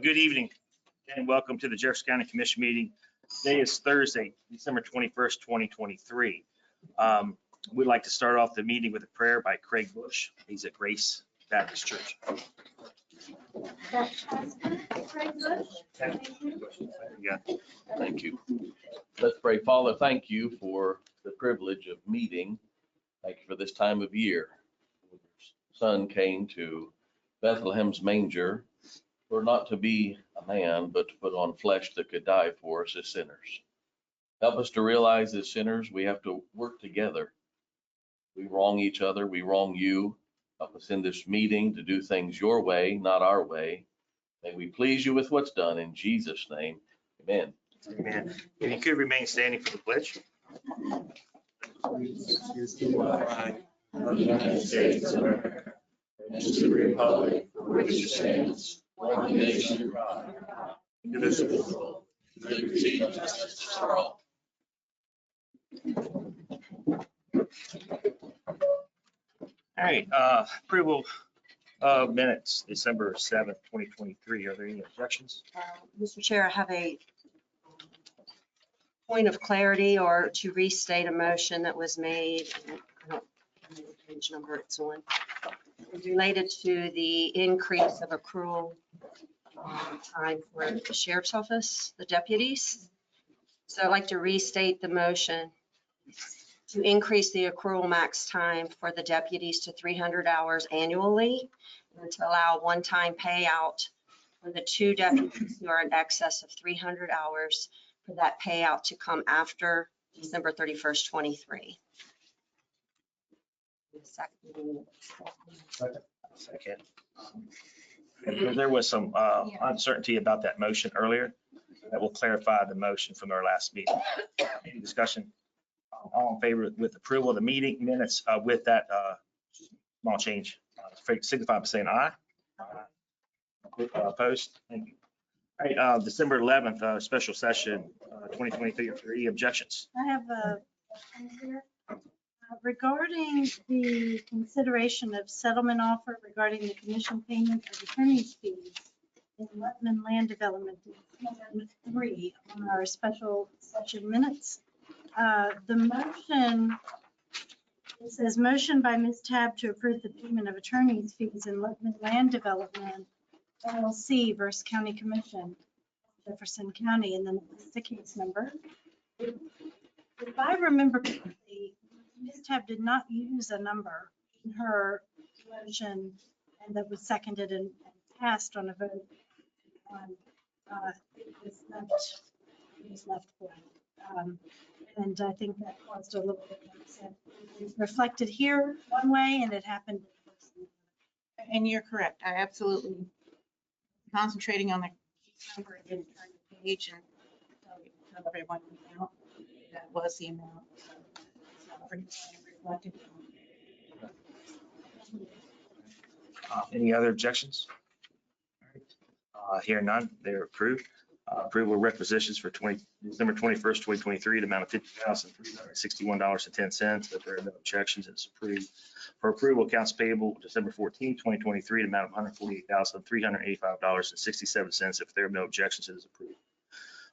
Good evening and welcome to the Jefferson County Commission meeting. Today is Thursday, December 21st, 2023. We'd like to start off the meeting with a prayer by Craig Bush. He's at Grace Baptist Church. Thank you. Let's pray. Father, thank you for the privilege of meeting. Thank you for this time of year. Your Son came to Bethlehem's manger for not to be a man, but to put on flesh that could die for us as sinners. Help us to realize as sinners, we have to work together. We wrong each other. We wrong you. Help us in this meeting to do things your way, not our way. May we please you with what's done in Jesus' name. Amen. Amen. If you could remain standing for the pledge. Is the flag of the United States of America and to the republic for which it stands, one nation, God, indivisible, with liberty and justice for all. All right, approval of minutes, December 7th, 2023. Are there any objections? Mr. Chair, I have a point of clarity or to restate a motion that was made. I don't know what page number it's on. It's related to the increase of accrual time for the sheriff's office, the deputies. So I'd like to restate the motion to increase the accrual max time for the deputies to 300 hours annually and to allow one-time payout for the two deputies who are in excess of 300 hours for that payout to come after December 31st, 23. Second. There was some uncertainty about that motion earlier. That will clarify the motion from our last meeting. Any discussion? All in favor with approval of the meeting minutes with that small change? Signify by saying aye. Opposed? Thank you. All right, December 11th, special session, 2023 objections. I have a question here. Regarding the consideration of settlement offer regarding the commission payment of attorney's fees in Lettman Land Development, 3 on our special session minutes. The motion, it says motion by Ms. Tabb to approve the payment of attorney's fees in Lettman Land Development, LLC versus County Commission, Jefferson County, and then the case number. If I remember correctly, Ms. Tabb did not use a number in her motion, and that was seconded and passed on a vote. It was left blank. And I think that caused a little bit of upset. It's reflected here one way, and it happened. And you're correct. I absolutely concentrating on the case number and didn't turn the page and tell everyone the amount. That was the amount. Reflected. Any other objections? Here none, they're approved. Approval of requisitions for December 21st, 2023, the amount of $50,361.10. If there are no objections, it's approved. For approval, accounts payable December 14th, 2023, the amount of $148,385.67. If there are no objections, it is approved.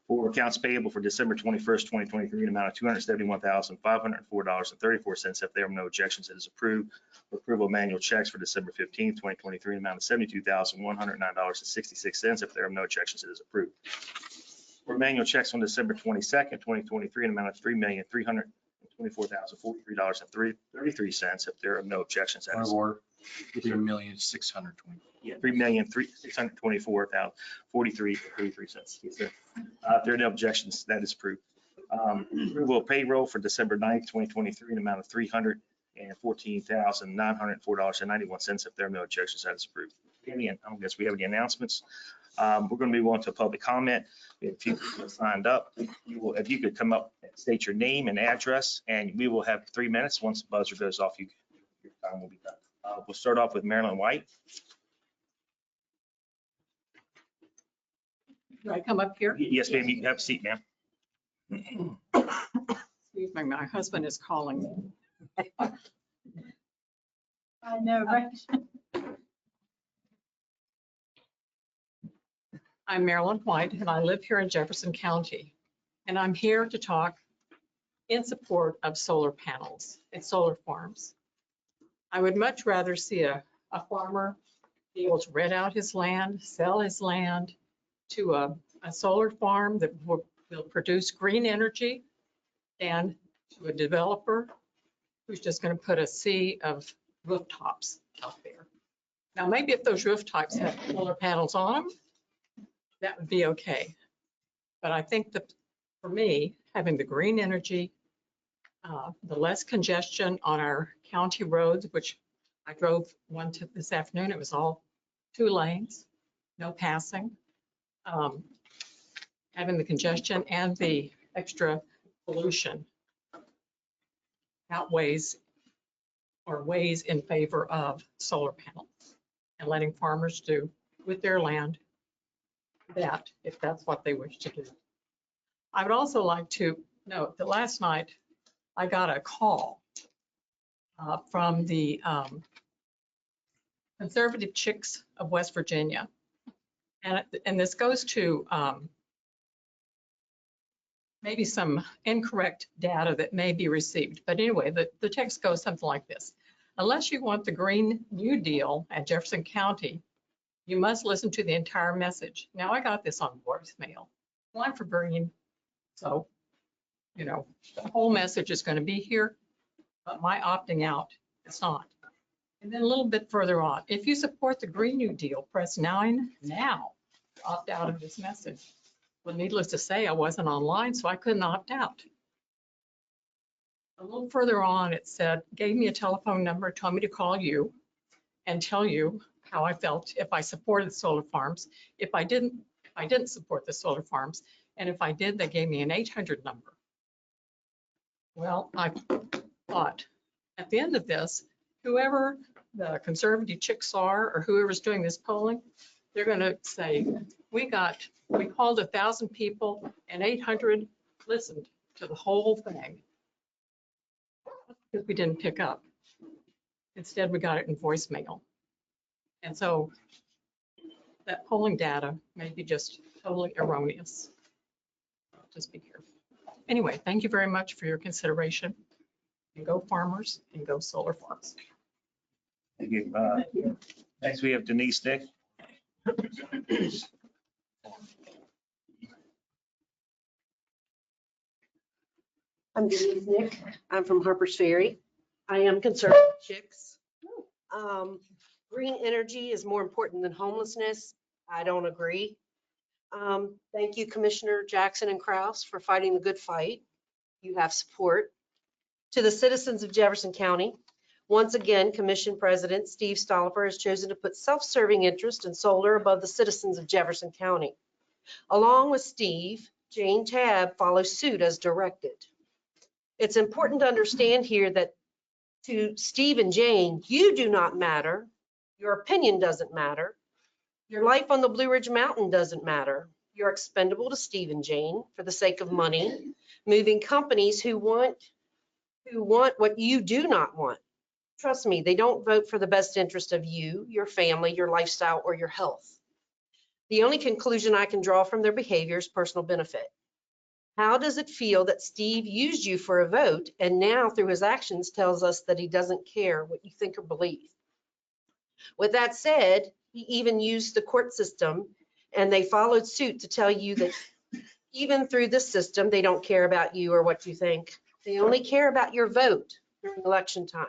For accounts payable for December 21st, 2023, an amount of $271,504.34. If there are no objections, it is approved. For approval of manual checks for December 15th, 2023, an amount of $72,109.66. If there are no objections, it is approved. For manual checks on December 22nd, 2023, an amount of $3,324,043.33. If there are no objections, that is approved. $3,620,000. Yeah, $3,624,043.33. Yes, sir. If there are no objections, that is approved. Approval of payroll for December 9th, 2023, an amount of $314,904.91. If there are no objections, that is approved. I guess we have any announcements. We're going to move on to public comment. We have a few people signed up. If you could come up and state your name and address, and we will have 3 minutes. Once the buzzer goes off, your time will be done. We'll start off with Marilyn White. Do I come up here? Yes, ma'am. You can have a seat, ma'am. Excuse me, my husband is calling me. I know, right? I'm Marilyn White, and I live here in Jefferson County. And I'm here to talk in support of solar panels and solar farms. I would much rather see a farmer be able to rent out his land, sell his land to a solar farm that will produce green energy than to a developer who's just going to put a sea of rooftops out there. Now, maybe if those rooftops have solar panels on them, that would be okay. But I think that for me, having the green energy, the less congestion on our county roads, which I drove one to this afternoon, it was all 2 lanes, no passing. Having the congestion and the extra pollution outweighs or weighs in favor of solar panels and letting farmers do with their land that if that's what they wish to do. I would also like to note that last night I got a call from the conservative chicks of West Virginia. And this goes to maybe some incorrect data that may be received. But anyway, the text goes something like this. Unless you want the Green New Deal at Jefferson County, you must listen to the entire message. Now, I got this on voicemail. Well, I'm for green, so, you know, the whole message is going to be here, but my opting out, it's not. And then a little bit further on, if you support the Green New Deal, press 9 now to opt out of this message. Well, needless to say, I wasn't online, so I couldn't opt out. A little further on, it said, gave me a telephone number, told me to call you and tell you how I felt if I supported solar farms, if I didn't support the solar farms, and if I did, they gave me an 800 number. Well, I thought at the end of this, whoever the conservative chicks are or whoever's doing this polling, they're going to say, we called 1,000 people and 800 listened to the whole thing because we didn't pick up. Instead, we got it in voicemail. And so that polling data may be just totally erroneous. Just be careful. Anyway, thank you very much for your consideration. And go farmers and go solar farms. Thank you. Next, we have Denise Nick. I'm Denise Nick. I'm from Harper's Ferry. I am conservative chicks. Green energy is more important than homelessness. I don't agree. Thank you, Commissioner Jackson and Kraus, for fighting the good fight. You have support. To the citizens of Jefferson County, once again, Commission President Steve Stollifer has chosen to put self-serving interest in solar above the citizens of Jefferson County. Along with Steve, Jane Tabb follows suit as directed. It's important to understand here that to Steve and Jane, you do not matter. Your opinion doesn't matter. Your life on the Blue Ridge Mountain doesn't matter. You're expendable to Steve and Jane for the sake of money, moving companies who want what you do not want. Trust me, they don't vote for the best interest of you, your family, your lifestyle, or your health. The only conclusion I can draw from their behavior is personal benefit. How does it feel that Steve used you for a vote and now through his actions tells us that he doesn't care what you think or believe? With that said, he even used the court system and they followed suit to tell you that even through this system, they don't care about you or what you think. They only care about your vote during election time.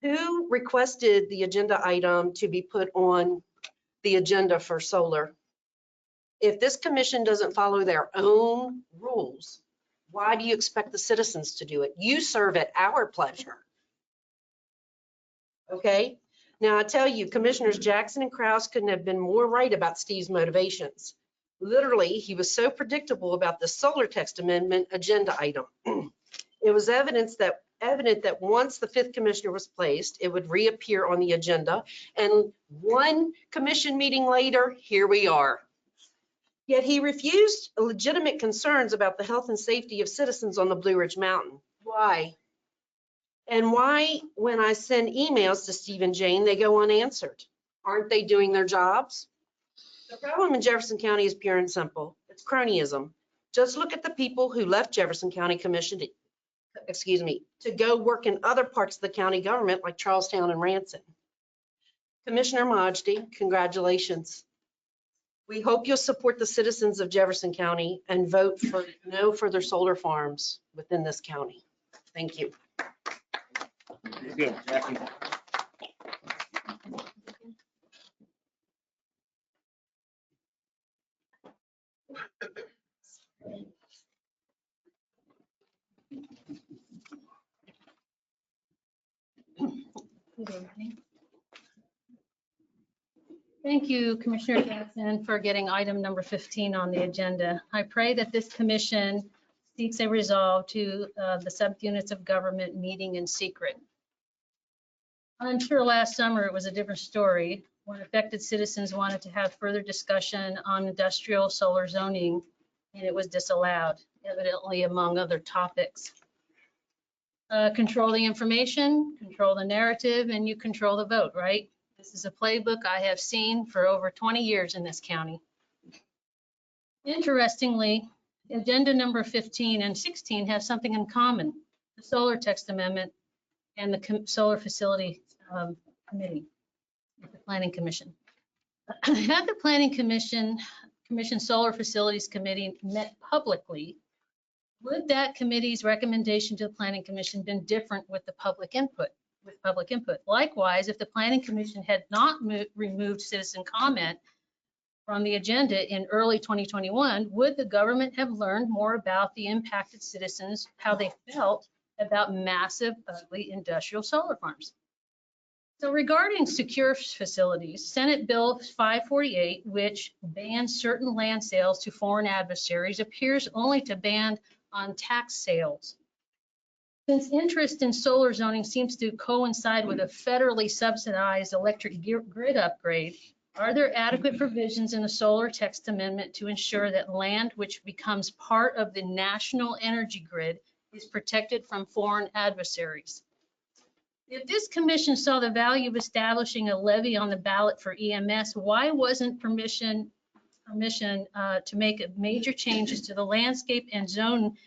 Who requested the agenda item to be put on the agenda for solar? If this commission doesn't follow their own rules, why do you expect the citizens to do it? You serve at our pleasure. Okay? Now I tell you, Commissioners Jackson and Kraus couldn't have been more right about Steve's motivations. Literally, he was so predictable about the solar text amendment agenda item. It was evident that once the 5th commissioner was placed, it would reappear on the agenda. And one commission meeting later, here we are. Yet he refused legitimate concerns about the health and safety of citizens on the Blue Ridge Mountain. Why? And why, when I send emails to Steve and Jane, they go unanswered? Aren't they doing their jobs? The problem in Jefferson County is pure and simple. It's cronyism. Just look at the people who left Jefferson County Commission, to go work in other parts of the county government like Charlestown and Ranson. Commissioner Majdi, congratulations. We hope you'll support the citizens of Jefferson County and vote for no further solar farms within this county. Thank you. Good, Jackie. Good evening. Thank you, Commissioner Jackson, for getting item number 15 on the agenda. I pray that this commission seeks a resolve to the subunits of government meeting in secret. I'm sure last summer it was a different story when affected citizens wanted to have further discussion on industrial solar zoning, and it was disallowed, evidently among other topics. Control the information, control the narrative, and you control the vote, right? This is a playbook I have seen for over 20 years in this county. Interestingly, agenda number 15 and 16 have something in common, the solar text amendment and the solar facility committee, the planning commission. Had the planning commission solar facilities committee met publicly, would that committee's recommendation to the planning commission been different with the public input? Likewise, if the planning commission had not removed citizen comment from the agenda in early 2021, would the government have learned more about the impacted citizens, how they felt about massive, ugly industrial solar farms? So regarding secure facilities, Senate Bill 548, which bans certain land sales to foreign adversaries, appears only to ban on tax sales. Since interest in solar zoning seems to coincide with a federally subsidized electric grid upgrade, are there adequate provisions in the solar text amendment to ensure that land which becomes part of the national energy grid is protected from foreign adversaries? If this commission saw the value of establishing a levy on the ballot for EMS, why wasn't permission to make major changes to the landscape and zone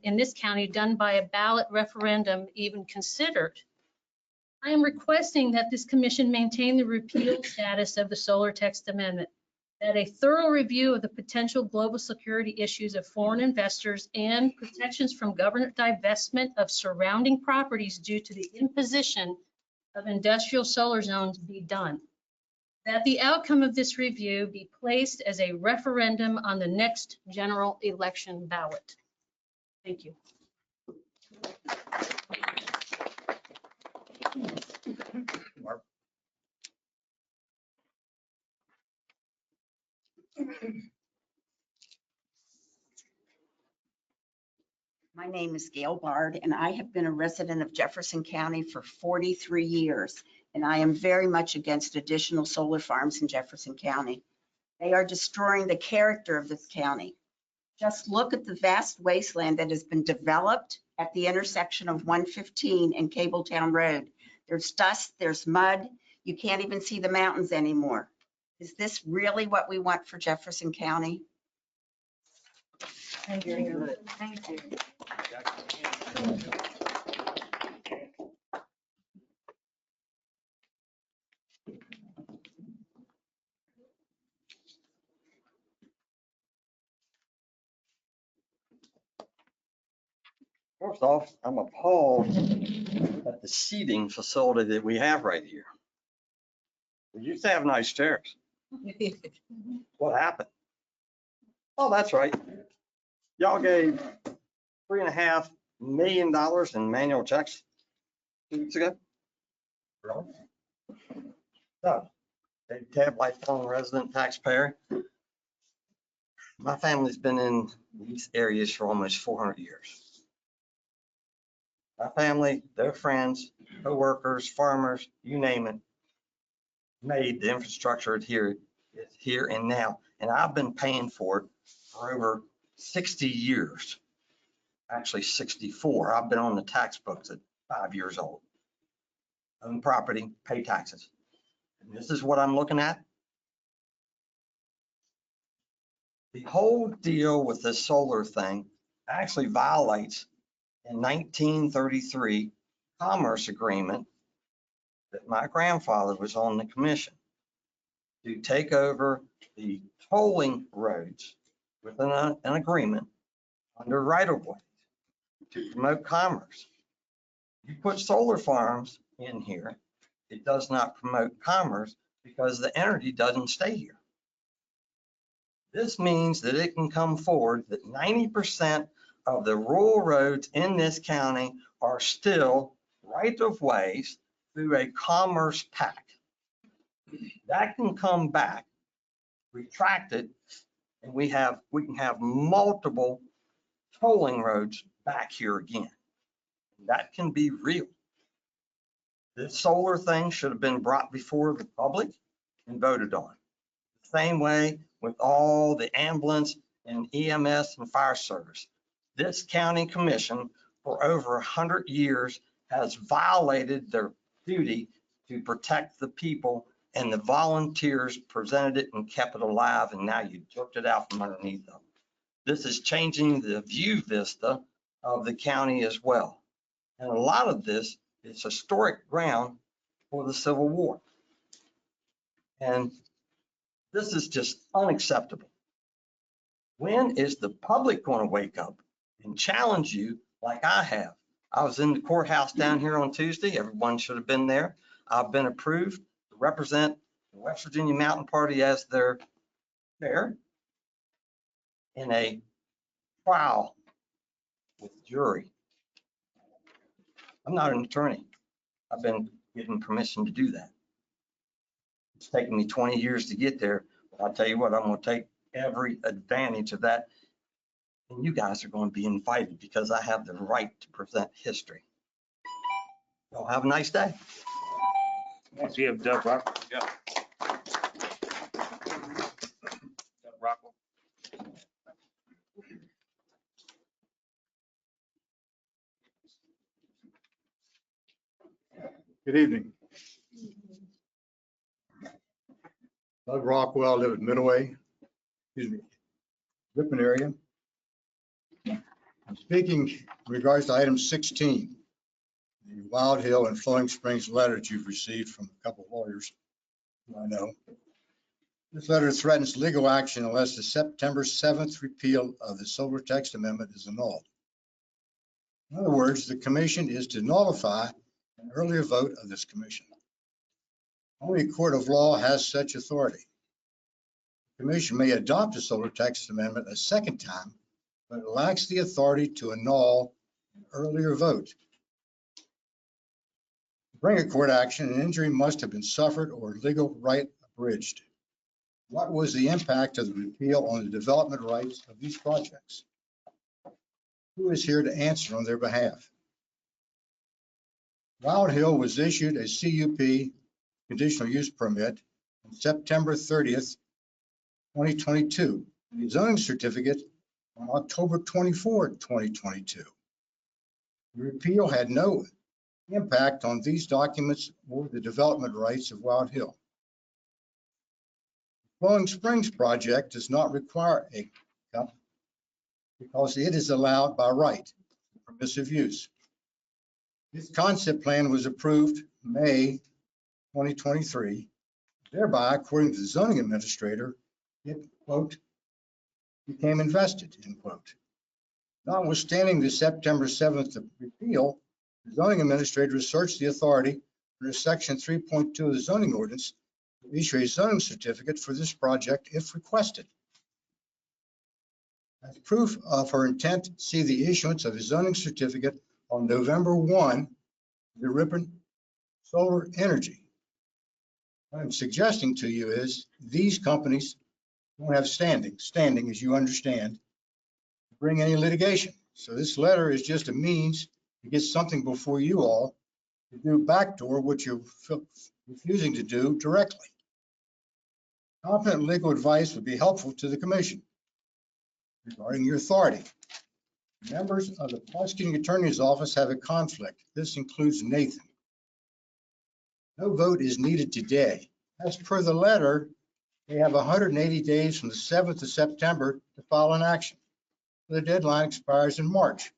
in this county done by a ballot referendum even considered? I am requesting that this commission maintain the repeal status of the solar text amendment, that a thorough review of the potential global security issues of foreign investors and protections from government divestment of surrounding properties due to the imposition of industrial solar zones be done. That the outcome of this review be placed as a referendum on the next general election ballot. Thank you. My name is Gail Bard, and I have been a resident of Jefferson County for 43 years, and I am very much against additional solar farms in Jefferson County. They are destroying the character of this county. Just look at the vast wasteland that has been developed at the intersection of 115 and Cabletown Road. There's dust, there's mud. You can't even see the mountains anymore. Is this really what we want for Jefferson County? Thank you. Thank you. First off, I'm appalled at the seating facility that we have right here. We used to have nice chairs. What happened? Oh, that's right. Y'all gave $3.5 million in manual checks 2 weeks ago. Really? So, they tab like phone resident taxpayer. My family's been in these areas for almost 400 years. My family, their friends, co-workers, farmers, you name it, made the infrastructure here and now. And I've been paying for it for over 60 years, actually 64. I've been on the tax books at 5 years old. Own property, pay taxes. And this is what I'm looking at. The whole deal with this solar thing actually violates in 1933 Commerce Agreement that my grandfather was on the commission to take over the tolling roads with an agreement under right-of-way to promote commerce. You put solar farms in here, it does not promote commerce because the energy doesn't stay here. This means that it can come forward that 90% of the rural roads in this county are still right-of-ways through a commerce pact. That can come back, retracted, and we can have multiple tolling roads back here again. That can be real. This solar thing should have been brought before the public and voted on. Same way with all the ambulance and EMS and fire service. This county commission for over 100 years has violated their duty to protect the people, and the volunteers presented it and kept it alive, and now you took it out from underneath them. This is changing the view vista of the county as well. And a lot of this is historic ground for the Civil War. And this is just unacceptable. When is the public going to wake up and challenge you like I have? I was in the courthouse down here on Tuesday. Everyone should have been there. I've been approved to represent the West Virginia Mountain Party as their chair in a trial with jury. I'm not an attorney. I've been given permission to do that. It's taken me 20 years to get there, but I'll tell you what, I'm going to take every advantage of that. And you guys are going to be invited because I have the right to present history. Y'all have a nice day. Next, we have Doug Rockwell. Yeah. Doug Rockwell. Good evening. Doug Rockwell, live at Midway, Ripon area. I'm speaking in regards to item 16, the Wild Hill and Flowing Springs letter that you've received from a couple of lawyers who I know. This letter threatens legal action unless the September 7th repeal of the solar text amendment is annulled. In other words, the commission is to nullify an earlier vote of this commission. Only a court of law has such authority. The commission may adopt a solar text amendment a second time, but it lacks the authority to annul an earlier vote. To bring a court action, an injury must have been suffered or legal right abridged. What was the impact of the repeal on the development rights of these projects? Who is here to answer on their behalf? Wild Hill was issued a CUP, conditional use permit, on September 30th, 2022, and a zoning certificate on October 24, 2022. The repeal had no impact on these documents or the development rights of Wild Hill. The Flowing Springs project does not require a CUP because it is allowed by right, permissive use. This concept plan was approved May 2023. Thereby, according to the zoning administrator, it, quote, became invested, end quote. Notwithstanding the September 7th repeal, the zoning administrator asserts the authority under section 3.2 of the zoning ordinance to issue a zoning certificate for this project if requested. As proof of her intent, see the issuance of a zoning certificate on November 1, the Ripon Solar Energy. What I'm suggesting to you is these companies don't have standing as you understand, to bring any litigation. So this letter is just a means to get something before you all to do backdoor what you're refusing to do directly. Competent legal advice would be helpful to the commission regarding your authority. Members of the prosecuting attorney's office have a conflict. This includes Nathan. No vote is needed today. As per the letter, They have 180 days from the 7th of September to file an action. The deadline expires in March.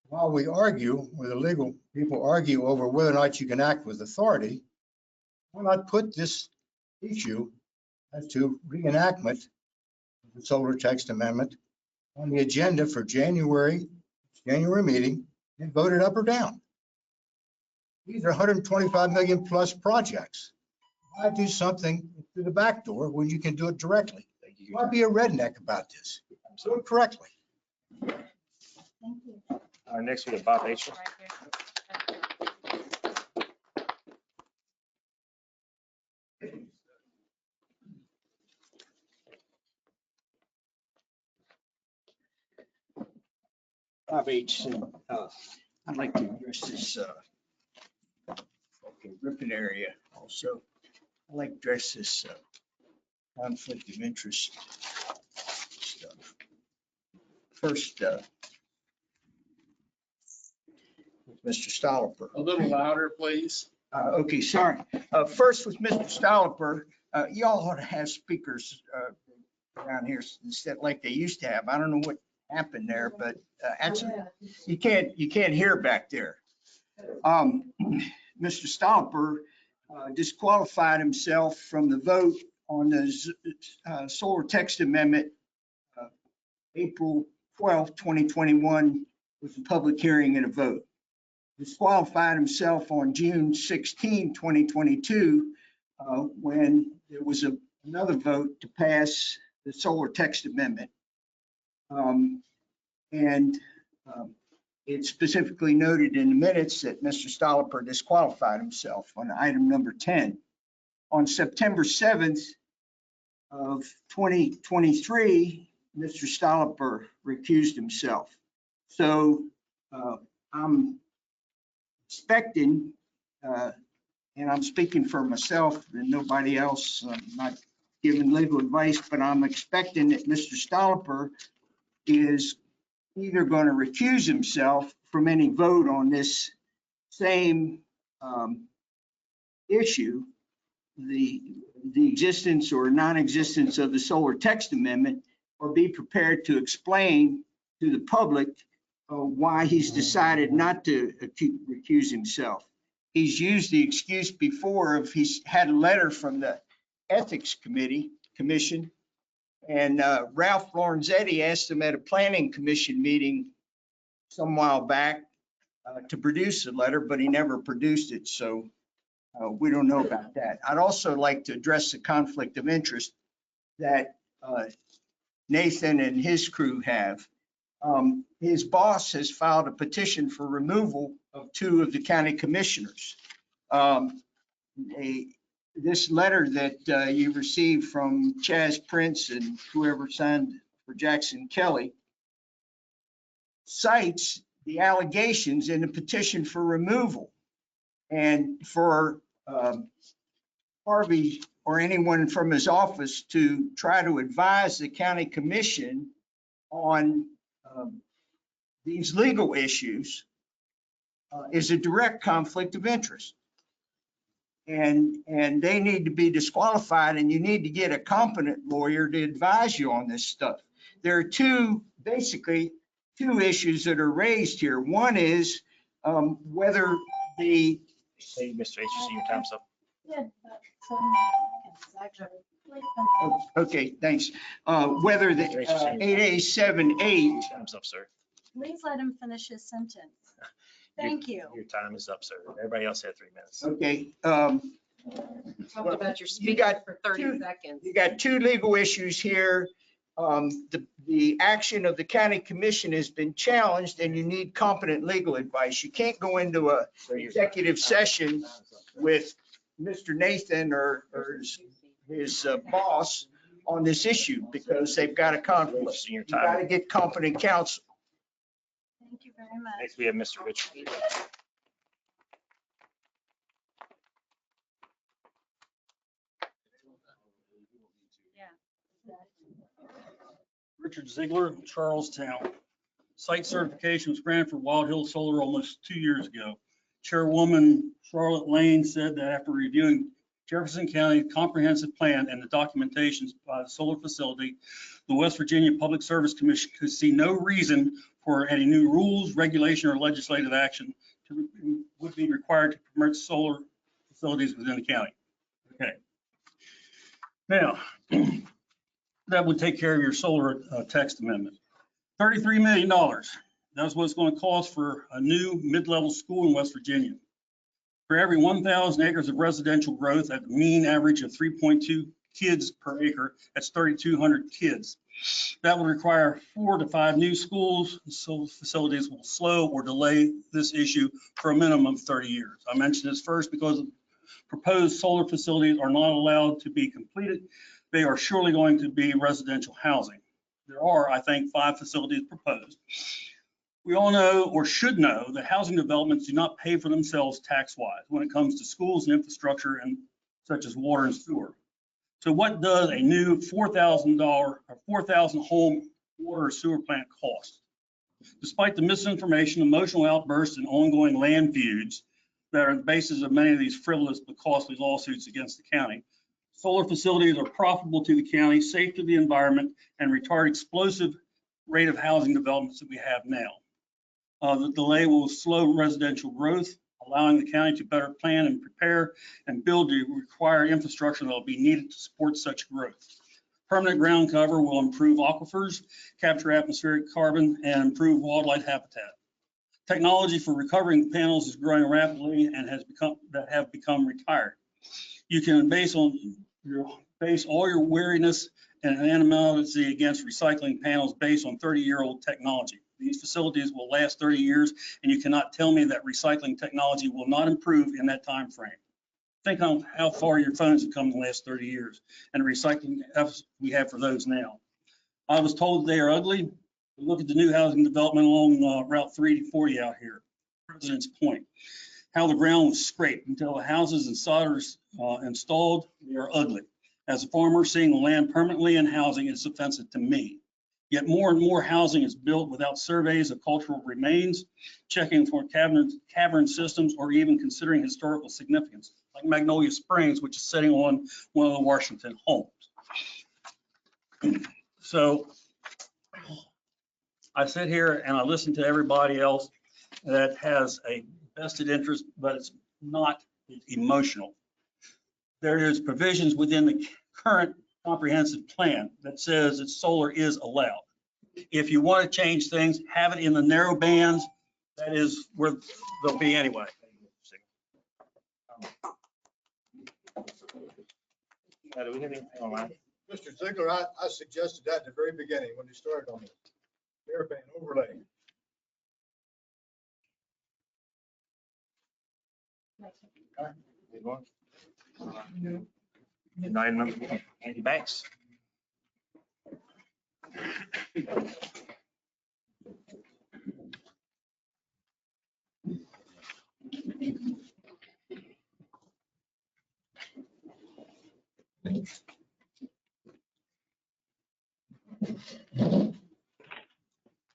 While we argue, or the legal people argue over whether or not you can act with authority, why not put this issue as to reenactment of the solar text amendment on the agenda for January meeting and vote it up or down? These are 125 million plus projects. Why do something through the back door when you can do it directly? Why be a redneck about this? Do it correctly. Thank you. Next we have Bob H. Bob H. I'd like to address this Ripon area also. I'd like to address this conflict of interest stuff. First, with Mr. Stolper. A little louder, please. Okay, sorry. First with Mr. Stolper, y'all ought to have speakers around here instead like they used to have. I don't know what happened there, but actually you can't hear back there. Mr. Stolper disqualified himself from the vote on the solar text amendment. April 12th, 2021 was a public hearing and a vote. Disqualified himself on June 16, 2022, when there was another vote to pass the solar text amendment. It's specifically noted in the minutes that Mr. Stolper disqualified himself on item number 10. On September 7th of 2023, Mr. Stolper recused himself. So I'm expecting, and I'm speaking for myself and nobody else, I'm not giving legal advice, but I'm expecting that Mr. Stolper is either going to recuse himself from any vote on this same issue, the existence or non-existence of the solar text amendment, or be prepared to explain to the public why he's decided not to recuse himself. He's used the excuse before of he's had a letter from the Ethics Commission, and Ralph Lorenzetti asked him at a planning commission meeting some while back to produce a letter, but he never produced it. So we don't know about that. I'd also like to address the conflict of interest that Nathan and his crew have. His boss has filed a petition for removal of 2 of the county commissioners. This letter that you received from Chaz Prince and whoever signed for Jackson Kelly cites the allegations in the petition for removal, and for Harvey or anyone from his office to try to advise the county commission on these legal issues is a direct conflict of interest. And they need to be disqualified, and you need to get a competent lawyer to advise you on this stuff. There are basically two issues that are raised here. One is whether the... Hey, Mr. H, your time's up. Okay, thanks. Whether the 8A78... Time's up, sir. Please let him finish his sentence. Thank you. Your time is up, sir. Everybody else had 3 minutes. Okay. Talk about your speaker for 30 seconds. You got 2 legal issues here. The action of the county commission has been challenged, and you need competent legal advice. You can't go into a executive session with Mr. Nathan or his boss on this issue because they've got a conflict. You got to get competent counsel. Thank you very much. Next, we have Mr. Richard. Richard Ziegler, Charlestown. Site certification was granted for Wild Hill Solar almost 2 years ago. Chairwoman Charlotte Lane said that after reviewing Jefferson County Comprehensive Plan and the documentations by the solar facility, the West Virginia Public Service Commission could see no reason for any new rules, regulation, or legislative action would be required to permit solar facilities within the county. Okay. Now, that would take care of your solar text amendment. $33 million. That's what it's going to cost for a new mid-level school in West Virginia. For every 1,000 acres of residential growth at the mean average of 3.2 kids per acre, that's 3,200 kids. That will require 4 to 5 new schools. Solar facilities will slow or delay this issue for a minimum of 30 years. I mentioned this first because proposed solar facilities are not allowed to be completed. They are surely going to be residential housing. There are, I think, 5 facilities proposed. We all know, or should know, that housing developments do not pay for themselves tax-wise when it comes to schools and infrastructure and such as water and sewer. So what does a new $4,000 or 4,000 home water or sewer plant cost? Despite the misinformation, emotional outbursts, and ongoing land feuds that are the basis of many of these frivolous but costly lawsuits against the county, solar facilities are profitable to the county, safe to the environment, and retard explosive rate of housing developments that we have now. The delay will slow residential growth, allowing the county to better plan and prepare and build the required infrastructure that will be needed to support such growth. Permanent ground cover will improve aquifers, capture atmospheric carbon, and improve wildlife habitat. Technology for recovering panels is growing rapidly and have become retired. You can base all your wariness and animosity against recycling panels based on 30-year-old technology. These facilities will last 30 years, and you cannot tell me that recycling technology will not improve in that time frame. Think on how far your phones have come in the last 30 years and the recycling efforts we have for those now. I was told they are ugly. Look at the new housing development along Route 340 out here, President's Point. How the ground was scraped until the houses and solders installed, they are ugly. As a farmer, seeing the land permanently in housing is offensive to me. Yet more and more housing is built without surveys of cultural remains, checking for cavern systems, or even considering historical significance, like Magnolia Springs, which is sitting on one of the Washington homes. So I sit here and I listen to everybody else that has a vested interest, but it's not emotional. There is provisions within the current comprehensive plan that says that solar is allowed. If you want to change things, have it in the narrow bands. That is where they'll be anyway. Do we have anything online? Mr. Ziegler, I suggested that at the very beginning when you started on this. Airband overlay. Move on. Item number 1, Andy Banks.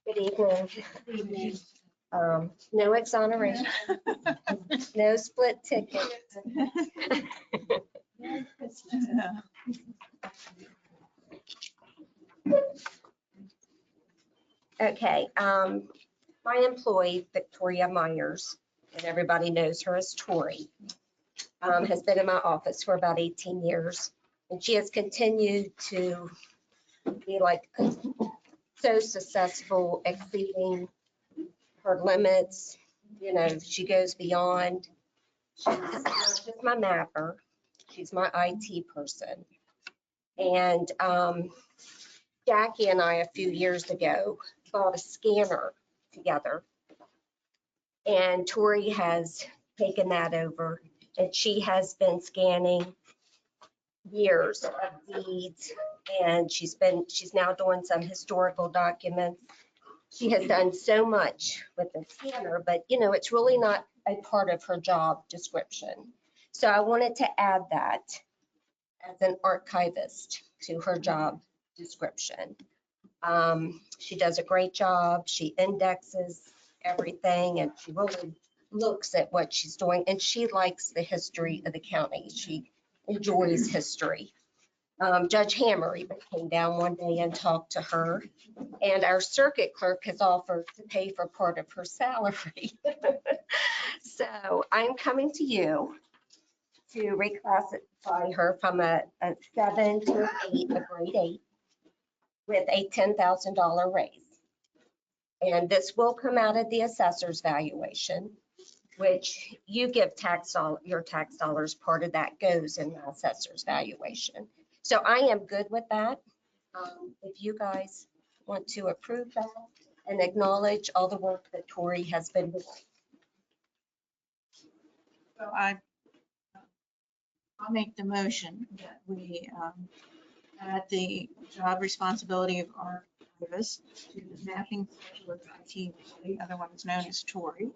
Good evening. No exoneration, no split ticket. Okay, my employee, Victoria Myers, and everybody knows her as Tori, has been in my office for about 18 years. And she has continued to be like so successful, exceeding her limits. You know, she goes beyond. She's not just my mapper, she's my IT person. And Jackie and I, a few years ago, bought a scanner together. And Tori has taken that over, and she has been scanning years of deeds, and she's now doing some historical documents. She has done so much with the scanner, but you know, it's really not a part of her job description. So I wanted to add that as an archivist to her job description. She does a great job. She indexes everything, and she really looks at what she's doing, and she likes the history of the county. She enjoys history. Judge Hammer even came down one day and talked to her, and our circuit clerk has offered to pay for part of her salary. So I'm coming to you to reclassify her from a 7 to an 8, a grade 8, with a $10,000 raise. And this will come out of the assessor's valuation, which you give your tax dollars, part of that goes in the assessor's valuation. So I am good with that. If you guys want to approve that and acknowledge all the work that Tori has been doing. So I'll make the motion that we add the job responsibility of archivist to the mapping specialist IT, otherwise known as Tori.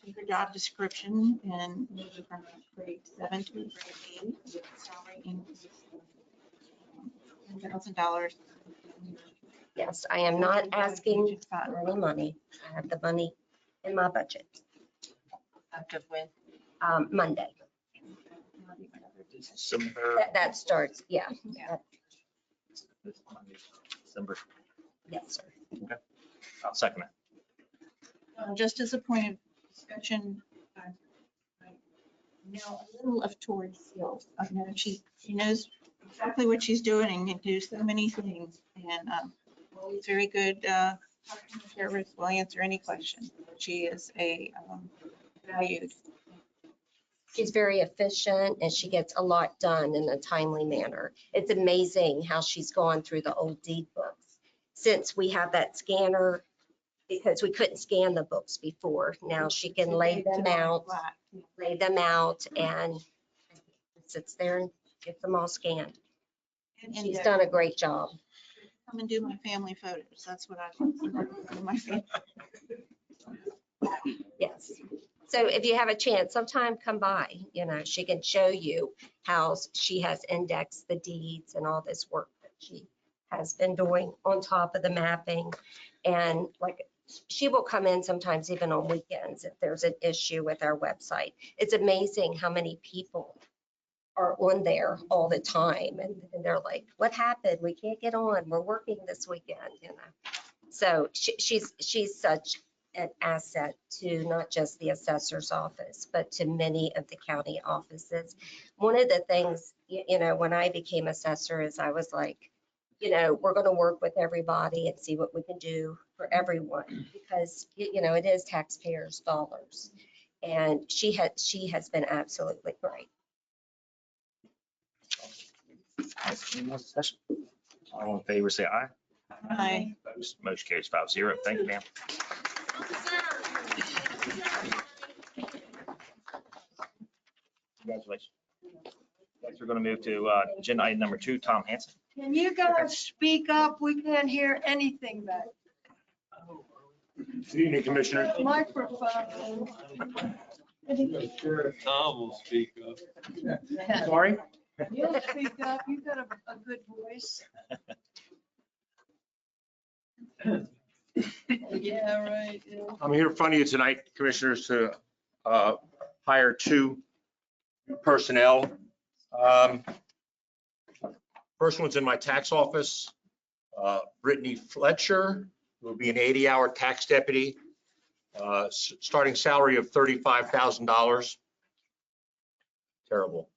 Take her job description and move it from grade 7 to grade 8 with a salary increase of $10,000. Yes, I am not asking for any money. I have the money in my budget. Effective with Monday. December. That starts, yeah. December. Yes, sir. Okay. I'll second it. Just as a point of discussion, I know a little of Tori's skills. I know she knows exactly what she's doing and can do so many things. And always very good customer service, will answer any question. She is a valued. She's very efficient and she gets a lot done in a timely manner. It's amazing how she's gone through the old deed books. Since we have that scanner, because we couldn't scan the books before, now she can lay them out and sits there and gets them all scanned. And She's done a great job. come and do my family photos. That's what I do. My family. Yes. So if you have a chance, sometime come by, she can show you how she has indexed the deeds and all this work that she has been doing on top of the mapping. And like, she will come in sometimes even on weekends if there's an issue with our website. It's amazing how many people are on there all the time. And they're like, what happened? We can't get on. We're working this weekend, So she's such an asset to not just the assessor's office, but to many of the county offices. One of the things, when I became assessor is I was like, we're going to work with everybody and see what we can do for everyone because, it is taxpayers' dollars. And she has been absolutely great. Any more discussion? All in favor, say aye. Aye. Opposed? Motion carries 5-0. Thank you, ma'am. Congratulations. Next, we're going to move to agenda item number 2, Tom Hanson. Can you guys speak up? We can't hear anything back. Good evening, Commissioner. Microphone. Tom will speak up. Sorry? You'll speak up. You've got a good voice. Yeah, right. Yeah. I'm here in front of you tonight, Commissioners, to hire 2 personnel. First one's in my tax office. Brittany Fletcher will be an 80-hour tax deputy, starting salary of $35,000. Terrible.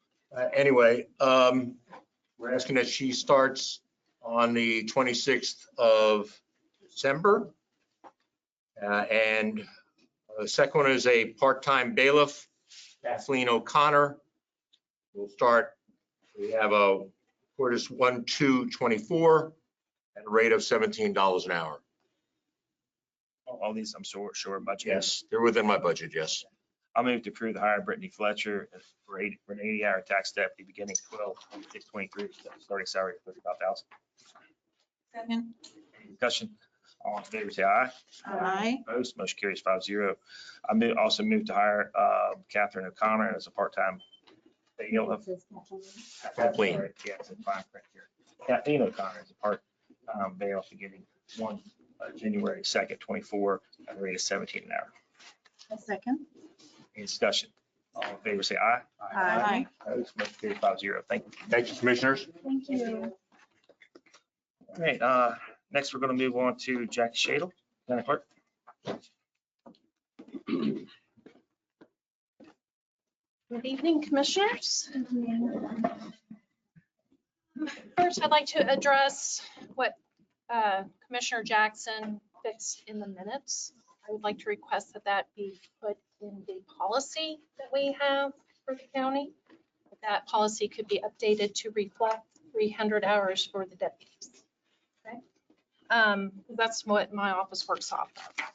Anyway, we're asking that she starts on the 26th of December. And the second one is a part-time bailiff, Kathleen O'Connor. We'll start, we have a quarters 1/2/24 at a rate of $17 an hour. All these, I'm sure budget. Yes, they're within my budget, yes. I'll move to approve the hire of Brittany Fletcher for an 80-hour tax deputy beginning 12/26/23, starting salary of $35,000. Second. Any discussion? All in favor, say aye. Aye. Opposed? Motion carries 5-0. Also move to hire Catherine O'Connor as a part-time bailiff. Kathleen. Yeah, it's a fine print here. Kathleen O'Connor is a part-time bailiff beginning January 2nd, 24, at a rate of $17 an hour. A second. Any discussion? All in favor, say aye. Aye. Opposed, motion carries 5-0. Thank you. Thank you, commissioners. Thank you. All right, next we're going to move on to Jackie Shadle, County Clerk. Good evening, Commissioners. First, I'd like to address what Commissioner Jackson fixed in the minutes. I would like to request that that be put in the policy that we have for the county. That policy could be updated to reflect 300 hours for the deputies. Okay? That's what my office works off of.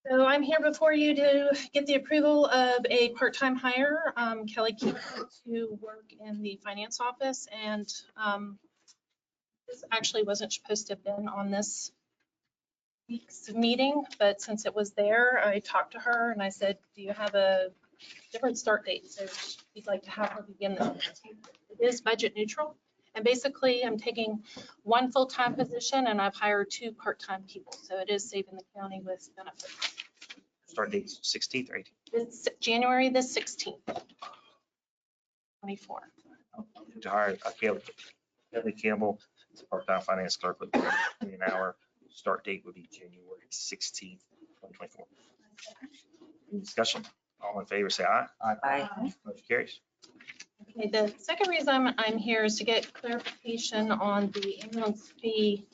So I'm here before you to get the approval of a part-time hire, Kelly Keefe, to work in the finance office. And this actually wasn't supposed to have been on this week's meeting, but since it was there, I talked to her and I said, do you have a different start date? So she'd like to have her begin this. It is budget neutral. And basically, I'm taking one full-time position and I've hired 2 part-time people. So it is saving the county with benefits. Start date's 16th or 18th? It's January the 16th, 24. To hire Kelly Campbell as a part-time finance clerk with an hour. Start date would be January 16th, 2024. Any discussion? All in favor, say aye. Aye. Motion carries. Okay, the second reason I'm here is to get clarification on the ambulance fee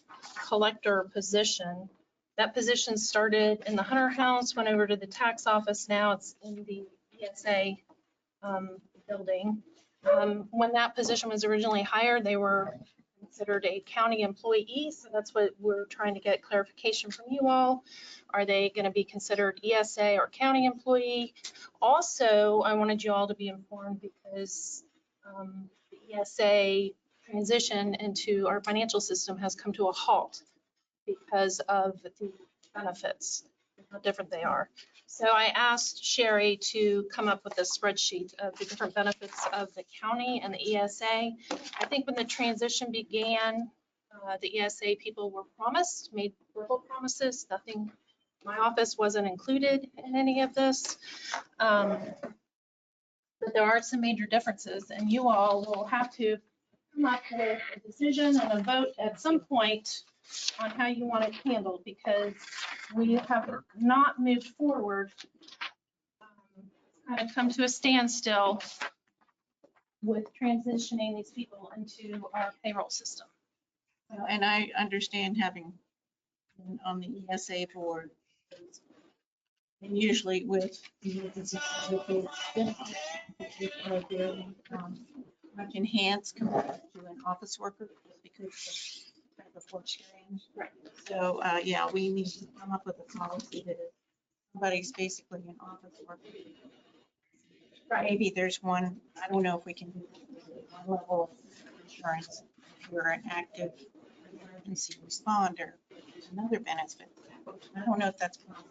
collector position. That position started in the Hunter House, went over to the tax office. Now it's in the ESA building. When that position was originally hired, they were considered a county employee. So that's what we're trying to get clarification from you all. Are they going to be considered ESA or county employee? Also, I wanted you all to be informed because the ESA transition into our financial system has come to a halt because of the benefits, how different they are. So I asked Sherry to come up with a spreadsheet of the different benefits of the county and the ESA. I think when the transition began, the ESA people were made verbal promises. Nothing, my office wasn't included in any of this. But there are some major differences, and you all will have to come up with a decision and a vote at some point on how you want it handled, because we have not moved forward, kind of come to a standstill with transitioning these people into our payroll system. And I understand having been on the ESA board, and usually with emergency services, are very much enhanced compared to an office worker because of the work change. Right. So, yeah, we need to come up with a policy that if somebody's basically an office worker. Right. Maybe there's one, I don't know if we can do one level of insurance. If you're an active emergency responder, there's another benefit. I don't know if that's possible.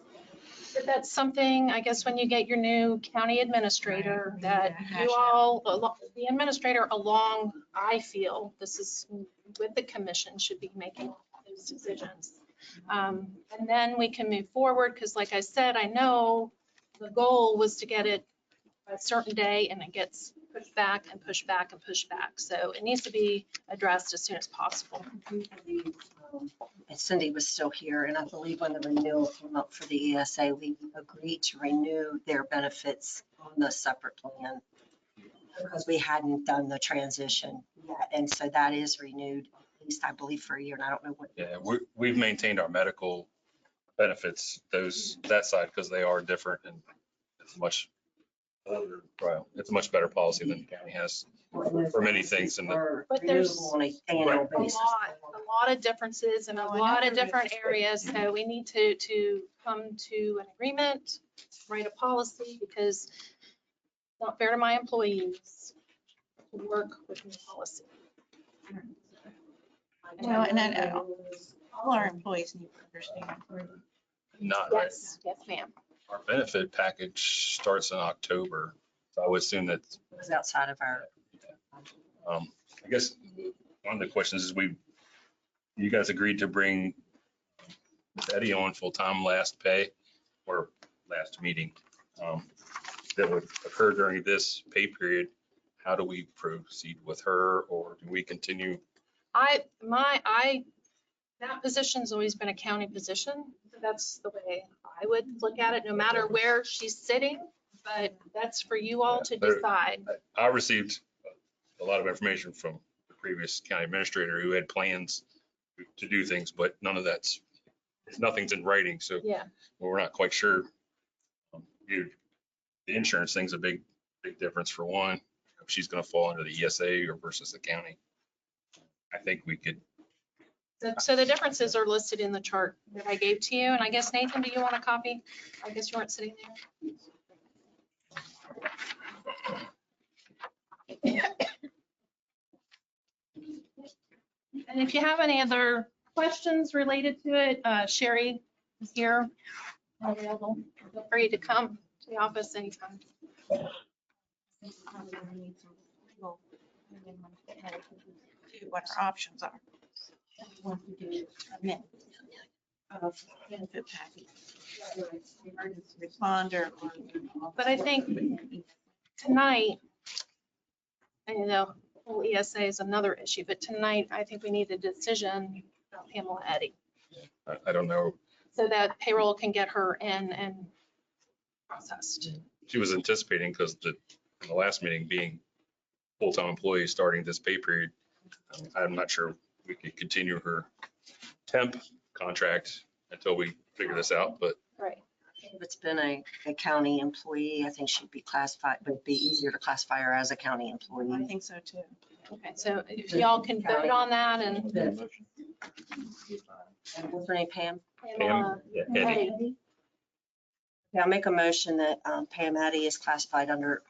But that's something, I guess, when you get your new county administrator, that you all, the administrator along, I feel, this is with the commission, should be making those decisions. And then we can move forward, because like I said, I know the goal was to get it a certain day, and it gets pushed back and pushed back and pushed back. So it needs to be addressed as soon as possible. Cindy was still here, and I believe when the renewal came up for the ESA, we agreed to renew their benefits on the separate plan because we hadn't done the transition yet. And so that is renewed, at least I believe for a year, and I don't know what. Yeah, we've maintained our medical benefits, that side, because they are different, and it's a much better policy than the county has for many things. But there's on an annual basis. a lot of differences in a lot of different areas. So we need to come to an agreement, write a policy, because it's not fair to my employees to work with the policy. Well, and then all our employees need to understand. Not, Yes, yes, ma'am. our benefit package starts in October, so I would assume that, It was outside of our. I guess one of the questions is you guys agreed to bring Eddie on full-time last pay or last meeting. that would occur during this pay period, how do we proceed with her, or do we continue? That position's always been a county position. That's the way I would look at it, no matter where she's sitting, but that's for you all to decide. I received a lot of information from the previous county administrator who had plans to do things, but none of nothing's in writing, so Yeah. we're not quite sure. The insurance thing's a big difference for one. If she's gonna fall under the ESA or versus the county. I think we could. So the differences are listed in the chart that I gave to you, and I guess, Nathan, do you want a copy? I guess you weren't sitting there. And if you have any other questions related to it, Sherry is here, available. Feel free to come to the office anytime. What our options are. Of benefit package, whether it's emergency responder or. But I think tonight, and you know, whole ESA is another issue, but tonight, I think we need a decision about Pamela Eddy, I don't know. so that payroll can get her in and processed. She was anticipating, because the last meeting being full-time employee starting this pay period, I'm not sure we could continue her temp contract until we figure this out, but Right. If it's been a county employee, I think she'd be classified, but it'd be easier to classify her as a county I employee. think so too. Okay, so if y'all can vote on that and What's her name, Pam? Pamela yeah, Eddie. Eddy. Yeah, I'll make a motion that Pam Eddy is classified under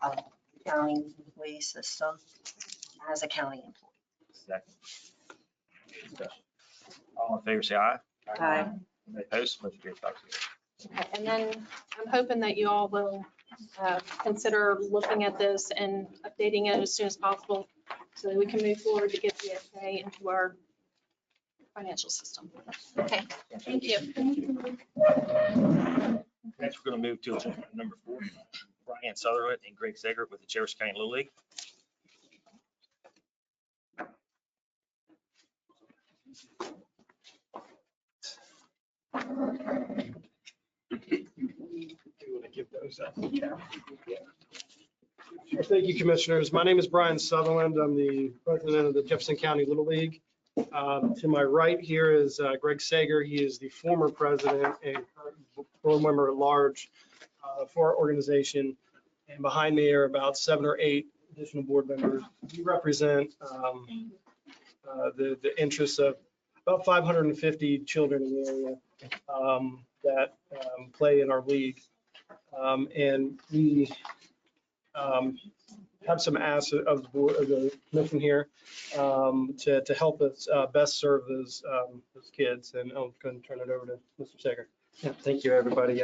county employee system as a county employee. Second. All in favor, say aye. Aye. Any opposed? Motion carries 5-0. Okay, and then I'm hoping that you all will consider looking at this and updating it as soon as possible so that we can move forward to get the ESA into our financial system. Okay, thank you. Next, we're going to move to agenda number 4, Brian Sutherland and Greg Sager with the Jefferson County Little League. Sure. Thank you, Commissioners. My name is Brian Sutherland. I'm the president of the Jefferson County Little League. To my right here is Greg Sager. He is the former president and current board member at large for our organization. And behind me are about 7 or 8 additional board members. We represent the interests of about 550 children in the area that play in our league. And we have some asks of the board, of the commission here to help us best serve those kids. And I'm going to turn it over to Mr. Sager. Yeah, thank you, everybody.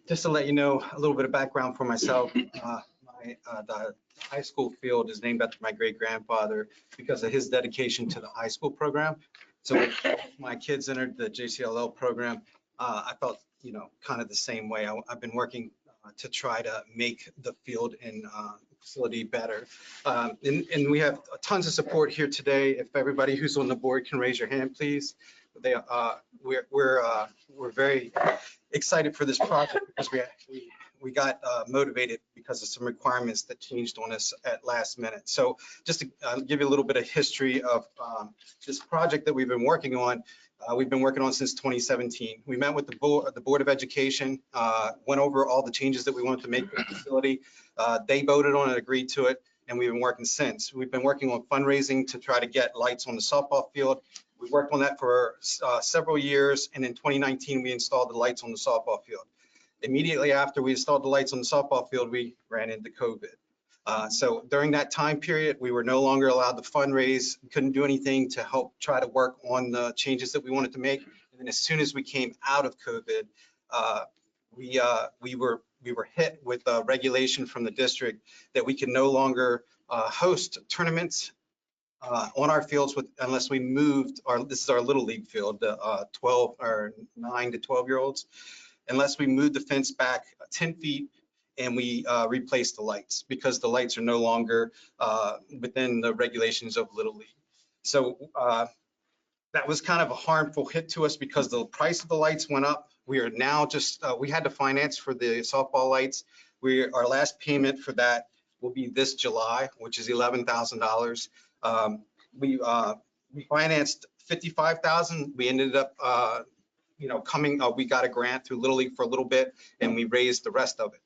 Just to let you know a little bit of background for myself, the high school field is named after my great-grandfather because of his dedication to the high school program. So when my kids entered the JCLL program, I felt, kind of the same way. I've been working to try to make the field and facility better. And we have tons of support here today. If everybody who's on the board can raise your hand, please. We're very excited for this project because we got motivated because of some requirements that changed on us at last minute. So just to give you a little bit of history of this project that we've been working on. We've been working on since 2017. We met with the Board of Education, went over all the changes that we wanted to make to the facility. They voted on it, agreed to it, and we've been working since. We've been working on fundraising to try to get lights on the softball field. We worked on that for several years, and in 2019, we installed the lights on the softball field. Immediately after we installed the lights on the softball field, we ran into COVID. So during that time period, we were no longer allowed to fundraise, couldn't do anything to help try to work on the changes that we wanted to make. And then as soon as we came out of COVID, we were hit with a regulation from the district that we could no longer host tournaments on our fields unless we moved this is our little league field, 9 to 12-year-olds, unless we moved the fence back 10 feet and we replaced the lights because the lights are no longer within the regulations of Little League. So that was kind of a harmful hit to us because the price of the lights went up. We are now just, we had to finance for the softball lights. Our last payment for that will be this July, which is $11,000. We financed $55,000. We ended up, we got a grant through Little League for a little bit, and we raised the rest of it.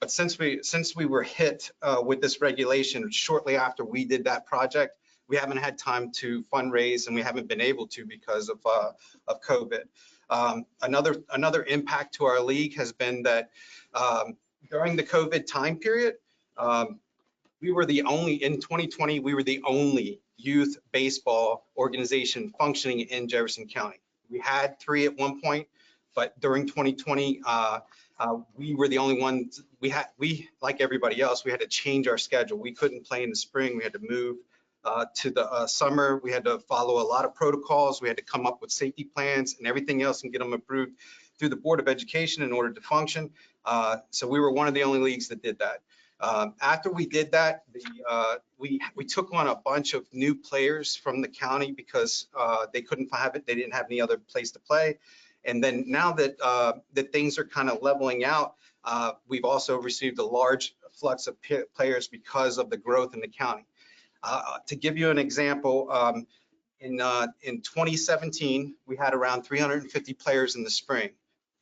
But since we were hit with this regulation shortly after we did that project, we haven't had time to fundraise, and we haven't been able to because of COVID. Another impact to our league has been that during the COVID time period, we were the only, in 2020, we were the only youth baseball organization functioning in Jefferson County. We had 3 at one point, but during 2020, we were the only ones. We, like everybody else, we had to change our schedule. We couldn't play in the spring. We had to move to the summer. We had to follow a lot of protocols. We had to come up with safety plans and everything else and get them approved through the Board of Education in order to function. So we were one of the only leagues that did that. After we did that, we took on a bunch of new players from the county because they couldn't have it. They didn't have any other place to play. And then now that that things are kind of leveling out, we've also received a large flux of players because of the growth in the county. To give you an example, in 2017, we had around 350 players in the spring.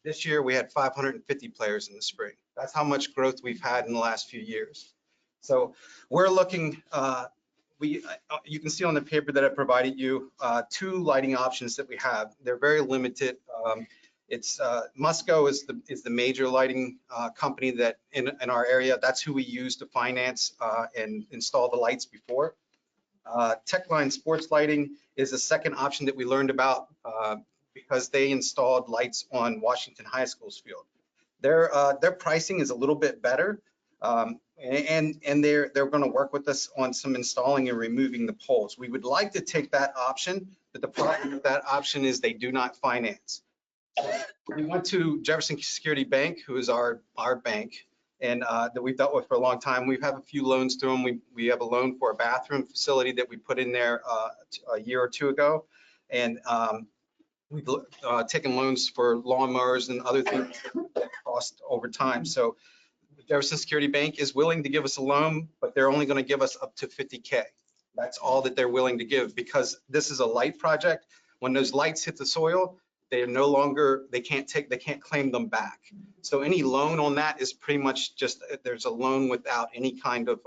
This year, we had 550 players in the spring. That's how much growth we've had in the last few years. So we're looking, you can see on the paper that I provided you, 2 lighting options that we have. They're very limited. Musco is the major lighting company that in our area. That's who we use to finance and install the lights before. Techline Sports Lighting is a second option that we learned about because they installed lights on Washington High School's field. Their pricing is a little bit better, and they're going to work with us on some installing and removing the poles. We would like to take that option, but the problem with that option is they do not finance. We went to Jefferson Security Bank, who is our bank, and that we've dealt with for a long time. We've had a few loans through them. We have a loan for a bathroom facility that we put in there a year or 2 ago, and we've taken loans for lawnmowers and other things that cost over time. So Jefferson Security Bank is willing to give us a loan, but they're only going to give us up to $50K. That's all that they're willing to give because this is a light project. When those lights hit the soil, they're no longer, they can't claim them back. So any loan on that is pretty much just, there's a loan without any kind of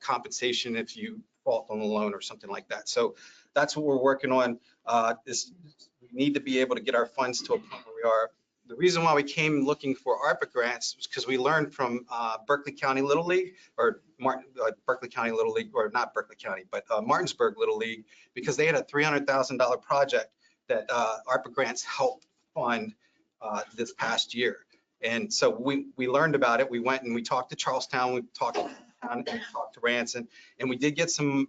compensation if you fault on the loan or something like that. So that's what we're working on. We need to be able to get our funds to a point where we are. The reason why we came looking for ARPA grants was because we learned from Berkeley County Little League, or Berkeley County Little League, or not Berkeley County, but Martinsburg Little League, because they had a $300,000 project that ARPA grants helped fund this past year. And so we learned about it. We went and we talked to Charlestown, we talked to Ranson, and we did get some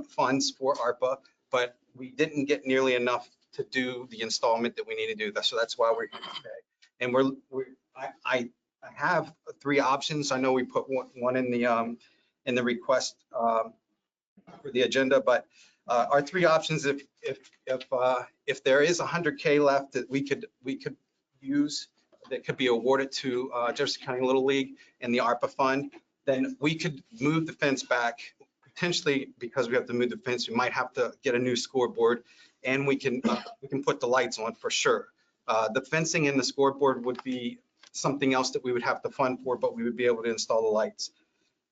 funds for ARPA, but we didn't get nearly enough to do the installment that we need to do. So that's why we're here today. And I have 3 options. I know we put one in the request for the agenda, but our 3 options, if there is $100K left that we could use that could be awarded to Jefferson County Little League and the ARPA fund, then we could move the fence back. Potentially, because we have to move the fence, we might have to get a new scoreboard, and we can put the lights on for sure. The fencing and the scoreboard would be something else that we would have to fund for, but we would be able to install the lights.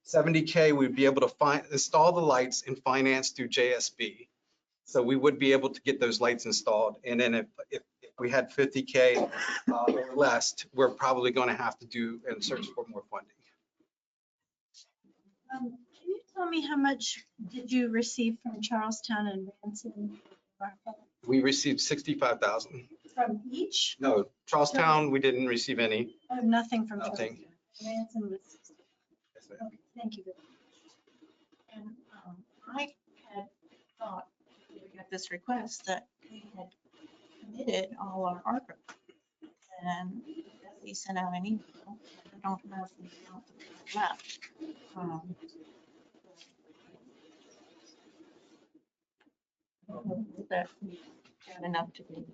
$70K, we'd be able to install the lights and finance through JSB. So we would be able to get those lights installed. And then if we had $50K or less, we're probably going to have to do and search for more funding. Can you tell me how much did you receive from Charlestown and Ranson? We received $65,000. From each? No, Charlestown, we didn't receive any. Oh, nothing from Nothing. Charlestown. Ranson was 60. Okay, thank you. And I had thought, when we got this request, that we had committed all our ARPA. And we sent out an email. I don't know if the amount left. That we got enough to do.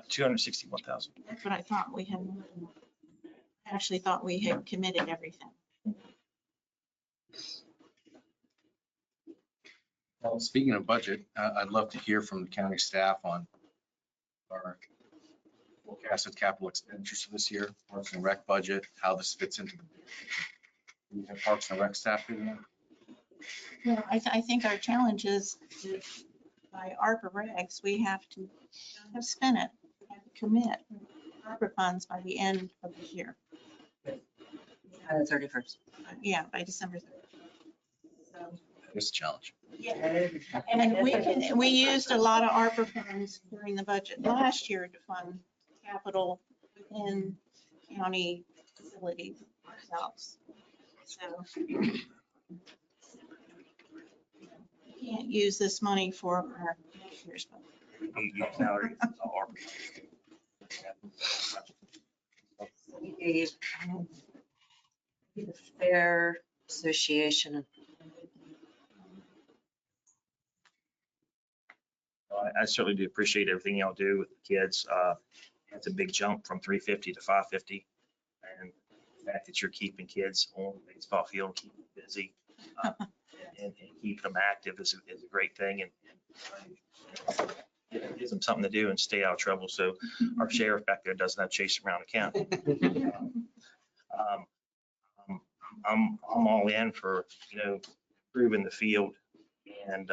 261,000. That's what I thought we had. I actually thought we had committed everything. Well, speaking of budget, I'd love to hear from the county staff on our forecasted capital expenditures for this year, Parks and Rec budget, how this fits into the. We have Parks and Rec staff doing that. Well, I think our challenge is that by ARPA regs, we have to have spent it, we have to commit ARPA funds by the end of the year. On the 31st. Yeah, by December 31st. It's a challenge. And we used a lot of ARPA funds during the budget last year to fund capital within county facilities ourselves. So we can't use this money for our next year's budget. We gave the Fair Association. I certainly do appreciate everything y'all do with the kids. It's a big jump from 350 to 550. And the fact that you're keeping kids on the baseball field, keeping them busy, and keeping them active is a great thing. And it gives them something to do and stay out of trouble. So our sheriff back there doesn't have to chase them around the county. I'm all in for, improving the field. And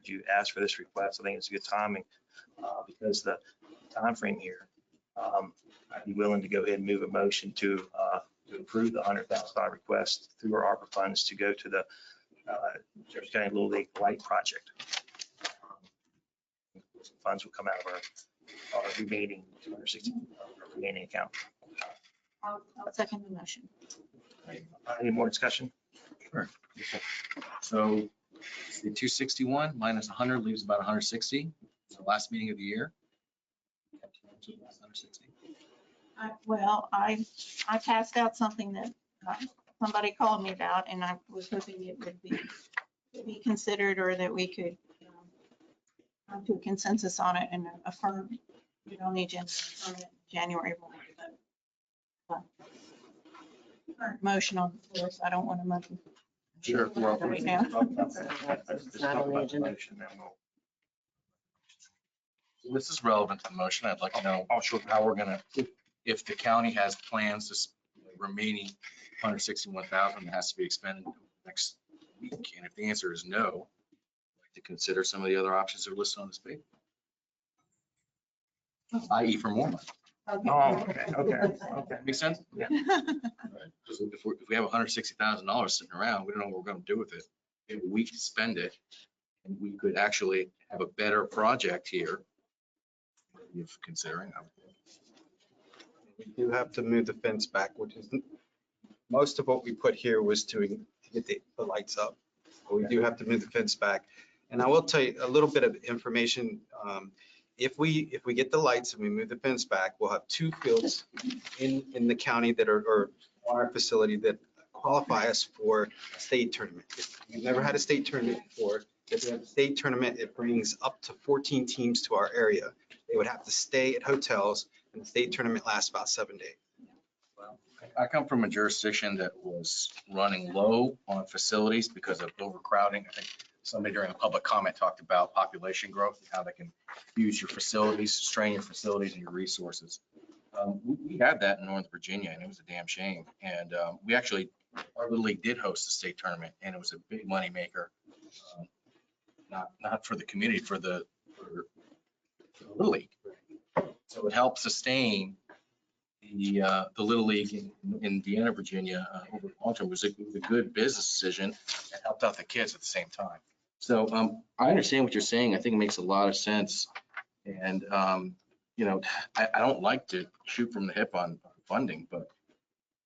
you asked for this request. I think it's a good timing because the timeframe here, I'd be willing to go ahead and move a motion to approve the $100,000 request through our ARPA funds to go to the Jefferson County Little League Light Project. Funds will come out of our remaining 260 remaining account. I'll second the motion. Any more discussion? Sure. So the 261 minus 100 leaves about 160. It's the last meeting of the year. 160. Well, I passed out something that somebody called me about, and I was hoping it would be considered, or that we could come to a consensus on it and affirm it on the agenda on January 1. Current motion on the floor, so I don't want to motion. Sure. Right now. It's not on the agenda. This is relevant to the motion. I'd like to know how we're gonna, if the county has plans to remaining 161,000 that has to be expended next week. And if the answer is no, I'd like to consider some of the other options that are listed on this paper. I.e. for more money. Okay. Make sense? Yeah. Because if we have $160,000 sitting around, we don't know what we're going to do with it. If we could spend it, and we could actually have a better project here. If considering, We do have to move the fence back, which is, most of what we put here was to get the lights up. But we do have to move the fence back. And I will tell you a little bit of information. If we get the lights and we move the fence back, we'll have 2 fields in the county that are, or on our facility, that qualify us for a state tournament. If we've never had a state tournament before. If we have a state tournament, it brings up to 14 teams to our area. They would have to stay at hotels, and the state tournament lasts about 7 days. well, I come from a jurisdiction that was running low on facilities because of overcrowding. I think somebody during the public comment talked about population growth and how they can use your facilities, strain your facilities and your resources. We had that in Northern Virginia, and it was a damn shame. And we actually, our Little League did host a state tournament, and it was a big money maker. Not for the community, for the Little League. So it helped sustain the Little League in Indiana, Virginia over the long term. It was a good business decision and helped out the kids at the same time. So I understand what you're saying. I think it makes a lot of sense. And, I don't like to shoot from the hip on funding, but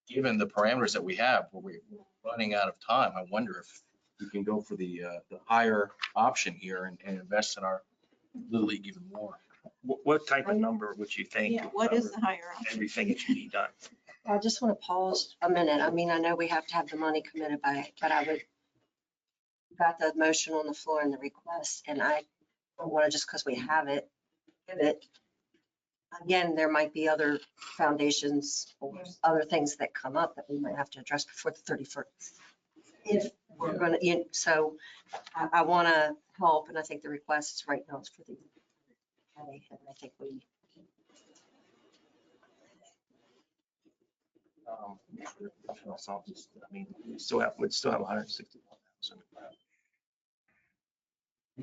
given the parameters that we have, where we're running out of time, I wonder if we can go for the higher option here and invest in our Little League even more. What type of number would you think? Yeah, what is the higher option? Everything that should be done. I just want to pause a minute. I mean, I know we have to have the money committed by, but I would, got the motion on the floor and the request, and I don't want to, just because we have it, give it. Again, there might be other foundations or other things that come up that we might have to address before the 31st. If we're going to, so I want to help, and I think the request right now is for the, and I think we. I mean, we'd still have 161,000.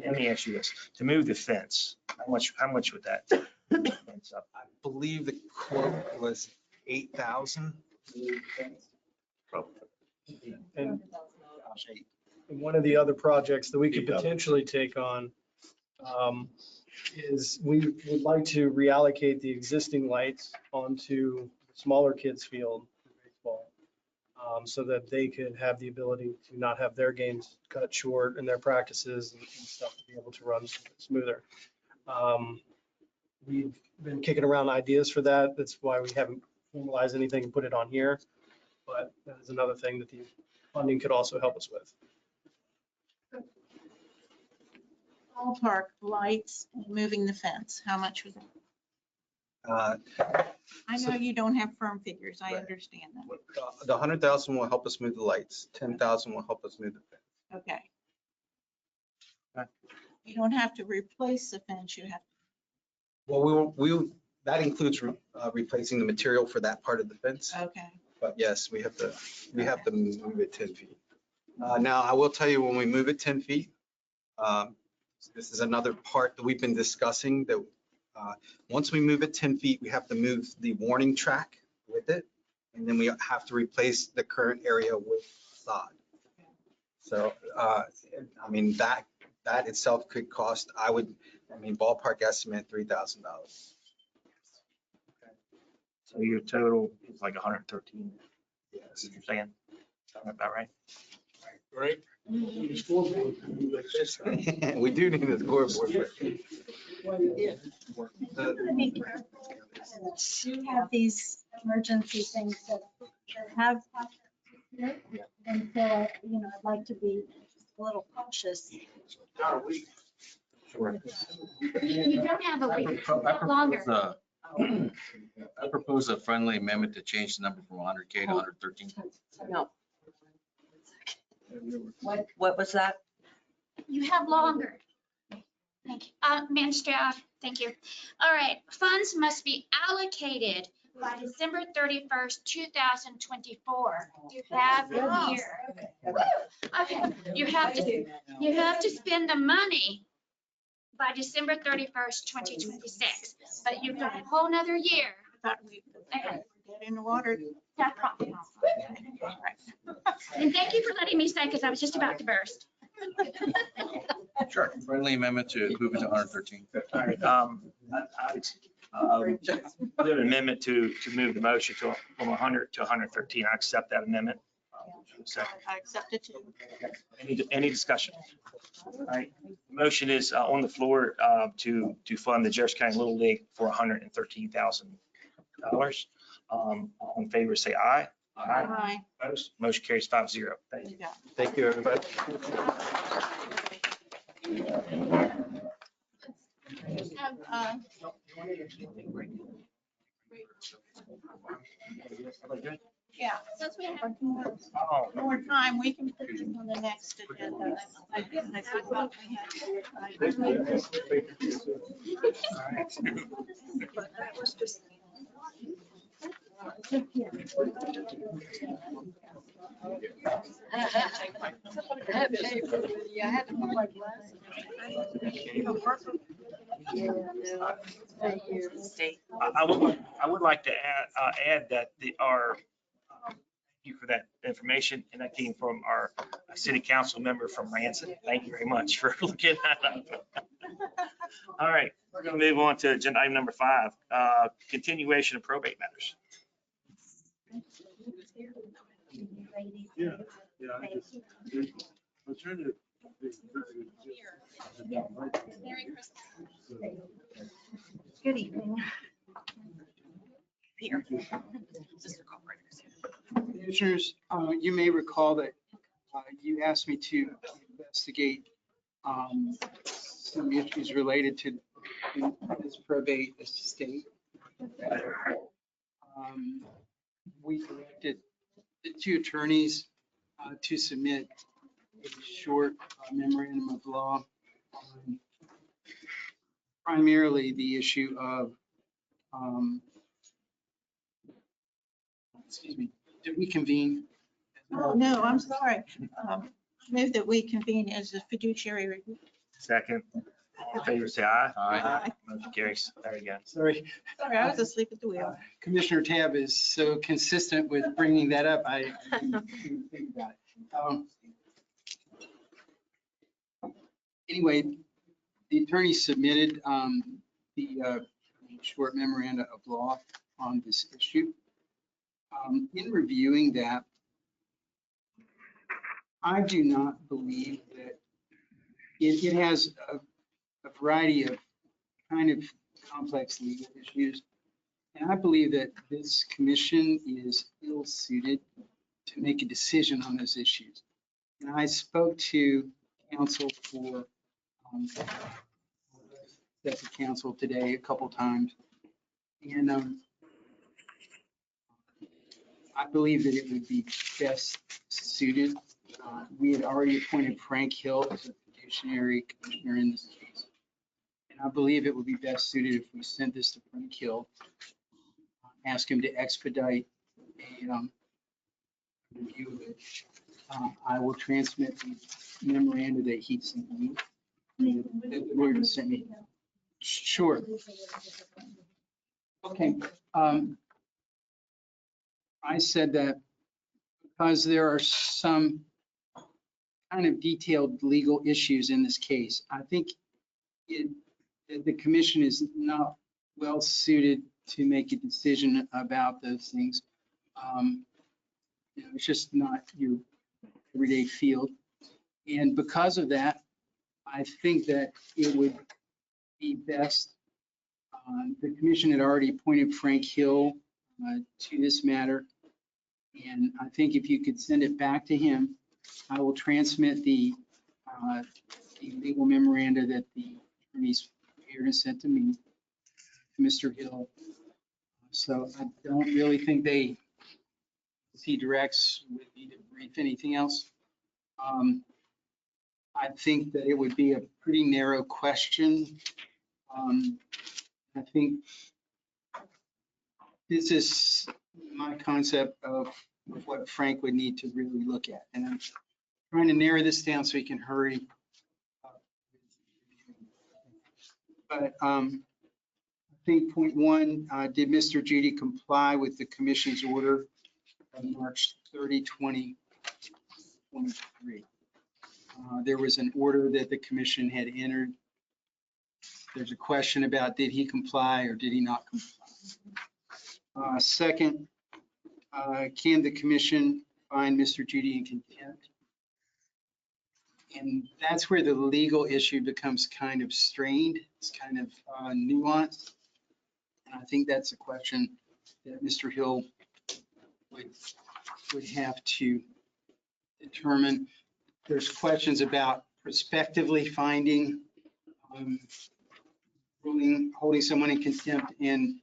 Let me ask you this, to move the fence, how much would that? Fence up? I believe the quote was 8,000. And one of the other projects that we could potentially take on is we would like to reallocate the existing lights onto the smaller kids field for baseball, so that they could have the ability to not have their games cut short and their practices and stuff to be able to run smoother. We've been kicking around ideas for that. That's why we haven't formalized anything and put it on here. But that is another thing that the funding could also help us with. Ballpark lights and moving the fence, how much was that? I know you don't have firm figures, I understand that. The 100,000 will help us move the lights. 10,000 will help us move the fence. Okay. You don't have to replace the fence, you have. Well, that includes replacing the material for that part of the fence. Okay. But yes, we have to move it 10 feet. Now, I will tell you, when we move it 10 feet, this is another part that we've been discussing, that once we move it 10 feet, we have to move the warning track with it. And then we have to replace the current area with sod. So, I mean, that itself could cost, ballpark estimate $3,000. So your total is like 113. Yes. Is what you're saying? Sound about right? Right? We do need a scoreboard. You have these emergency things that have popped up here. And so, I'd like to be a little cautious. Sure. You don't have a week, longer. I propose a friendly amendment to change the number from 100K to 113. No. What was that? You have longer. Thank you. Madam Chair, thank you. All right, funds must be allocated by December 31st, 2024. You have a year. Okay, you have to spend the money by December 31st, 2026, but you've got a whole nother year. Okay. Get in the water. No problem. And thank you for letting me say, because I was just about to burst. Sure. Friendly amendment to move it to 113. All right, do an amendment to move the motion from 100 to 113. I accept that amendment. Second. I accept it too. Any discussion? All right, motion is on the floor to fund the Jefferson County Little League for $113,000. All in favor, say aye. Aye. Opposed? Motion carries 5-0. Thank you. Thank you, everybody. Yeah, since we have more time, we can put this on the next agenda. I think that's what we had. But that was just. I would like to add that our thank you for that information, and that came from our city council member from Ranson. Thank you very much for looking that up. All right, we're going to move on to agenda item number 5, continuation of probate matters. Yeah, I'm trying to. Good evening. Here. Sister Culver. Commissioners, you may recall that you asked me to investigate some issues related to this probate estate. We directed the two attorneys to submit a short memorandum of law on primarily the issue of, excuse me, did we convene? Oh, no, I'm sorry. Move that we convene as a fiduciary review. Second. All in favor, say aye. Aye. Motion carries. There you go. Sorry. Sorry, I was asleep at the wheel. Commissioner Tab is so consistent with bringing that up. I didn't think about it. Anyway, the attorney submitted the short memoranda of law on this issue. In reviewing that, I do not believe that it has a variety of kind of complex legal issues. And I believe that this commission is ill-suited to make a decision on those issues. And I spoke to counsel for the council today a couple times. And I believe that it would be best suited. We had already appointed Frank Hill as a fiduciary commissioner in this case. And I believe it would be best suited if we sent this to Frank Hill, ask him to expedite a review of it. I will transmit the memoranda that he sent me. That the lawyer sent me. Sure. Okay. I said that because there are some kind of detailed legal issues in this case, I think the commission is not well suited to make a decision about those things. It's just not your everyday field. And because of that, I think that it would be best. The commission had already appointed Frank Hill to this matter. And I think if you could send it back to him, I will transmit the legal memoranda that the attorneys here and sent to me, Mr. Hill. So I don't really think they, as he directs, would need to brief anything else. I think that it would be a pretty narrow question. I think this is my concept of what Frank would need to really look at. And I'm trying to narrow this down so he can hurry. But I think point one, did Mr. Judy comply with the commission's order of March 30, 2023? There was an order that the commission had entered. There's a question about did he comply or did he not comply? Second, can the commission find Mr. Judy in contempt? And that's where the legal issue becomes kind of strained. It's kind of nuanced. And I think that's a question that Mr. Hill would have to determine. There's questions about prospectively finding, holding someone in contempt and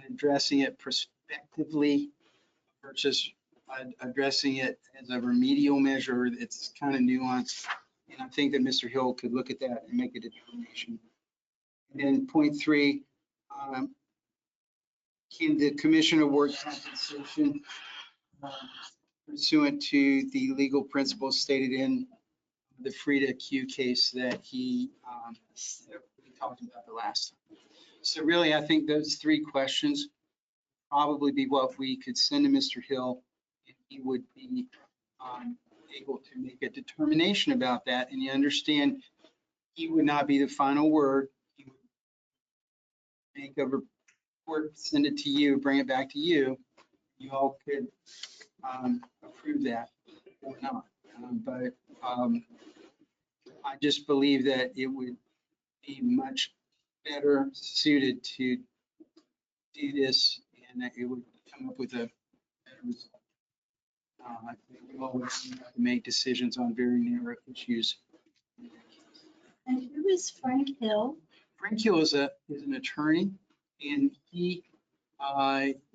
addressing it prospectively versus addressing it as a remedial measure. It's kind of nuanced. And I think that Mr. Hill could look at that and make a determination. And then point three, can the commission award compensation pursuant to the legal principles stated in the Frida Q case that we talked about the last time? So really, I think those three questions probably be what we could send to Mr. Hill, and he would be able to make a determination about that. And you understand, he would not be the final word. He would make a report, send it to you, bring it back to you. You all could approve that or not. But I just believe that it would be much better suited to do this, and that it would come up with a better result. We always have to make decisions on very narrow issues. And who is Frank Hill? Frank Hill is an attorney, and he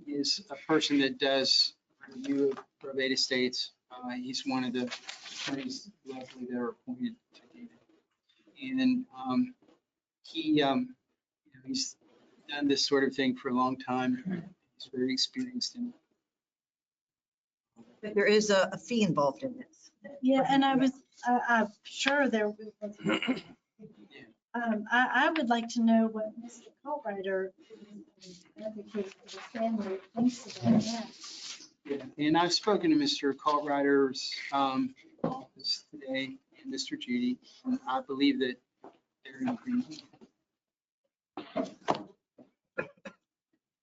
is a person that does review of probate estates. He's one of the attorneys locally that are appointed to do that. And he's done this sort of thing for a long time. He's very experienced in it. But there is a fee involved in this. Yeah, and I'm sure there was. I would like to know what Mr. Colwriter, advocate for the family, thinks about that. Yeah, and I've spoken to Mr. Colwriter's office today and Mr. Judy, and I believe that they're in agreement.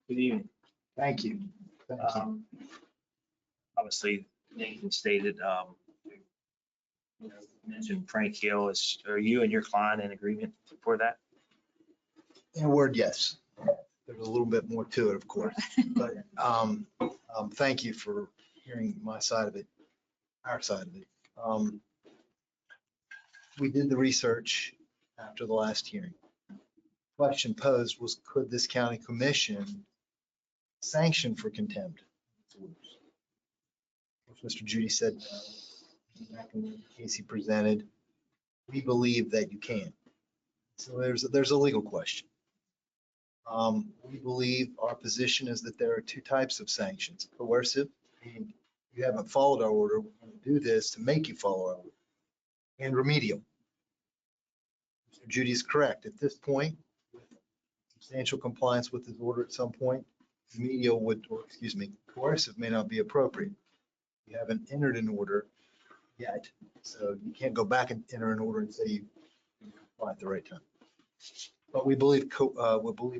Good evening. Thank you. Thank you. Obviously, Nathan stated, mentioned Frank Hill. Are you and your client in agreement for that? In a word, yes. There's a little bit more to it, of course, but thank you for hearing my side of it, our side of it. We did the research after the last hearing. Question posed was, could this county commission sanction for contempt? Mr. Judy said, back in the case he presented, we believe that you can. So there's a legal question. We believe our position is that there are two types of sanctions: coercive, meaning you haven't followed our order, we're going to do this to make you follow our order, and remedial. Mr. Judy is correct. At this point, with substantial compliance with his order at some point, remedial coercive may not be appropriate. You haven't entered an order yet, so you can't go back and enter an order and say you comply at the right time. But we believe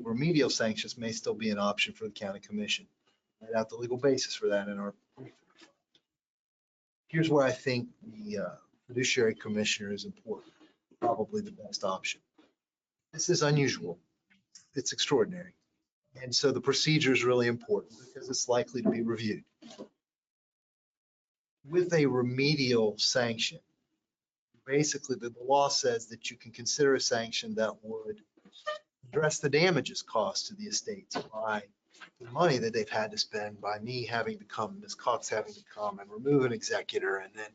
remedial sanctions may still be an option for the county commission. Laid out the legal basis for that in our brief. Here's where I think the fiduciary commissioner is important, probably the best option. This is unusual. It's extraordinary. And so the procedure is really important because it's likely to be reviewed. With a remedial sanction, basically the law says that you can consider a sanction that would address the damages caused to the estates by the money that they've had to spend, by me having to come, Ms. Cox having to come and remove an executor and then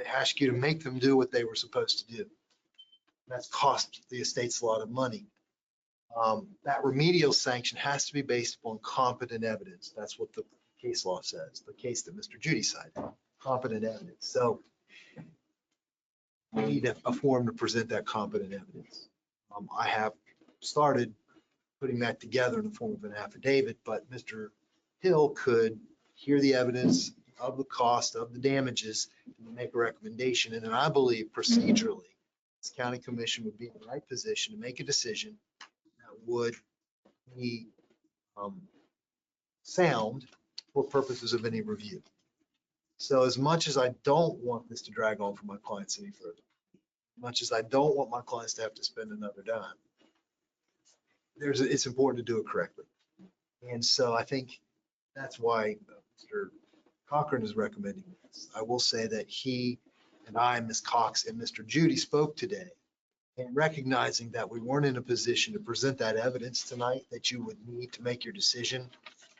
ask you to make them do what they were supposed to do. That's cost the estates a lot of money. That remedial sanction has to be based upon competent evidence. That's what the case law says, the case that Mr. Judy cited, competent evidence. So we need a form to present that competent evidence. I have started putting that together in the form of an affidavit, but Mr. Hill could hear the evidence of the cost of the damages and make a recommendation. And then I believe procedurally, this county commission would be in the right position to make a decision that would be sound for purposes of any review. So as much as I don't want this to drag on for my clients any further, much as I don't want my clients to have to spend another dime, it's important to do it correctly. And so I think that's why Mr. Cochran is recommending this. I will say that he and I, Ms. Cox and Mr. Judy spoke today, and recognizing that we weren't in a position to present that evidence tonight that you would need to make your decision,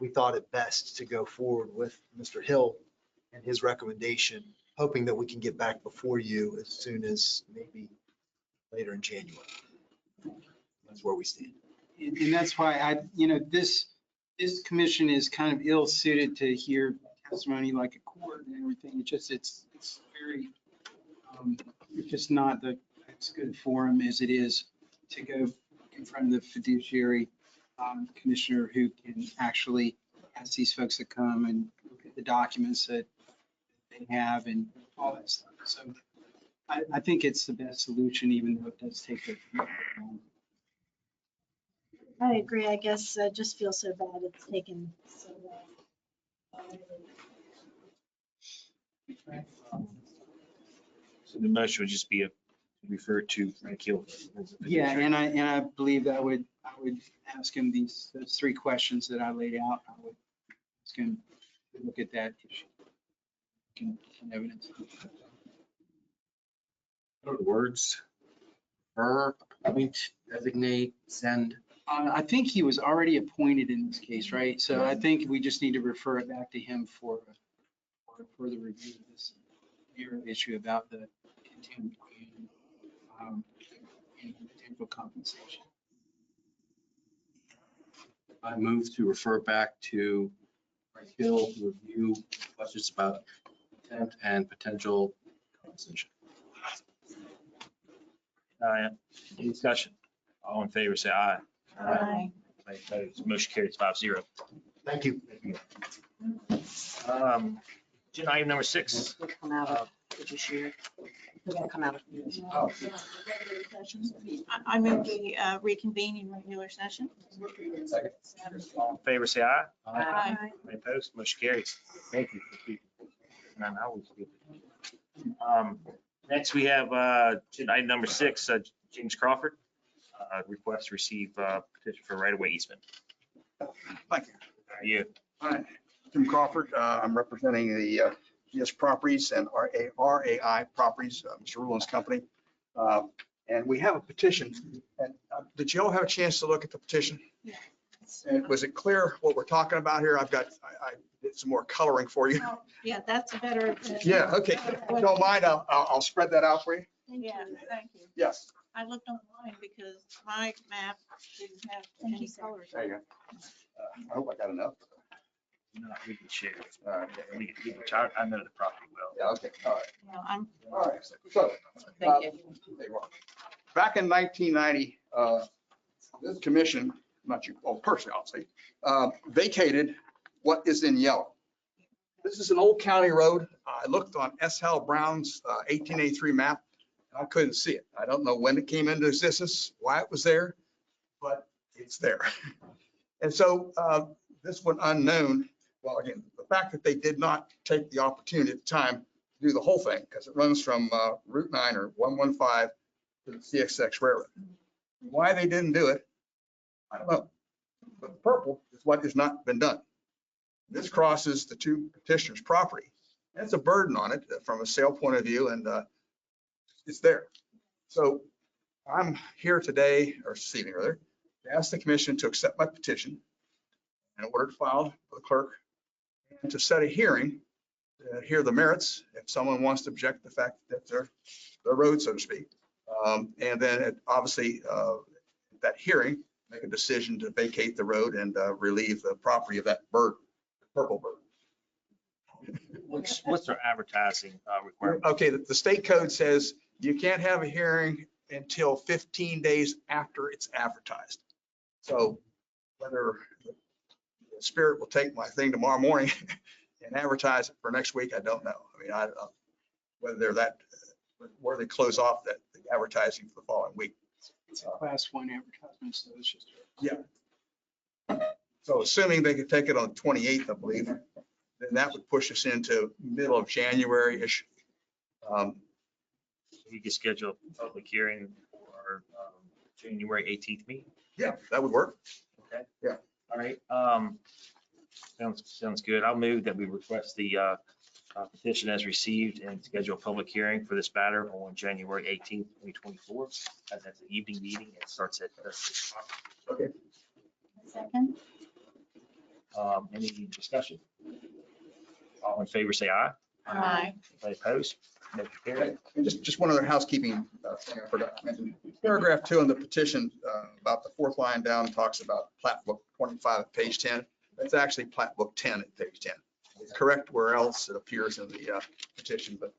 we thought it best to go forward with Mr. Hill and his recommendation, hoping that we can get back before you as soon as maybe later in January. That's where we stand. And that's why this commission is kind of ill suited to hear testimony like a court and everything. It's very, it's just not as good forum as it is to go in front of the fiduciary commissioner who can actually ask these folks to come and look at the documents that they have and all that stuff. So I think it's the best solution, even though it does take a long. I agree. I guess I just feel so bad it's taken so long. So the motion would just be referred to Frank Hill. Yeah, and I believe that I would ask him those three questions that I laid out. I would ask him to look at that issue. in evidence. What are the words? Appoint, designate, send. I think he was already appointed in this case, right? So I think we just need to refer it back to him for further review of this issue about the contempt and potential compensation. I move to refer back to Hill review questions about contempt and potential compensation. Any discussion? All in favor, say aye. Aye. Any opposed? Motion carries 5-0. Thank you. Agenda item number 6. Would come out of the judiciary. We're gonna come out of. I move we reconvene in regular session. All in favor, say aye. Aye. Any opposed? Motion carries. Thank you. And I always do. Next, we have agenda item number 6, James Crawford. Request to receive petition for right-of-way easement. Thank you. How are you? Hi, Jim Crawford. I'm representing the GS Properties and RAI Properties, Mr. Rulin's company. And we have a petition. And did you all have a chance to look at the petition? Yes. And was it clear what we're talking about here? I did some more coloring for you. Oh, yeah, that's better. Yeah, okay. If you don't mind, I'll spread that out for you. Yeah, thank you. Yes. I looked online because my map didn't have any colors. There you go. I hope I got enough. No, we can share. We can chart. I know the property well. Yeah, okay, all right. No, I'm. All right, so. Thank you. Back in 1990, this commission, not you, oh, personally, I'll say, vacated what is in yellow. This is an old county road. I looked on S. Hal Brown's 1883 map. I couldn't see it. I don't know when it came into existence, why it was there, but it's there. And so this one unknown, well, again, the fact that they did not take the opportunity at the time to do the whole thing, because it runs from Route 9 or 115 to the CSX Railroad. Why they didn't do it, I don't know. But the purple is what has not been done. This crosses the two petitioners' property. And it's a burden on it from a sale point of view, and it's there. So I'm here today, or this evening rather, to ask the commission to accept my petition in order to file with the clerk and to set a hearing to hear the merits if someone wants to object to the fact that they're the road, so to speak. And then obviously that hearing, make a decision to vacate the road and relieve the property of that bird, purple bird. What's their advertising requirement? Okay, the state code says you can't have a hearing until 15 days after it's advertised. So whether the Spirit will take my thing tomorrow morning and advertise it for next week, I don't know. I mean, whether they're that, where they close off that the advertising for the following week. It's a class 1 advertisement, so it's just. Yeah. So assuming they could take it on the 28th, I believe, then that would push us into middle of January-ish. You can schedule a public hearing for January 18th meeting. Yeah, that would work. Okay. Yeah. All right. Sounds good. I'll move that we request the petition as received and schedule a public hearing for this matter on January 18th, 2024. That's an evening meeting. It starts at 6 o'clock. Okay. Second. Any discussion? All in favor, say aye. Aye. Anybody opposed? Motion carried. And just one other housekeeping thing I forgot to mention. Paragraph 2 in the petition about the 4th line down talks about plat book 25 at page 10. That's actually plat book 10 at page 10. It's correct where else it appears in the petition, but.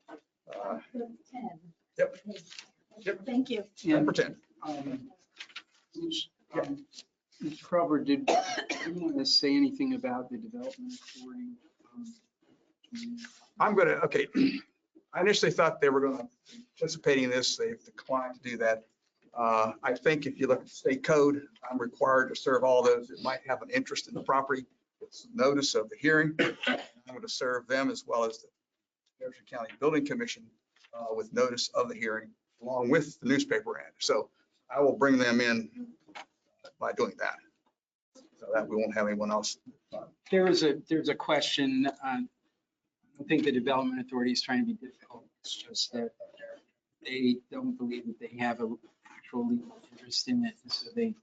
10. Yep. Thank you. Number 10. Mr. Crawford, did you want to say anything about the development authority? I'm going to, okay. I initially thought they were going to participating in this. They've declined to do that. I think if you look at the state code, I'm required to serve all those that might have an interest in the property. It's notice of the hearing. I'm going to serve them as well as the Jefferson County Building Commission with notice of the hearing along with the newspaper ad. So I will bring them in by doing that so that we won't have anyone else. There's a question don't think the Development Authority is trying to be difficult. It's just that they don't believe that they have an actual legal interest in it. So they,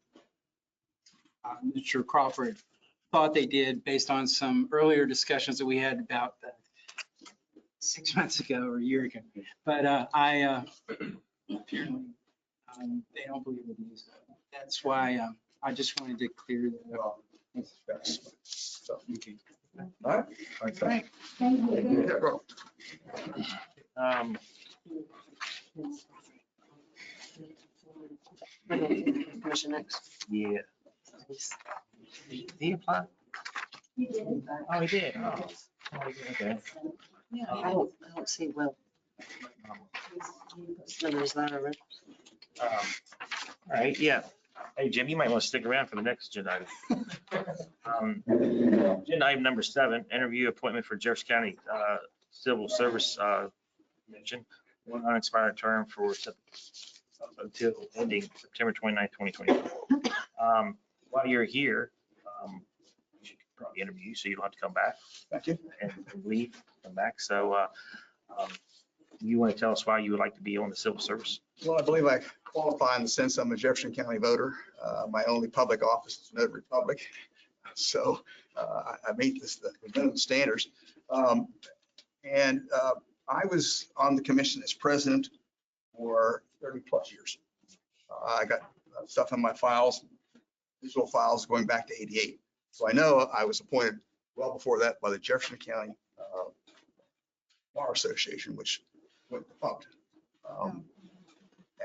Mr. Crawford thought they did based on some earlier discussions that we had about 6 months ago or a year ago. But apparently they don't believe it is. That's why I just wanted to clear that up. So, Okay. all right. Right. Yeah, go. Commission next. Yeah. Did he apply? Oh, he did. Oh, okay. I don't see Will. Numbers that are. All right, yeah. Hey, Jim, you might want to stick around for the next agenda item. Agenda item number 7, interview appointment for Jefferson County Civil Service Commission, one unexpired term for until ending September 29th, 2020. While you're here, you should probably interview, so you don't have to come back. Thank you. And leave, come back. So you want to tell us why you would like to be on the civil service? Well, I believe I qualify in the sense I'm a Jefferson County voter. My only public office is notary public. So I meet the minimum standards. I was on the commission as president for 30 plus years. I got stuff in my files, visual files going back to 88. So I know I was appointed well before that by the Jefferson County Bar Association, which went defunct.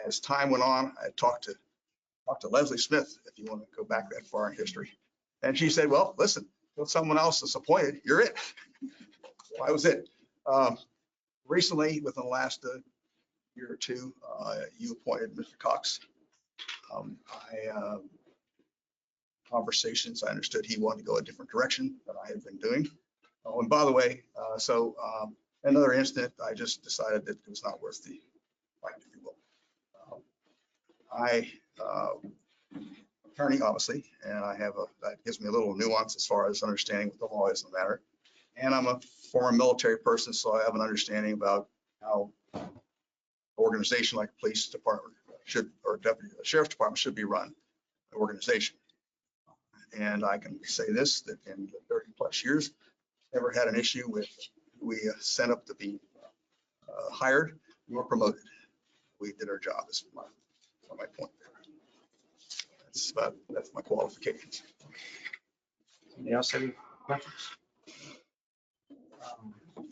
As time went on, I talked to Leslie Smith, if you want to go back that far in history. And she said, well, listen, if someone else is appointed, you're it. So I was it. Recently, within the last year or two, you appointed Mr. Cox. Conversations, I understood he wanted to go a different direction than I had been doing. Oh, and by the way, another incident, I just decided that it was not worth the fight, if you will. Attorney, obviously, and that gives me a little nuance as far as understanding what the law is in the matter. And I'm a former military person, so I have an understanding about how an organization like a police department should, or deputy sheriff's department should be run, an organization. And I can say this, that in the 30 plus years, never had an issue with who we sent up to be hired nor promoted. We did our job, is my point there. That's my qualifications. Anybody else have any questions?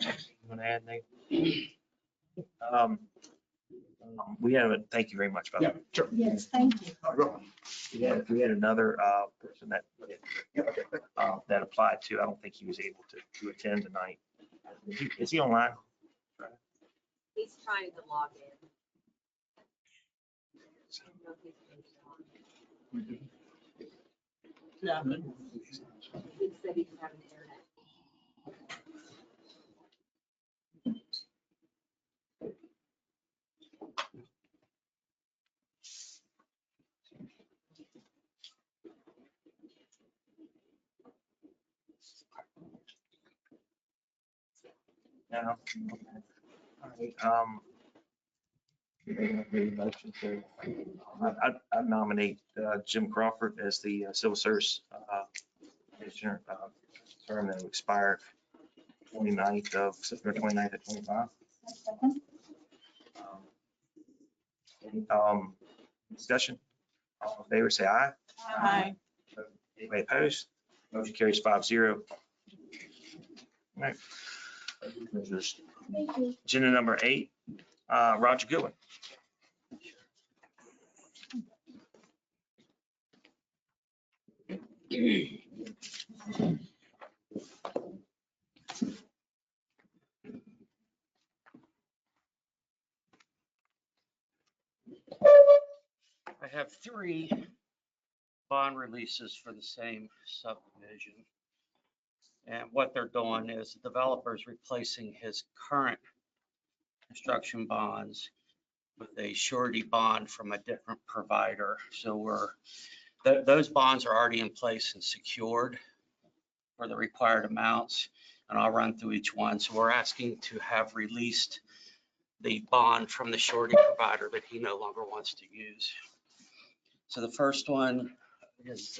You want to add, Nate? Thank you very much, by the way. Sure. Yes, thank you. We had another person that applied to. I don't think he was able to attend tonight. Is he online? He's trying to log in. He said he didn't have an internet. No. All right. I nominate Jim Crawford as the civil service commissioner, term that will expire 29th of September 29th at 25. Discussion. All in favor, say aye. Aye. Anybody opposed? Motion carries 5-0. All right. Agenda number 8, Roger Goodwin. I have 3 bond releases for the same subdivision. And what they're doing is the developer's replacing his current construction bonds with a surety bond from a different provider. So those bonds are already in place and secured for the required amounts. and I'll run through each one. So we're asking to have released the bond from the surety provider that he no longer wants to use. So the first one is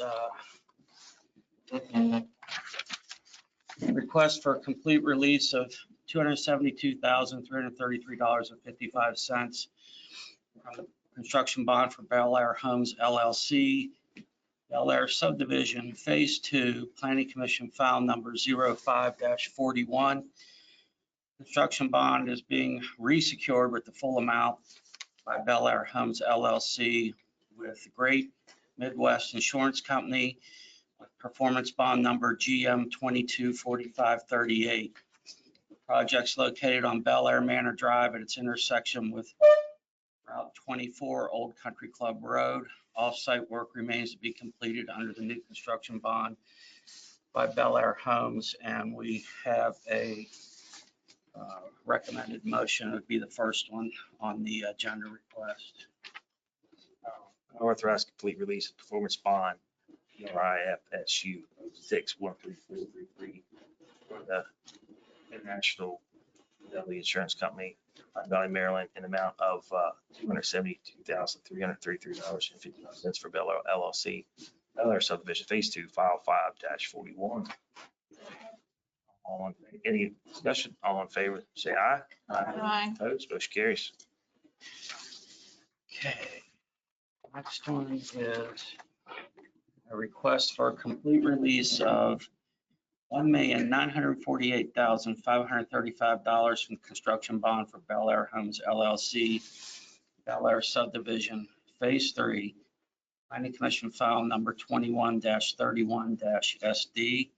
request for complete release of $272,333.55 from the construction bond for Bel Air Homes LLC, Bel Air subdivision, phase 2, planning commission file number 05-41. Construction bond is being resecured with the full amount by Bel Air Homes LLC with Great Midwest Insurance Company, with performance bond number GM 224538. The project's located on Bel Air Manor Drive at its intersection with Route 24 Old Country Club Road. Off-site work remains to be completed under the new construction bond by Bel Air Homes, and we have a recommended motion. It would be the first one on the agenda request. Authorize complete release of performance bond, RIFSU 613433 for the International Fidelity Insurance Company, Pine Valley, Maryland, in the amount of $272,333.55 for Bel Air LLC, Bel Air subdivision, phase 2, file 5-41. Any discussion? All in favor, say aye. Aye. Opposed, motion carries. Okay. Next one is a request for a complete release of $1,948,535 from construction bond for Bel Air Homes LLC, Bel Air subdivision, phase 3, planning commission file number 21-31-SD.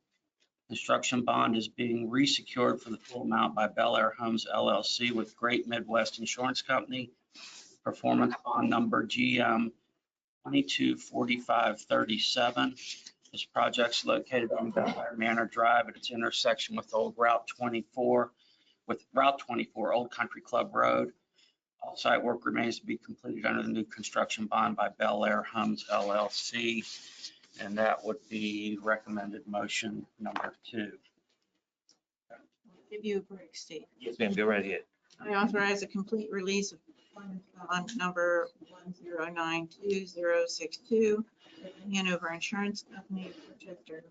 Construction bond is being resecured for the full amount by Bel Air Homes LLC with Great Midwest Insurance Company. Performance bond number GM 224537. This project's located on Bel Air Manor Drive at its intersection with Route 24 Old Country Club Road. All site work remains to be completed under the new construction bond by Bel Air Homes LLC, and that would be recommended motion number 2. I'll give you a break, Steve. Yes, ma'am, go right ahead. I authorize a complete release of performance bond number 1092062, Hanover Insurance Company, Rochester,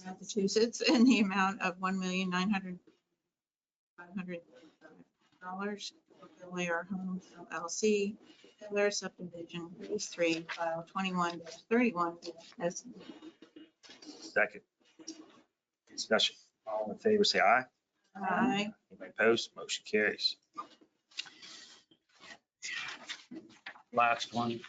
Massachusetts, in the amount of $1,900,500 for Bel Air Homes LLC, Bel Air subdivision, phase 3, file 21-31. Second. Discussion. All in favor, say aye. Aye. Anybody opposed? Motion carries. Last one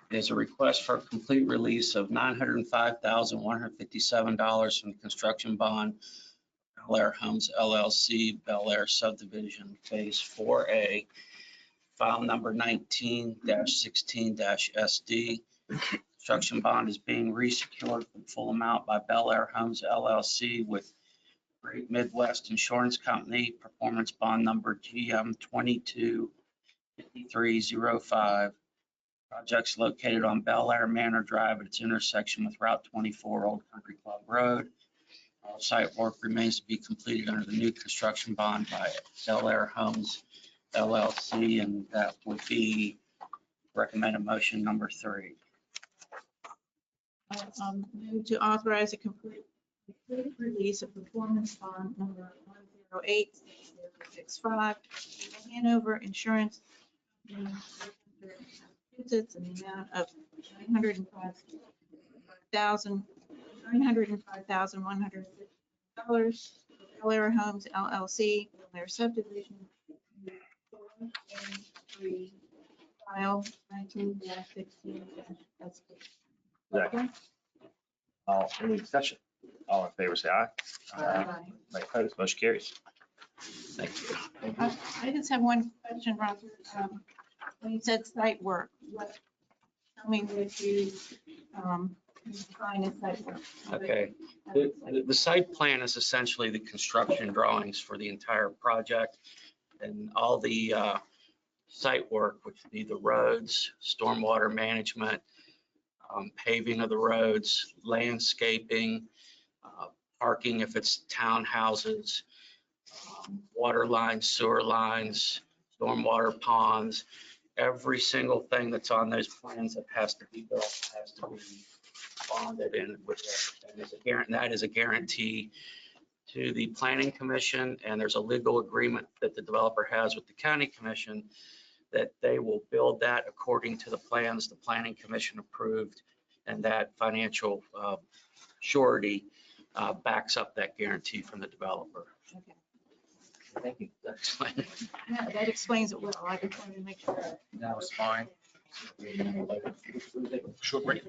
is a request for a complete release of $905,157 from the construction bond, Bel Air Homes LLC, Bel Air subdivision, phase 4A, file number 19-16-SD. Construction bond is being resecured for the full amount by Bel Air Homes LLC with Great Midwest Insurance Company, performance bond number GM 225305. Project's located on Bel Air Manor Drive at its intersection with Route 24 Old Country Club Road. All site work remains to be completed under the new construction bond by Bel Air Homes LLC, and that would be recommended motion number 3. Move to authorize a complete release of performance bond number 1086065, Hanover Insurance Company, Massachusetts, in the amount of $905,150. Bel Air Homes LLC, Bel Air subdivision, 4A3, file 19-16-SP. Second. Any discussion? All in favor, say aye. Aye. Anybody opposed? Motion carries. Thank you. I just have one question, Roger. When you said site work, tell me what you define as site work. Okay. The site plan is essentially the construction drawings for the entire project, and all the site work, which would be the roads, stormwater management, paving of the roads, landscaping, parking if it's townhouses, water lines, sewer lines, stormwater ponds. Every single thing that's on those plans that has to be built has to be bonded in with it. And that is a guarantee to the planning commission, and there's a legal agreement that the developer has with the county commission that they will build that according to the plans the planning commission approved, and that financial surety backs up that guarantee from the developer. Okay. Thank you. Yeah, that explains it well. I just wanted to make sure. That was fine. Short break.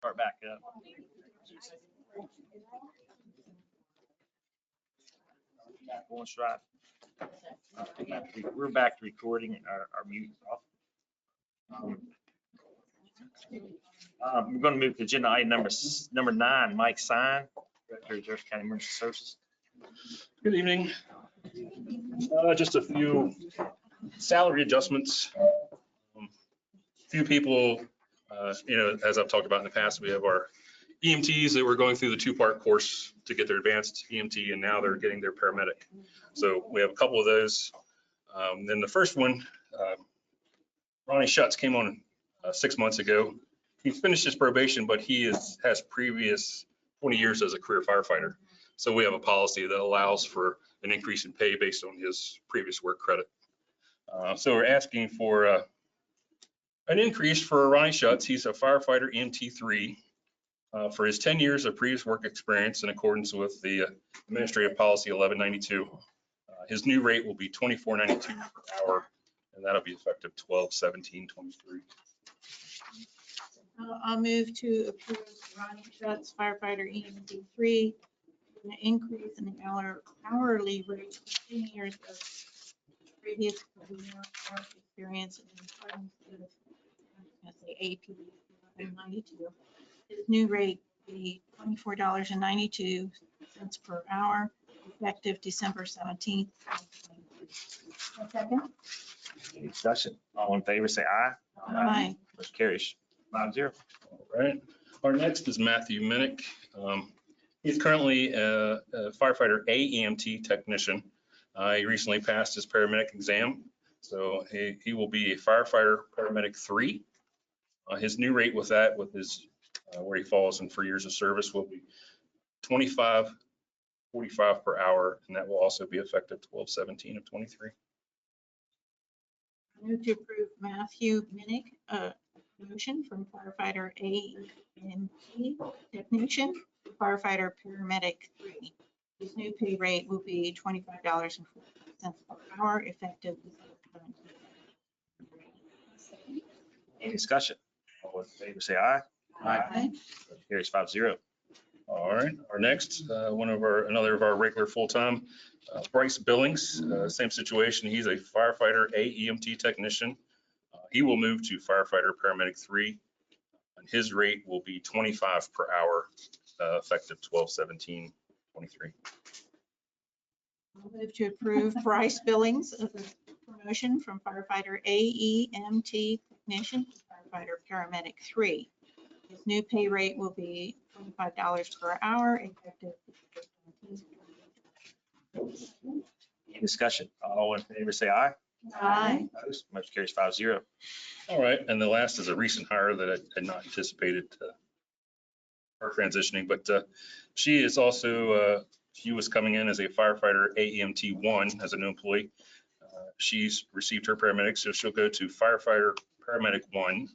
Start back up. Back on stride. We're back to recording, our mute off. We're going to move to agenda item number 9, Mike Sign, Director of Jefferson County Emergency Services. Good evening. Just a few salary adjustments. Few people, as I've talked about in the past, we have our EMTs that were going through the 2-part course to get their advanced EMT, and now they're getting their paramedic. So we have a couple of those. Then the first one, Ronnie Schutz came on 6 months ago. He's finished his probation, but he has previous 20 years as a career firefighter. So we have a policy that allows for an increase in pay based on his previous work credit. So we're asking for an increase for Ronnie Schutz. He's a firefighter EMT3 for his 10 years of previous work experience in accordance with the Administrative Policy 1192. His new rate will be $24.92 per hour, and that'll be effective 12/17/23. I'll move to approve Ronnie Schutz, firefighter EMT3, an increase in the hourly rate for 10 years of previous work experience in accordance with AP 1192. His new rate will be $24.92 per hour, effective December 17th. Second. Any discussion? All in favor, say aye. Aye. Motion carries 5-0. All right. Our next is Matthew Minnick. He's currently a firefighter AEMT technician. He recently passed his paramedic exam, so he will be a firefighter paramedic 3. His new rate with that, with his where he falls in for years of service, will be $25.45 per hour, and that will also be effective 12/17/23. I move to approve Matthew Minnick, promotion from firefighter AEMT technician to firefighter paramedic 3. His new pay rate will be $25.40 per hour, effective December 17th. Any discussion? All in favor, say aye. Aye. Motion carries 5-0. All right, our next, another of our regular full-time, Bryce Billings, same situation. He's a firefighter AEMT technician. He will move to firefighter paramedic 3, and his rate will be $25 per hour, effective 12/17/23. I'll move to approve Bryce Billings of the promotion from firefighter AEMT technician to firefighter paramedic 3. His new pay rate will be $25 per hour, effective. Any discussion? All in favor, say aye. Aye. Opposed? Motion carries 5-0. All right, and the last is a recent hire that I had not anticipated her transitioning, but she is also, she was coming in as a firefighter AEMT 1 as a new employee. She's received her paramedic, so she'll go to firefighter paramedic 1.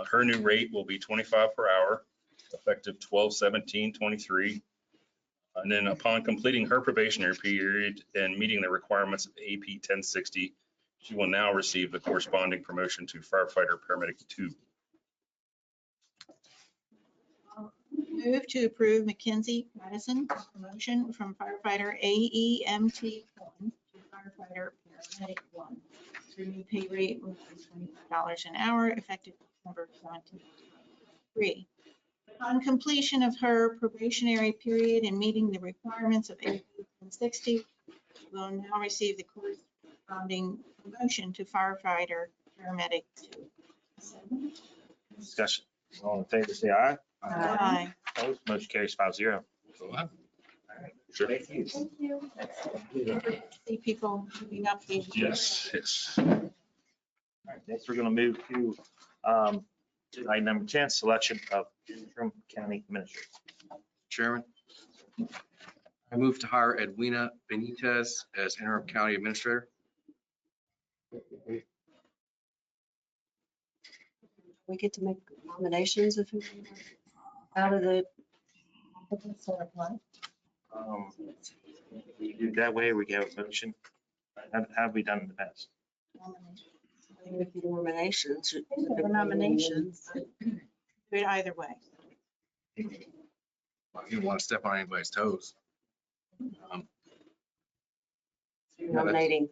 Her new rate will be $25 per hour, effective 12/17/23. And then upon completing her probationary period and meeting the requirements of AP 1060, she will now receive the corresponding promotion to firefighter paramedic 2. Move to approve Mackenzie Madison promotion from firefighter AEMT 1 to firefighter paramedic 1. Her new pay rate will be $25 an hour, effective December 17th. On completion of her probationary period and meeting the requirements of AP 1060, she will now receive the corresponding promotion to firefighter paramedic 2. Discussion. All in favor, say aye. Aye. Opposed? Motion carries 5-0. Sure. Thank you. Thank you. See people moving up. Yes, yes. All right, next, we're going to move to item number 10, selection of interim county administrator. Chairman, I move to hire Edwina Benitez as interim county administrator. We get to make nominations of who out of the. We do it that way, we have a motion. How have we done in the past? With the nominations. The nominations. do it either way. I didn't want to step on anybody's toes. Nominating.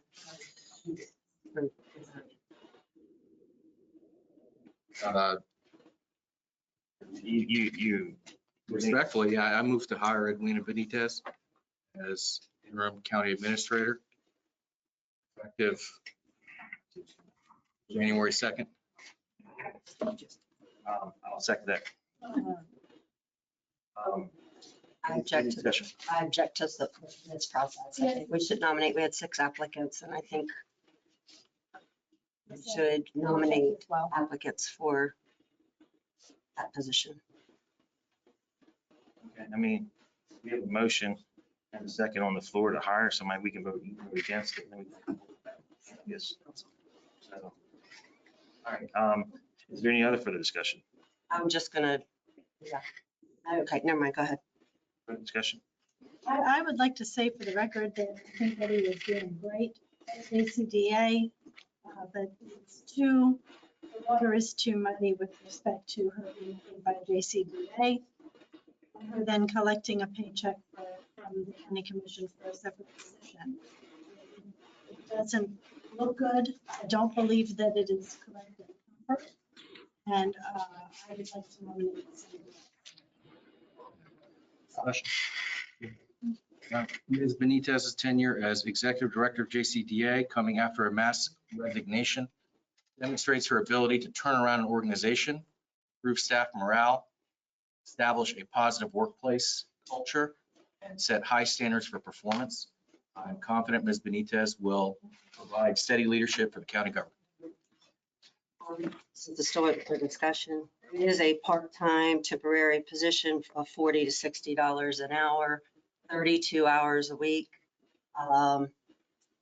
You. Respectfully, I move to hire Edwina Benitez as interim county administrator, effective January 2nd. I'll second that. I object to this. I object to this process. I think we should nominate, we had 6 applicants, and I think we should nominate 12 applicants for that position. Okay, I mean, we have a motion and a second on the floor to hire somebody. We can vote against it. And then we can- Yes. So, all right. Is there any other further discussion? I'm just gonna, yeah. Okay, never mind, go ahead. Further discussion? I would like to say for the record that I think that he was doing great at JCDA, but the water is too muddy with respect to her being paid by JCDA, and her then collecting a paycheck from the county commission for a separate position. It doesn't look good. I don't believe that it is correct. And I would like to nominate somebody. Ms. Benitez's tenure as executive director of JCDA, coming after a mass resignation, demonstrates her ability to turn around an organization, improve staff morale, establish a positive workplace culture, and set high standards for performance. I'm confident Ms. Benitez will provide steady leadership for the county government. Since it's still open for discussion, it is a part-time temporary position of $40 to $60 an hour, 32 hours a week.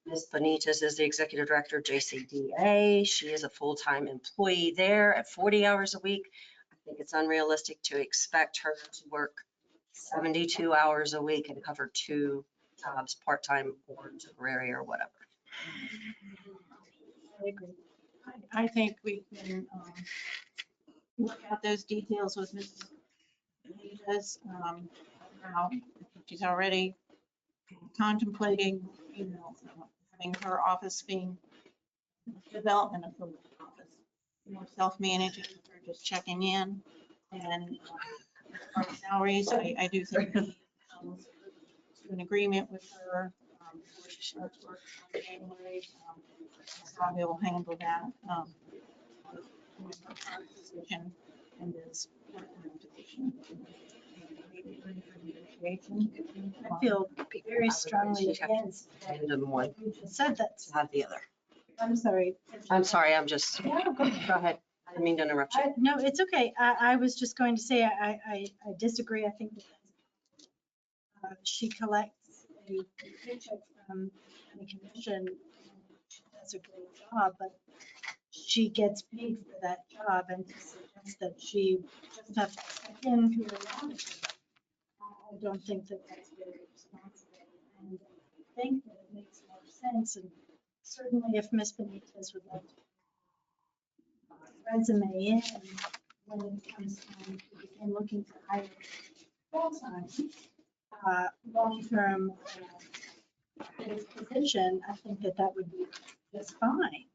Ms. Benitez is the executive director of JCDA. She is a full-time employee there at 40 hours a week. I think it's unrealistic to expect her to work 72 hours a week and cover 2 jobs, part-time or temporary or whatever. I agree. I think we can work out those details with Mrs. Benitez. Now, she's already contemplating, having her office being development of the office, more self-managing, or just checking in. And as far as salaries, I do think we to an agreement with her before she starts work in January. How we will handle that. Position and this position. I feel very strongly against. Random one. You just said that. Have the other. I'm sorry. I'm sorry, I'm just, go ahead. I didn't mean to interrupt you. No, it's okay. I was just going to say, I disagree. I think that she collects a paycheck from the commission. She does a great job, but she gets paid for that job, and to suggest that she just has to check in periodically, I don't think that that's very responsible. And I think that it makes more sense, and certainly if Ms. Benitez would like to resume in when it comes time to begin looking to hire full-time, long-term position, I think that that would be just fine.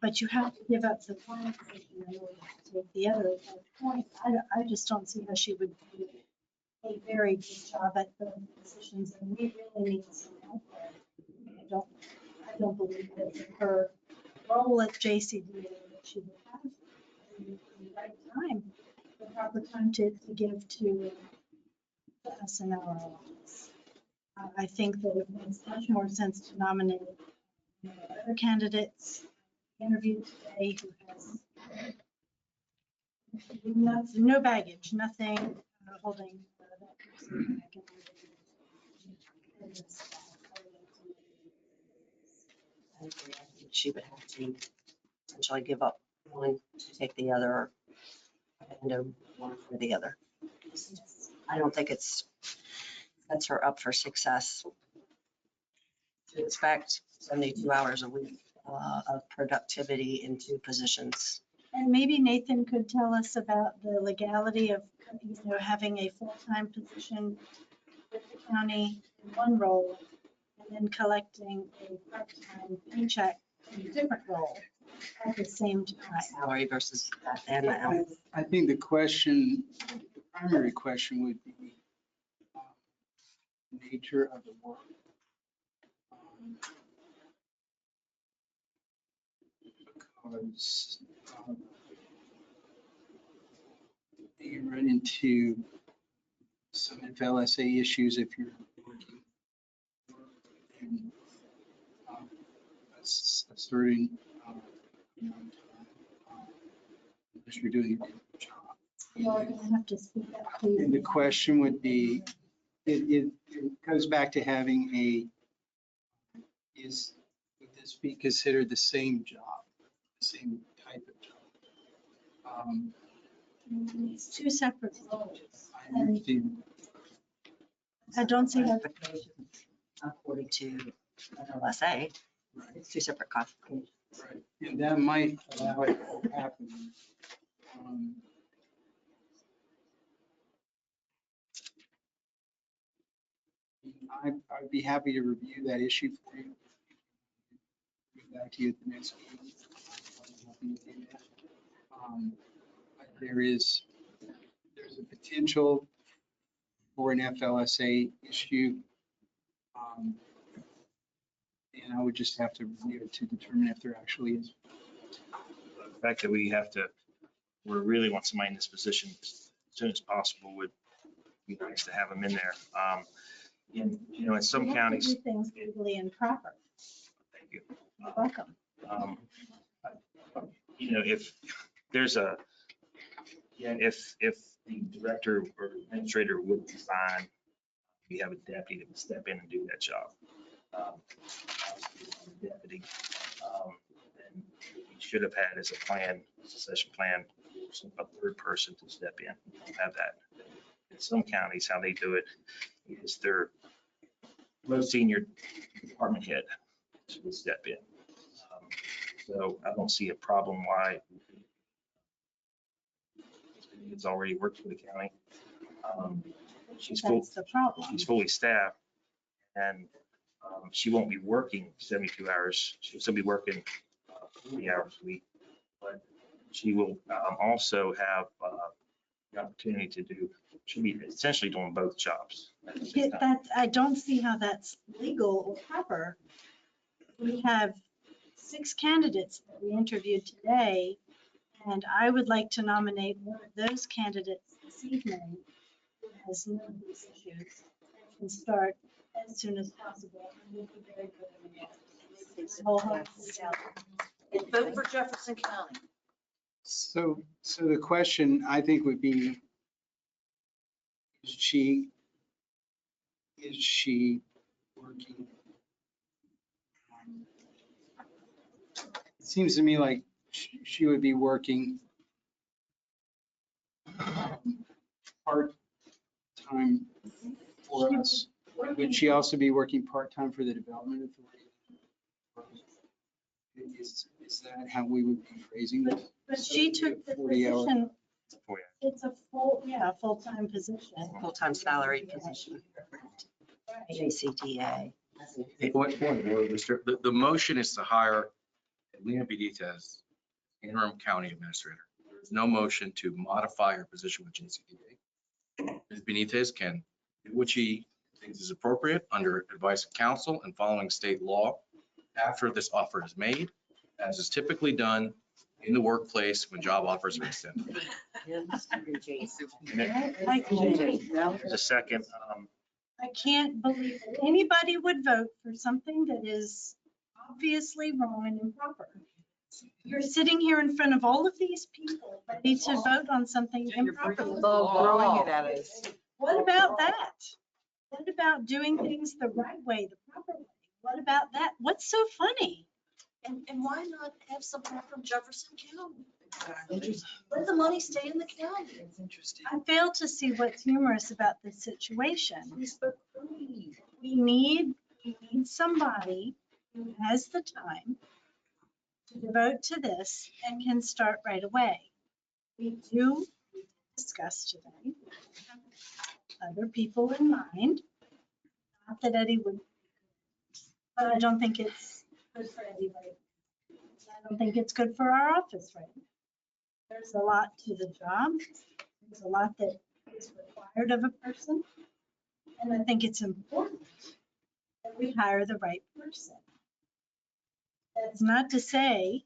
But you have to give up the one position in order to take the other at that point. I just don't see how she would do a very good job at the positions, and we really need some help there. I don't believe that her role at JCD, that she would have the right time, the proper time to give to us in our office. I think that it makes much more sense to nominate other candidates interviewed today who has no baggage, nothing holding that person back. I agree. I think she would have to essentially give up one to take the other, and one for the other. I don't think it's sets her up for success to expect 72 hours a week of productivity in 2 positions. And maybe Nathan could tell us about the legality of, having a full-time position with the county in one role and then collecting a part-time paycheck in a different role at the same time. Salary versus that and the I think the question, the primary question would be nature of the work. Because you run into some FLSA issues if you're working and asserting, unless you're doing your job. You're going to have to speak up, please. And the question would be, it goes back to having would this be considered the same job, the same type of job? It's two separate roles. I understand. I don't see that. according to LSA. It's two separate classifications. Right, and that might allow it to happen. I'd be happy to review that issue for you. Get back to you at the next meeting. But there's a potential for an FLSA issue. And I would just have to review it to determine if there actually is. The fact that we really want somebody in this position as soon as possible would be nice to have them in there. In some We have to counties. do things legally and proper. Thank you. You're welcome. If there's if the director or administrator would resign, we have a deputy that would step in and do that job. Deputy, and we should have had as a succession plan, a third person to step in. We don't have that. In some counties, how they do it is their most senior department head would step in. So I don't see a problem why it's already worked for the county. She's the problem. She's fully staffed, and she won't be working 72 hours. She'll still be working 40 hours a week, but she will also have the opportunity to she'll be essentially doing both jobs. I don't see how that's legal or proper. We have 6 candidates that we interviewed today, and I would like to nominate one of those candidates this evening who has none of these issues and can start as soon as possible. And would be very good. Vote for Jefferson County. So the question I think would be, is she working? It seems to me like she would be working part-time for us. Would she also be working part-time for the Development Authority? Is that how we would be phrasing it? But she took the 40 hour. position. It's a full-time position. Full-time salary position. JCTA. Point of order, Mr. The motion is to hire Lena Benitez, interim county administrator. There's no motion to modify her position with JCTA. Ms. Benitez can do what she thinks is appropriate under advice of counsel and following state law after this offer is made, as is typically done in the workplace when job offers are extended. The second, I can't believe that anybody would vote for something that is obviously wrong and improper. You're sitting here in front of all of these people ready to vote on something improper. Throwing it at us. What about that? What about doing things the right way, the proper way? What about that? What's so funny? And why not have someone from Jefferson County? Let the money stay in the county. It's interesting. I fail to see what's humorous about this situation. We need somebody who has the time to devote to this and can start right away. We do discuss today other people in mind. Not that Eddie would, but I don't think it's good for Eddie right now. I don't think it's good for our office right now. There's a lot to the job. There's a lot that is required of a person. And I think it's important that we hire the right person. That's not to say,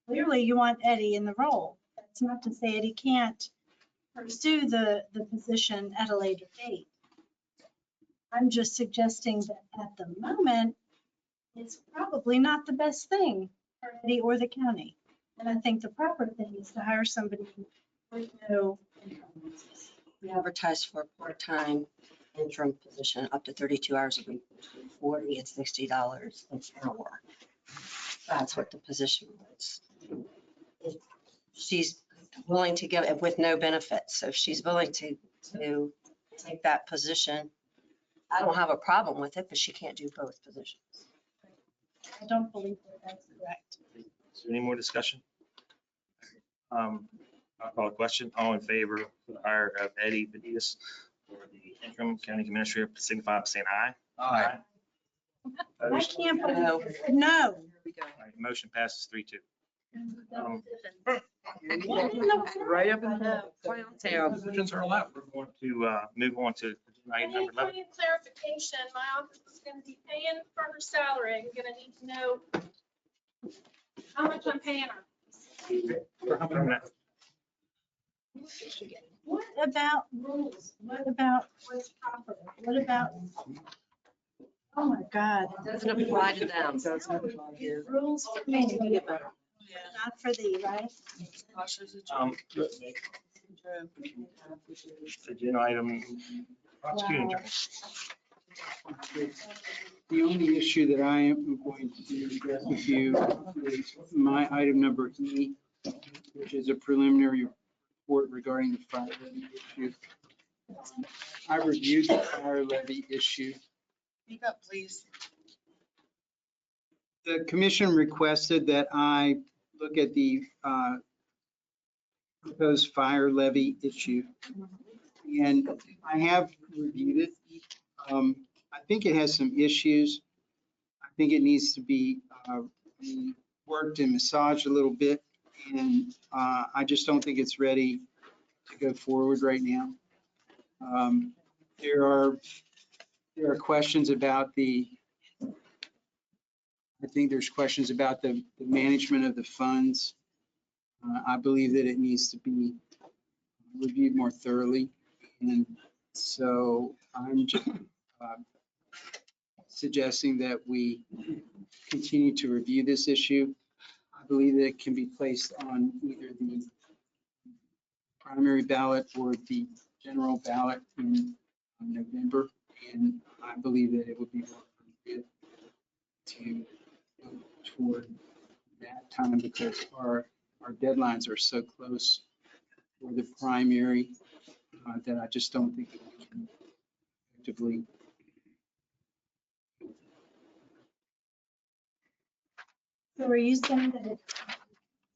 clearly you want Eddie in the role. That's not to say Eddie can't pursue the position at a later date. I'm just suggesting that at the moment, it's probably not the best thing for Eddie or the county. And I think the proper thing is to hire somebody with no encumbrances. We advertise for a part-time interim position up to 32 hours a week, between $40 and $60 an hour. That's what the position was. She's willing to give it with no benefits. So if she's willing to take that position, I don't have a problem with it, but she can't do both positions. I don't believe that that's correct. Is there any more discussion? I'll call a question. All in favor for the hire of Eddie Benitez for the interim county administrator, signify by saying aye. Aye. I can't believe, no. All right, motion passes 3-2. Right up in the clown town. Positions are allowed. We're going to move on to item number 11. Any clarification, my office is going to be paying for her salary. I'm going to need to know how much I'm paying her. What about rules? What about what's proper? What about, oh my God. Doesn't apply to them. Rules for me, not for thee, right? Agenda item. Prosecuting attorney. The only issue that I am going to address with you is my item number E, which is a preliminary report regarding the fire levy issue. I reviewed the fire levy issue. Speak up, please. The commission requested that I look at the proposed fire levy issue. And I have reviewed it. I think it has some issues. I think it needs to be worked and massaged a little bit. And I just don't think it's ready to go forward right now. There are questions about I think there's questions about the management of the funds. I believe that it needs to be reviewed more thoroughly. And so I'm just suggesting that we continue to review this issue. I believe that it can be placed on either the primary ballot or the general ballot in November. And I believe that it would be more appropriate to go toward that time because our deadlines are so close for the primary that I just don't think that we can effectively. So are you saying that it's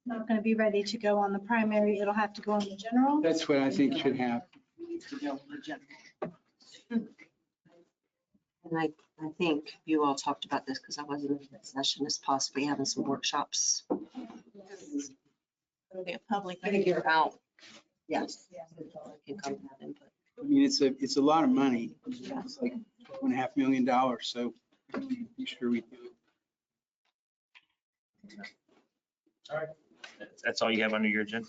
not going to be ready to go on the primary? It'll have to go on the general? That's what I think should happen. And I think you all talked about this because I wasn't in that session, is possibly having some workshops. It'll be a public. Figure out, yes. Can come and have input. I mean, it's a lot of money. It's like $12.5 million. So be sure we do it. All right. That's all you have under your agenda?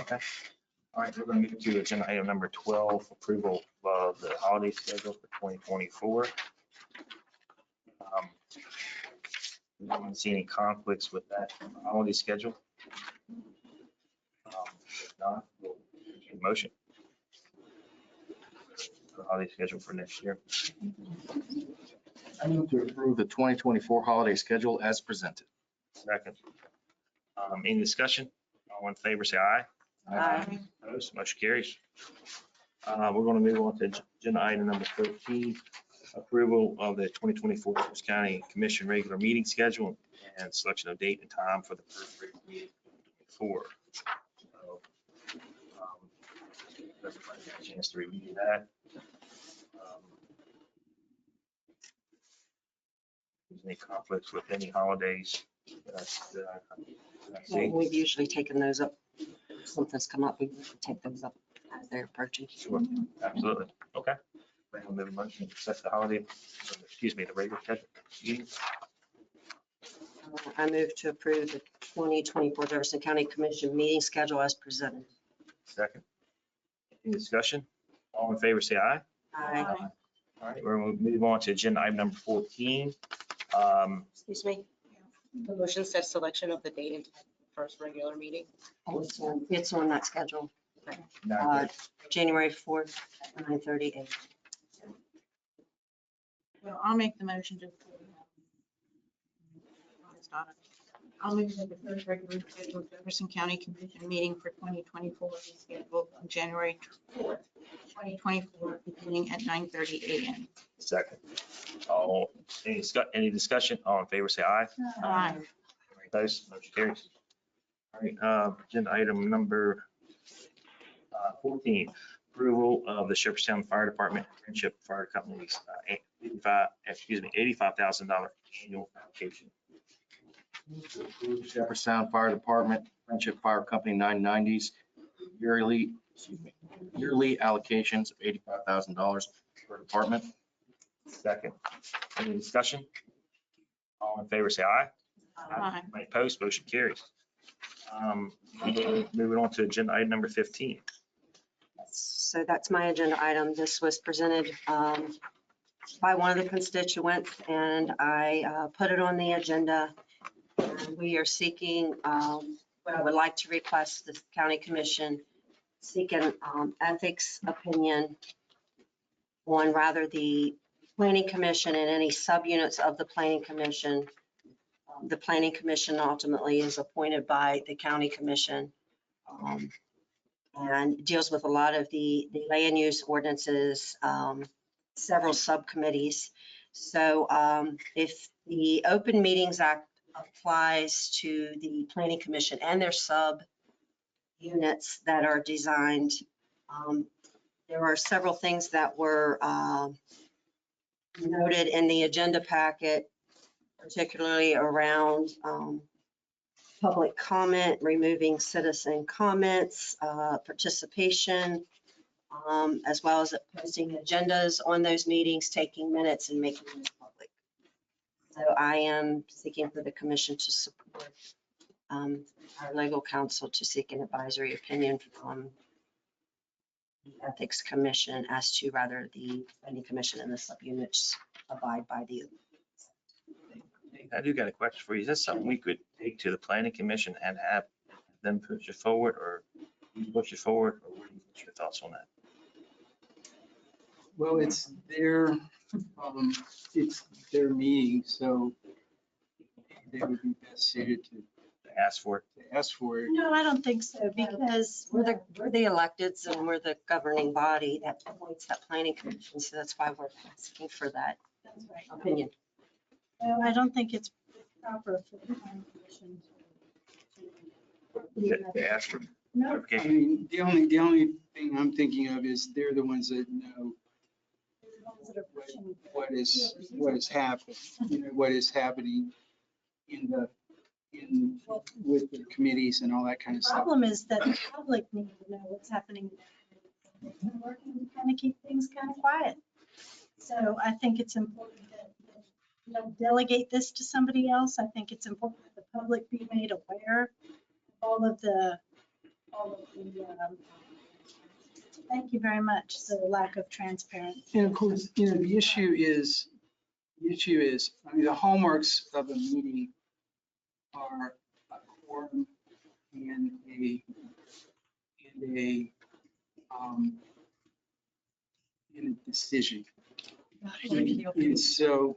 Okay. All right, we're going to move to agenda item number 12, approval of the holiday schedule for 2024. I don't see any conflicts with that holiday schedule. If not, we'll take a motion. The holiday schedule for next year. I move to approve the 2024 holiday schedule as presented. Second. Any discussion? All in favor, say aye. Aye. Opposed, motion carries. We're going to move on to agenda item number 13, approval of the 2024 Jefferson County Commission regular meeting schedule and selection of date and time for the first regular meeting for. Everybody got a chance to review that. Any conflicts with any holidays? that I see? We've usually taken those up. If something's come up, we take those up as they're approaching. Sure, absolutely. Okay. I'll move a motion to set the holiday, excuse me, the regular schedule meeting. I move to approve the 2024 Jefferson County Commission meeting schedule as presented. Second. Any discussion? All in favor, say aye. Aye. All right, we're going to move on to agenda item number 14. Excuse me. The motion says selection of the date and time for first regular meeting. Oh, it's on that schedule. January 4th, 9:30 a.m. Well, I'll make the motion to. I'll move that the first regular scheduled Jefferson County Commission meeting for 2024 is scheduled on January 4th, 2024, beginning at 9:30 a.m. Second. Any discussion? All in favor, say aye. Aye. Opposed, motion carries. All right, agenda item number 14, approval of the Shepherdstown Fire Department Friendship Fire Company's $85,000 annual allocation. Jefferson Fire Department, Friendship Fire Company 990s, yearly allocations of $85,000 per department. Second. Any discussion? All in favor, say aye. Aye. Any opposed, motion carries. Moving on to agenda item number 15. So that's my agenda item. This was presented by one of the constituents, and I put it on the agenda. And we are seeking, what I would like to request the county commission seek an ethics opinion on rather the planning commission and any subunits of the planning commission. The planning commission ultimately is appointed by the county commission and deals with a lot of the land use ordinances, several subcommittees. So if the Open Meetings Act applies to the planning commission and their sub units that are designed, there are several things that were noted in the agenda packet, particularly around public comment, removing citizen comments, participation, as well as posting agendas on those meetings, taking minutes and making them public. So I am seeking for the commission to support our legal counsel to seek an advisory opinion from the Ethics Commission as to rather the planning commission and the subunits abide by the. I do got a question for you. Is this something we could take to the planning commission and have them push it forward, or you push it forward, or what's your thoughts on that? Well, it's their meeting, so they would be best suited to ask for it. No, I don't think so, because We're the electeds and we're the governing body that appoints that planning commission. So that's why we're asking for that opinion. no, I don't think it's proper for the planning commission. They asked for No, I mean, the only thing I'm thinking of is they're the ones that know what is happening, what is happening with the committees and all that kind of the stuff. problem is that the public need to know what's happening. We're working to kind of keep things kind of quiet. So I think it's important that you don't delegate this to somebody else. I think it's important that the public be made aware of all of the thank you very much, the lack of transparency. And of course, the issue is, I mean, the hallmarks of a meeting are a quorum and a decision. And so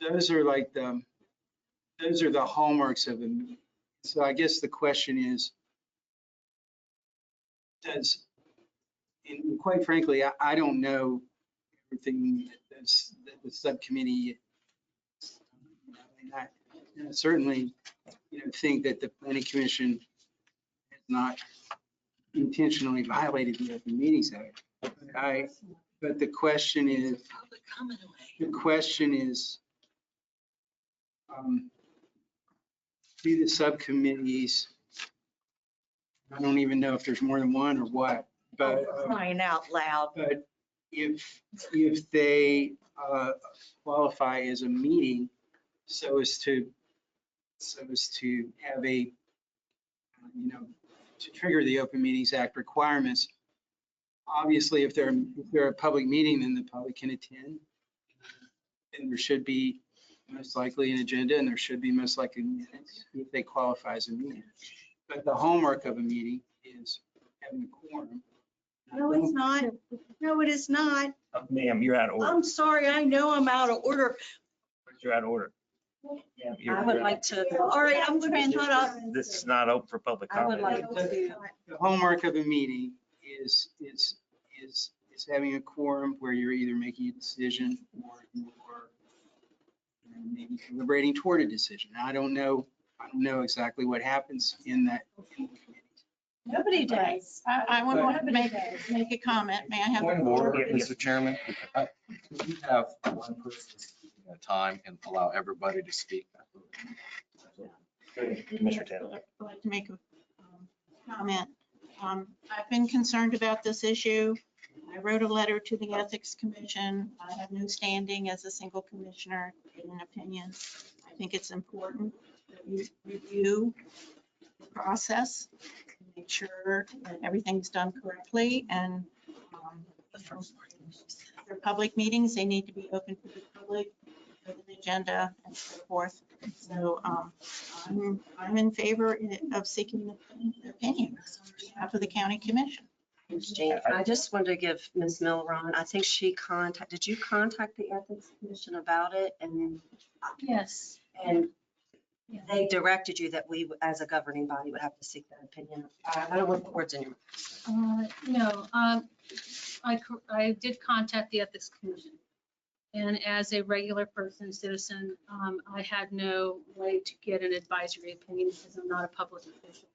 those are the hallmarks of a meeting. So I guess the question is, and quite frankly, I don't know everything that the subcommittee. And I certainly, think that the planning commission has not intentionally violated the Open Meetings Act. But the question is, do the subcommittees, I don't even know if there's more than one or what, but. Crying out loud. But if they qualify as a meeting so as to have a, to trigger the Open Meetings Act requirements, obviously, if they're a public meeting, then the public can attend. And there should be most likely an agenda, and there should be most likely minutes if they qualify as a meeting. But the hallmark of a meeting is having a quorum. No, it's not. No, it is not. Ma'am, you're out of order. I'm sorry, I know I'm out of order. You're out of order. Yeah, I would like to. All right, I'm going to shut up. This is not open for public I would comment. like to. The hallmark of a meeting is having a quorum where you're either making a decision or maybe deliberating toward a decision. I don't know exactly what happens in that. Nobody does. I want to make a comment. May I have? Point of order, Yeah, Mr. Chairman. Can you have one person speaking at a time and allow everybody to speak? Commissioner Taylor. I'd like to make a comment. I've been concerned about this issue. I wrote a letter to the Ethics Commission. I have no standing as a single commissioner in an opinion. I think it's important that you review the process, make sure that everything's done correctly, and for public meetings, they need to be open to the public, with an agenda and so forth. So I'm in favor of seeking an opinion on behalf of the county commission. Jane, I just wanted to give Ms. Milron, I think did you contact the Ethics Commission about it? And Yes. And they directed you that we, as a governing body, would have to seek that opinion. I don't want the words in your mouth. No, I did contact the Ethics Commission. And as a regular person, citizen, I had no way to get an advisory opinion because I'm not a public official.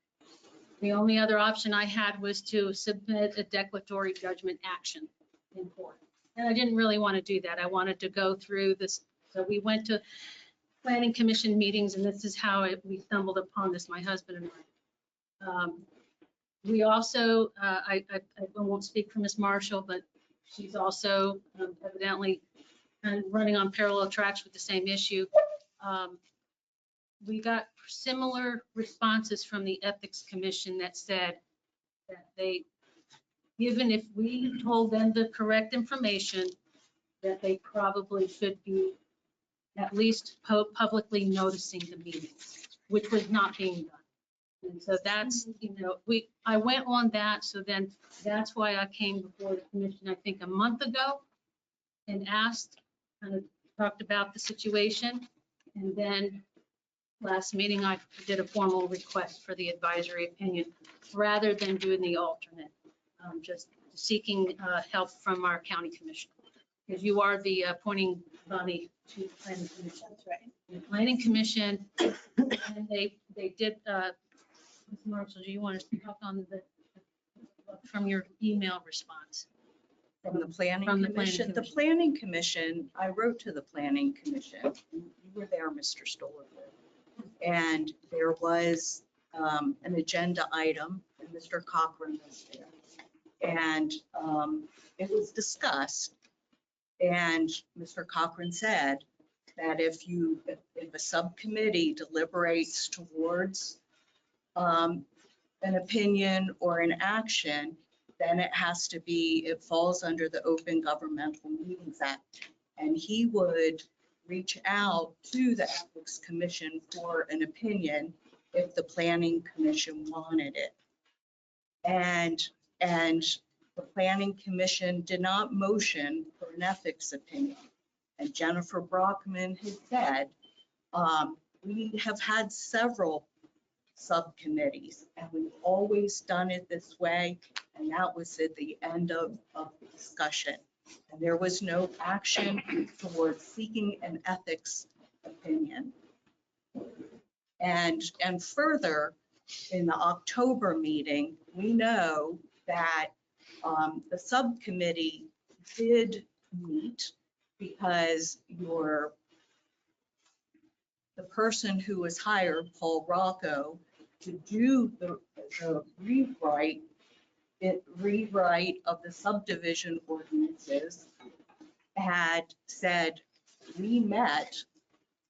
The only other option I had was to submit a declaratory judgment action in court. And I didn't really want to do that. I wanted to go through this. So we went to planning commission meetings, and this is how we stumbled upon this, my husband and I. We also, I won't speak for Ms. Marshall, but she's also evidently running on parallel tracks with the same issue. We got similar responses from the Ethics Commission that said that they, even if we told them the correct information, that they probably should be at least publicly noticing the meetings, which was not being done. And so that's, I went on that. So then that's why I came before the commission, I think a month ago, and asked, kind of talked about the situation. And then last meeting, I did a formal request for the advisory opinion rather than doing the alternate, just seeking help from our county commission. Because you are the appointing body to the planning commission. That's right. The planning commission, and they did, Ms. Marshall, do you want to talk on from your email response? From the planning From the commission. The planning commission, I wrote to the planning commission. You were there, Mr. Stoller. And there was an agenda item, and Mr. Cochran was there. And it was discussed. And Mr. Cochran said that if a subcommittee deliberates towards an opinion or an action, then it falls under the Open Governmental Meetings Act. And he would reach out to the Ethics Commission for an opinion if the Planning Commission wanted it. And the Planning Commission did not motion for an ethics opinion. And Jennifer Brockman has said, we have had several subcommittees and we've always done it this way. And that was at the end of the discussion. And there was no action towards seeking an ethics opinion. And further, in the October meeting, we know that the subcommittee did meet because the person who was hired, Paul Rocco, to do the rewrite of the subdivision ordinances had said, we met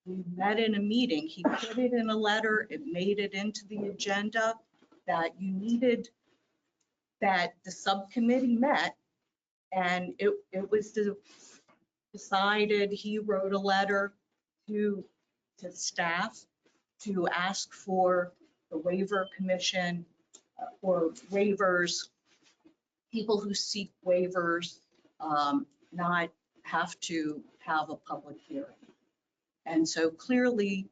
in a meeting. He put it in a letter, it made it into the agenda that you needed, that the subcommittee met, and it was decided, he wrote a letter to staff to ask for the waiver commission or waivers, people who seek waivers not have to have a public hearing. And so clearly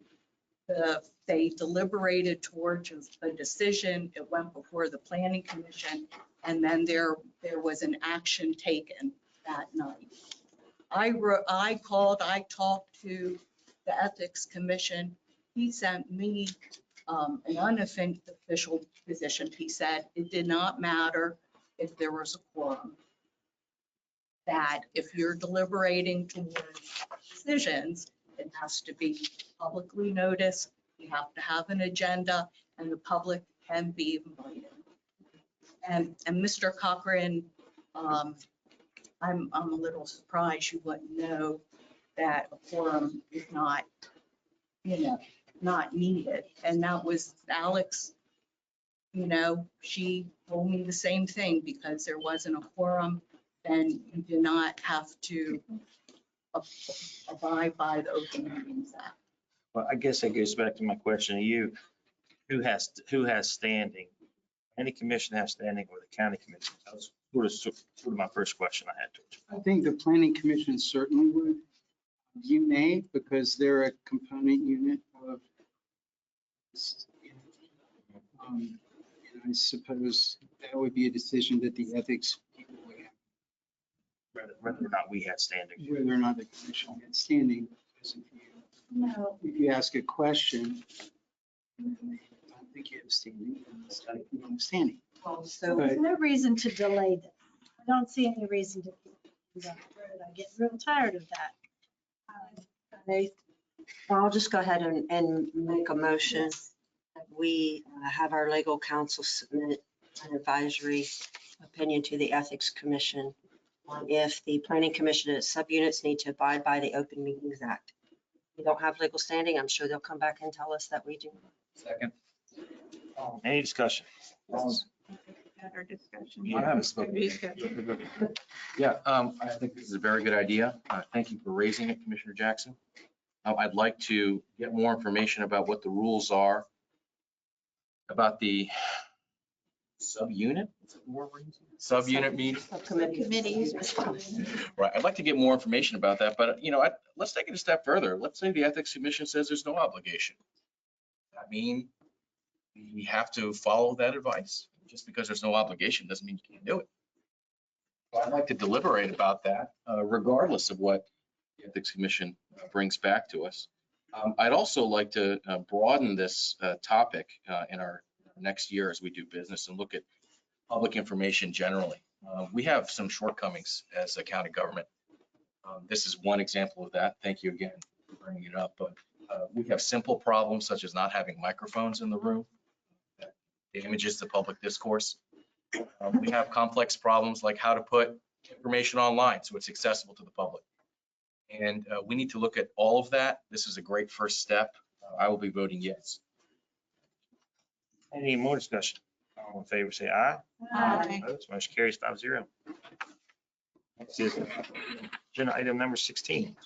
they deliberated towards a decision. It went before the planning commission, and then there was an action taken that night. I talked to the ethics commission. He sent me an unofficial position. He said it did not matter if there was a quorum, that if you're deliberating towards decisions, it has to be publicly noticed. You have to have an agenda, and the public can be invited. And Mr. Cochran, I'm a little surprised you wouldn't know that a quorum is not, not needed. And that was Alex, she told me the same thing, because there wasn't a quorum, then you do not have to abide by the Open Meetings Act. Well, I guess that goes back to my question to you. Who has standing? Any commission has standing with the county commission? That was sort of my first question I had to you. I think the planning commission certainly would. You may, because they're a component unit of, and I suppose that would be a decision that the ethics people would have. Whether or not we had standing. Whether or not the commission had standing. No. If you ask a question, I don't think you have standing. You don't have standing. So There's no reason to delay this. I don't see any reason to keep it down the road. I get real tired of that. I'll just go ahead and make a motion that we have our legal counsel submit an advisory opinion to the Ethics Commission on if the planning commission and its subunits need to abide by the Open Meetings Act. We don't have legal standing. I'm sure they'll come back and tell us that we do. Second. Any discussion? Better discussion. I haven't spoken. Yeah, I think this is a very good idea. Thank you for raising it, Commissioner Jackson. I'd like to get more information about what the rules are about the subunit. Subunit meeting. Committees. Right. I'd like to get more information about that, but let's take it a step further. Let's say the Ethics Commission says there's no obligation. Does that mean we have to follow that advice? Just because there's no obligation doesn't mean you can't do it. Well, I'd like to deliberate about that, regardless of what the Ethics Commission brings back to us. I'd also like to broaden this topic in our next year as we do business and look at public information generally. We have some shortcomings as a county government. This is one example of that. Thank you again for bringing it up. But we have simple problems such as not having microphones in the room that damages the public discourse. We have complex problems like how to put information online so it's accessible to the public. And we need to look at all of that. This is a great first step. I will be voting yes. Any more discussion? All in favor, say aye. Aye. Opposed? Motion carries 5-0. Next is agenda item number 16.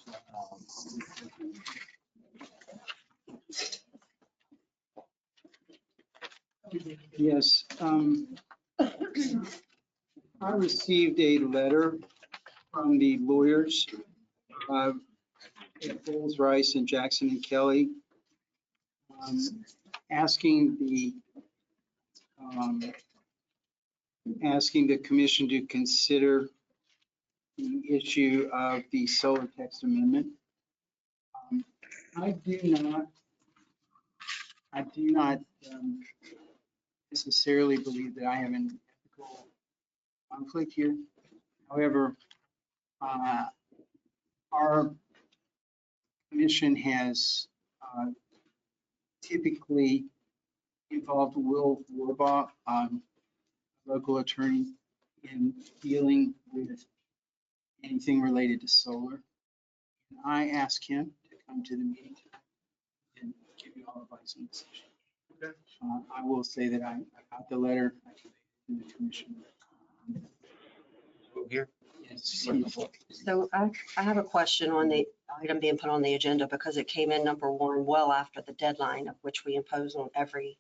Yes. I received a letter from the lawyers at Bowles, Rice, and Jackson and Kelly asking the commission to consider the issue of the solar text amendment. I do not necessarily believe that I have an ethical conflict here. However, our commission has typically involved Will Warbaugh, local attorney, in dealing with anything related to solar. And I asked him to come to the meeting and give you all advice on this issue. I will say that I got the letter in the commission. Here. Yes. So I have a question on the item being put on the agenda because it came in number 1 well after the deadline of which we impose on every.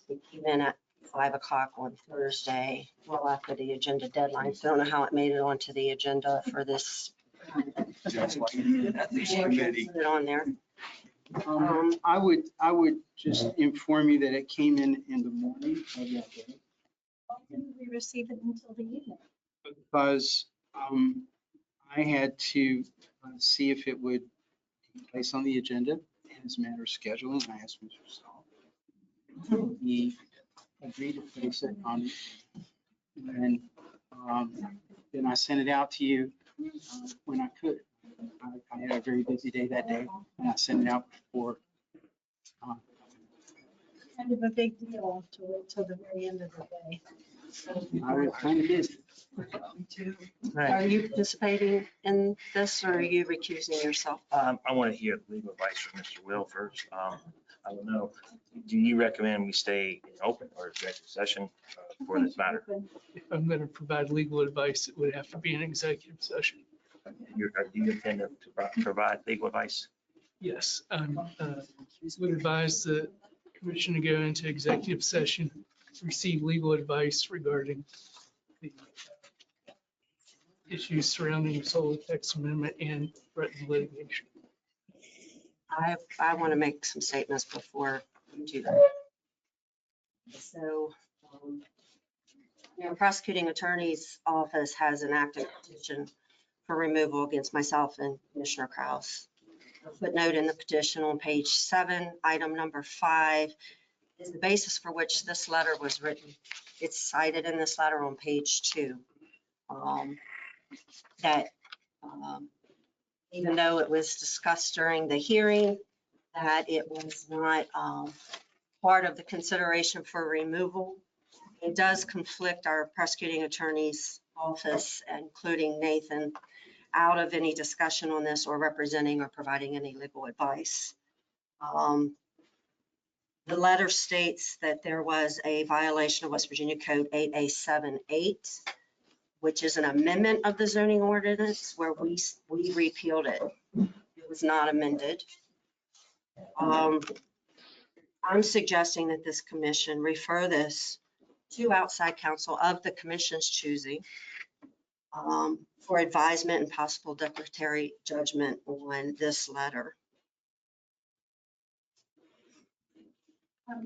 It came in at 5 o'clock on Thursday, well after the agenda deadline. So I don't know how it made it onto the agenda for this. Put it on there. I would just inform you that it came in the morning of that day. Why didn't we receive it until the evening? Because I had to see if it would be placed on the agenda and as a matter of scheduling. I asked Mr. Stahl. He agreed to place it on. And then I sent it out to you when I could. I had a very busy day that day and I sent it out before. Kind of a big deal to wait till the very end of the day. I was kind of busy. Are you participating in this or are you recusing yourself? I want to hear legal advice from Mr. Will first. I don't know, do you recommend we stay in open or executive session for this matter? If I'm going to provide legal advice, it would have to be an executive session. Do you intend to provide legal advice? Yes, would advise the commission to go into executive session, receive legal advice regarding the issues surrounding the solar text amendment and threatened litigation. I want to make some statements before we do that. So, prosecuting attorney's office has an active petition for removal against myself and Commissioner Kraus. A footnote in the petition on page 7, item number 5, is the basis for which this letter was written. It's cited in this letter on page 2. That even though it was discussed during the hearing, that it was not part of the consideration for removal. It does conflict our prosecuting attorney's office, including Nathan, out of any discussion on this or representing or providing any legal advice. The letter states that there was a violation of West Virginia Code 8A78, which is an amendment of the zoning ordinance where we repealed it. It was not amended. I'm suggesting that this commission refer this to outside counsel of the commission's choosing for advisement and possible declaratory judgment on this letter.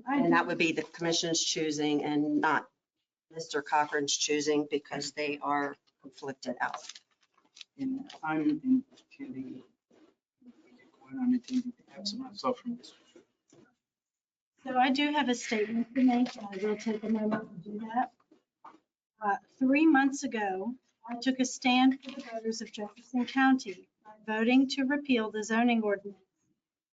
And that would be the commission's choosing and not Mr. Cochran's choosing because they are conflicted out. And I'm intending to absent myself from this. So I do have a statement to make, and I will take a moment to do that. 3 months ago, I took a stand for the voters of Jefferson County by voting to repeal the zoning ordinance,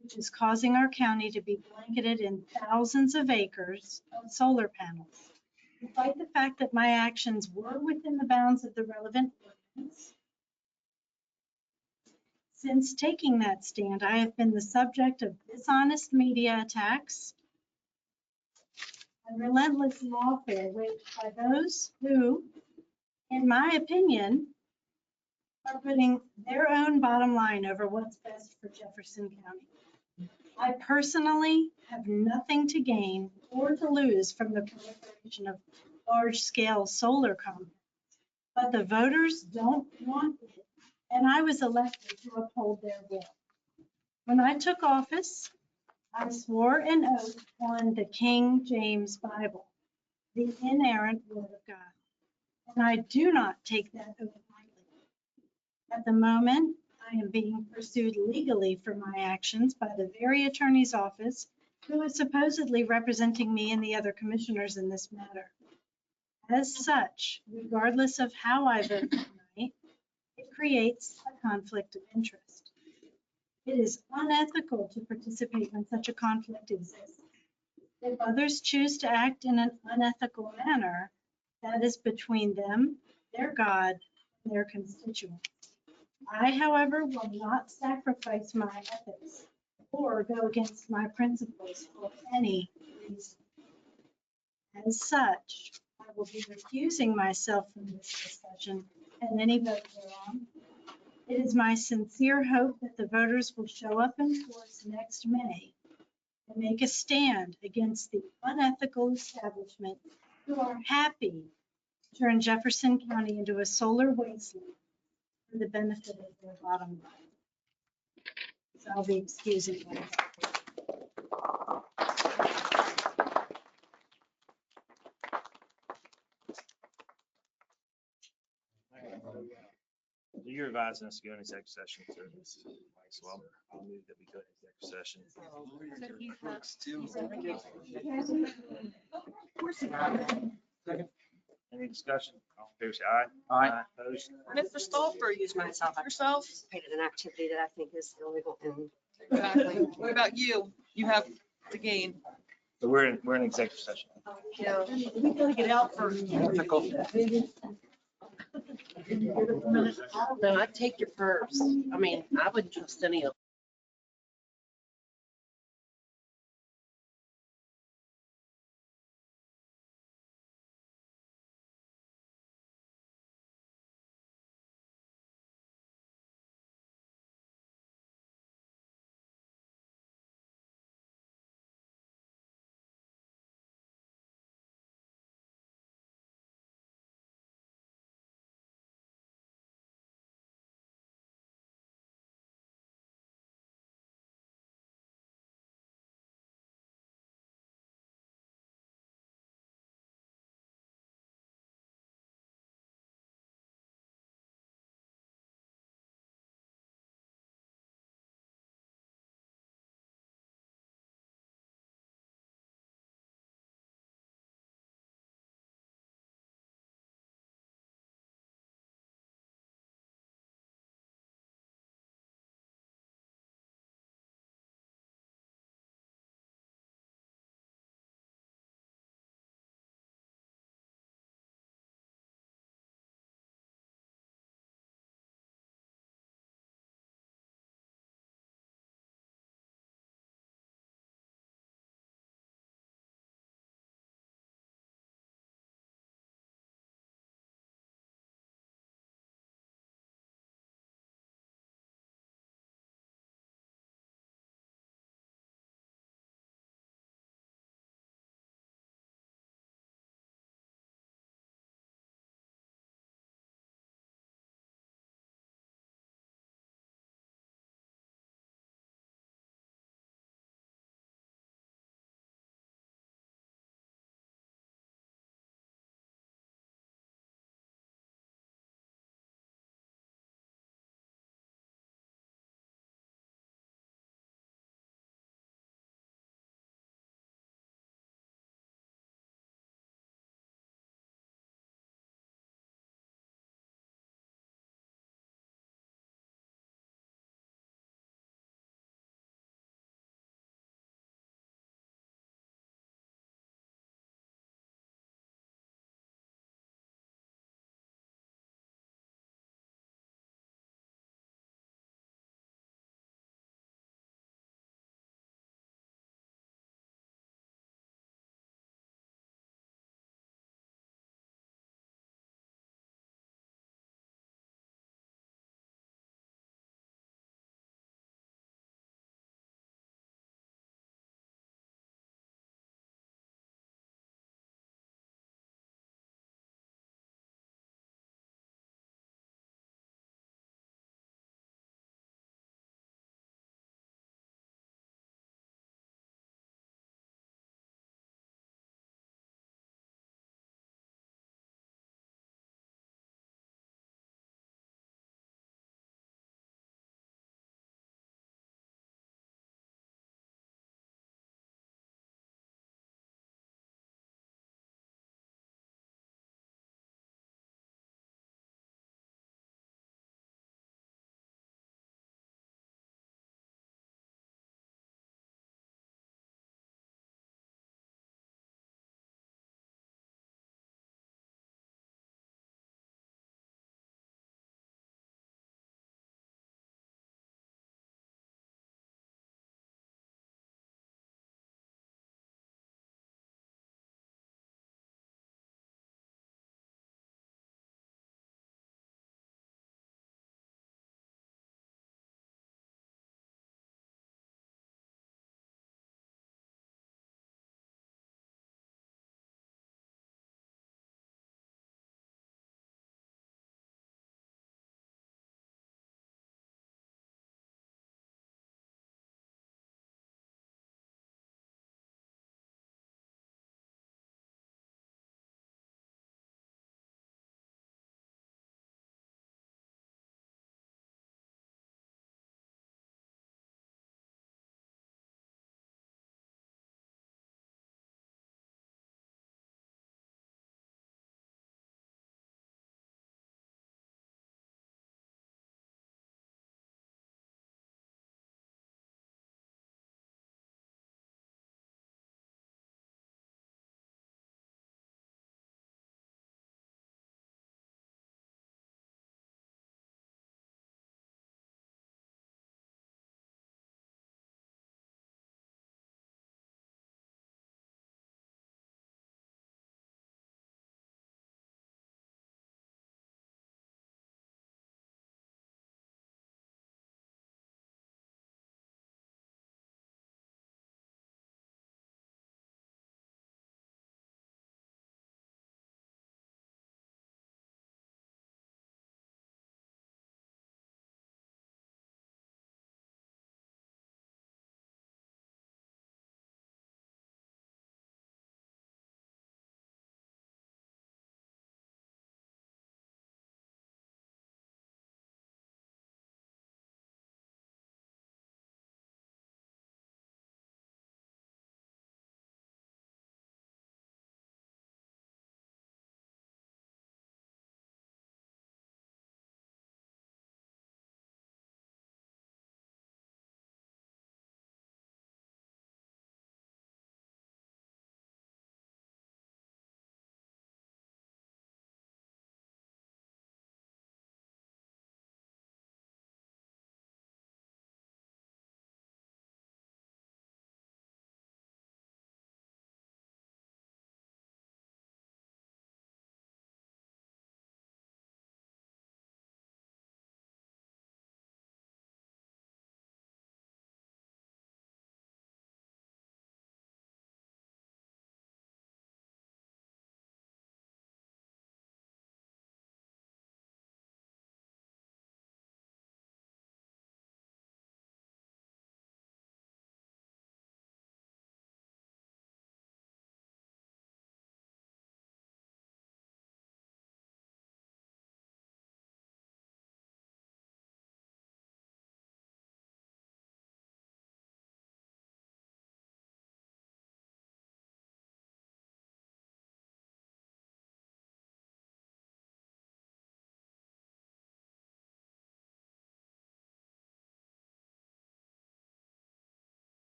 which is causing our county to be blanketed in thousands of acres of solar panels. Despite the fact that my actions were within the bounds of the relevant ordinance, since taking that stand, I have been the subject of dishonest media attacks and relentless lawfare waged by those who, in my opinion, are putting their own bottom line over what's best for Jefferson County. I personally have nothing to gain or to lose from the proliferation of large-scale solar complexes, but the voters don't want it, and I was elected to uphold their will. When I took office, I swore an oath on the King James Bible, the inerrant word of God. and I do not take that oath lightly. At the moment, I am being pursued legally for my actions by the very attorney's office who is supposedly representing me and the other commissioners in this matter. As such, regardless of how I vote tonight, it creates a conflict of interest. It is unethical to participate when such a conflict exists. If others choose to act in an unethical manner, that is between them, their God, and their constituents. I, however, will not sacrifice my ethics or go against my principles for any reason. As such, I will be recusing myself from this discussion and any vote thereon. It is my sincere hope that the voters will show up in force next May and make a stand against the unethical establishment who are happy to turn Jefferson County into a solar wasteland for the benefit of their bottom line. So I'll be excusing myself. So you're advising us to go into executive session. So I'll move that we go into executive session. Any discussion? All in favor, say aye. Aye. Opposed? Mr. Stolper, Use myself. I yourself? participated in an activity that I think is illegal and Exactly. What about you? You have to gain. So we're in executive session. Yeah, we gotta get out first. No, I'd take your purse. I mean, I wouldn't trust any of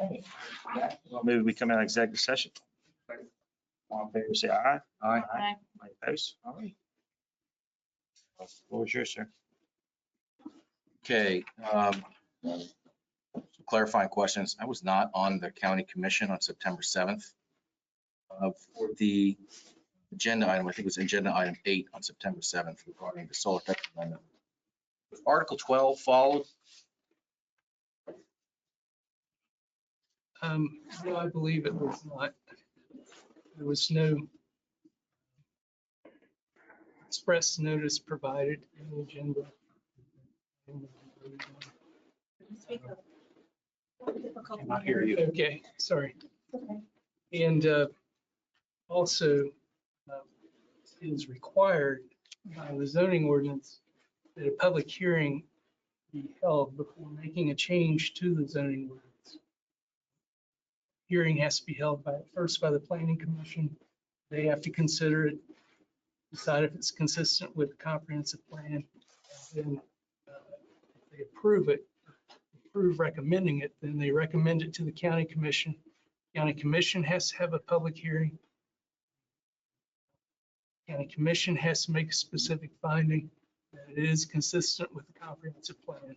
Okay. Well, maybe we come out of executive session. All in favor, say aye. Aye. Aye. Any opposed? All right. The floor is yours, sir. Okay. Clarifying questions. I was not on the county commission on September 7th. For the agenda item, I think it was agenda item 8 on September 7th regarding the solar text amendment. Was Article 12 followed? No, I believe it was not. There was no express notice provided in the agenda. Not hear you. Okay, sorry. And also, it is required by the zoning ordinance that a public hearing be held before making a change to the zoning ordinance. Hearing has to be held first by the planning commission. They have to consider it, decide if it's consistent with the comprehensive plan. And then if they approve it, approve recommending it, then they recommend it to the county commission. County commission has to have a public hearing. County commission has to make a specific finding that it is consistent with the comprehensive plan.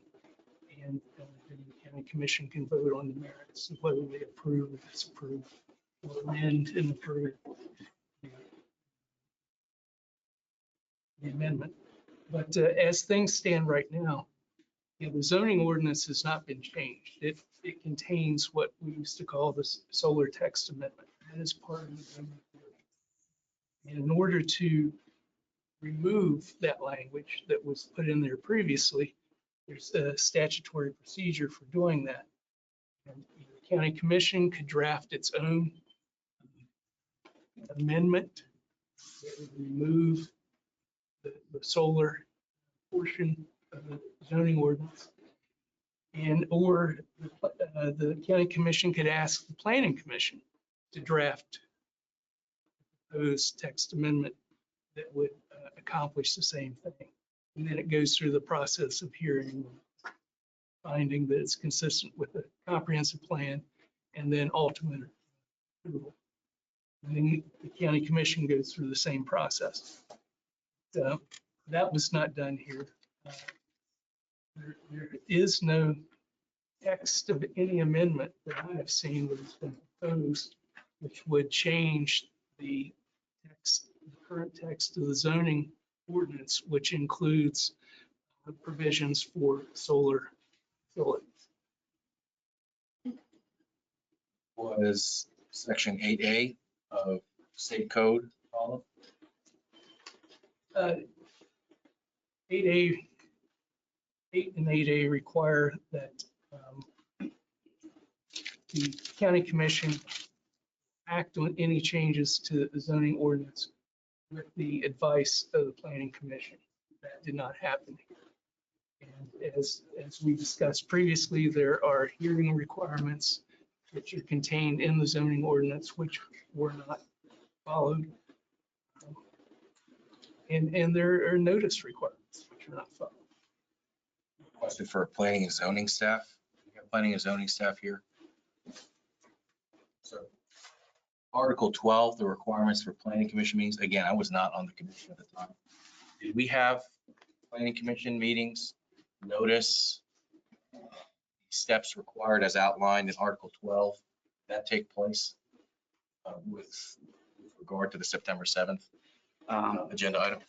And then the county commission can vote on the merits of whether they approve, disapprove, or amend and approve the amendment. But as things stand right now, the zoning ordinance has not been changed. It contains what we used to call the solar text amendment. That is part of the zoning ordinance. And in order to remove that language that was put in there previously, there's a statutory procedure for doing that. And the county commission could draft its own amendment that would remove the solar portion of the zoning ordinance. And or the county commission could ask the planning commission to draft those text amendment that would accomplish the same thing. And then it goes through the process of hearing, finding that it's consistent with the comprehensive plan, and then ultimate approval. And then the county commission goes through the same process. So that was not done here. There is no text of any amendment that I have seen that has been proposed, which would change the text, the current text of the zoning ordinance, which includes the provisions for solar facilities. Was section 8A of state code followed? 8A, 8 and 8A require that the county commission act on any changes to the zoning ordinance with the advice of the planning commission. That did not happen here. And as we discussed previously, there are hearing requirements which are contained in the zoning ordinance, which were not followed. And there are notice requirements which are not followed. Question for planning and zoning staff. We have planning and zoning staff here. So Article 12, the requirements for planning commission meetings. Again, I was not on the commission at the time. Did we have planning commission meetings, notice, steps required as outlined in Article 12, that take place with regard to the September 7th agenda item?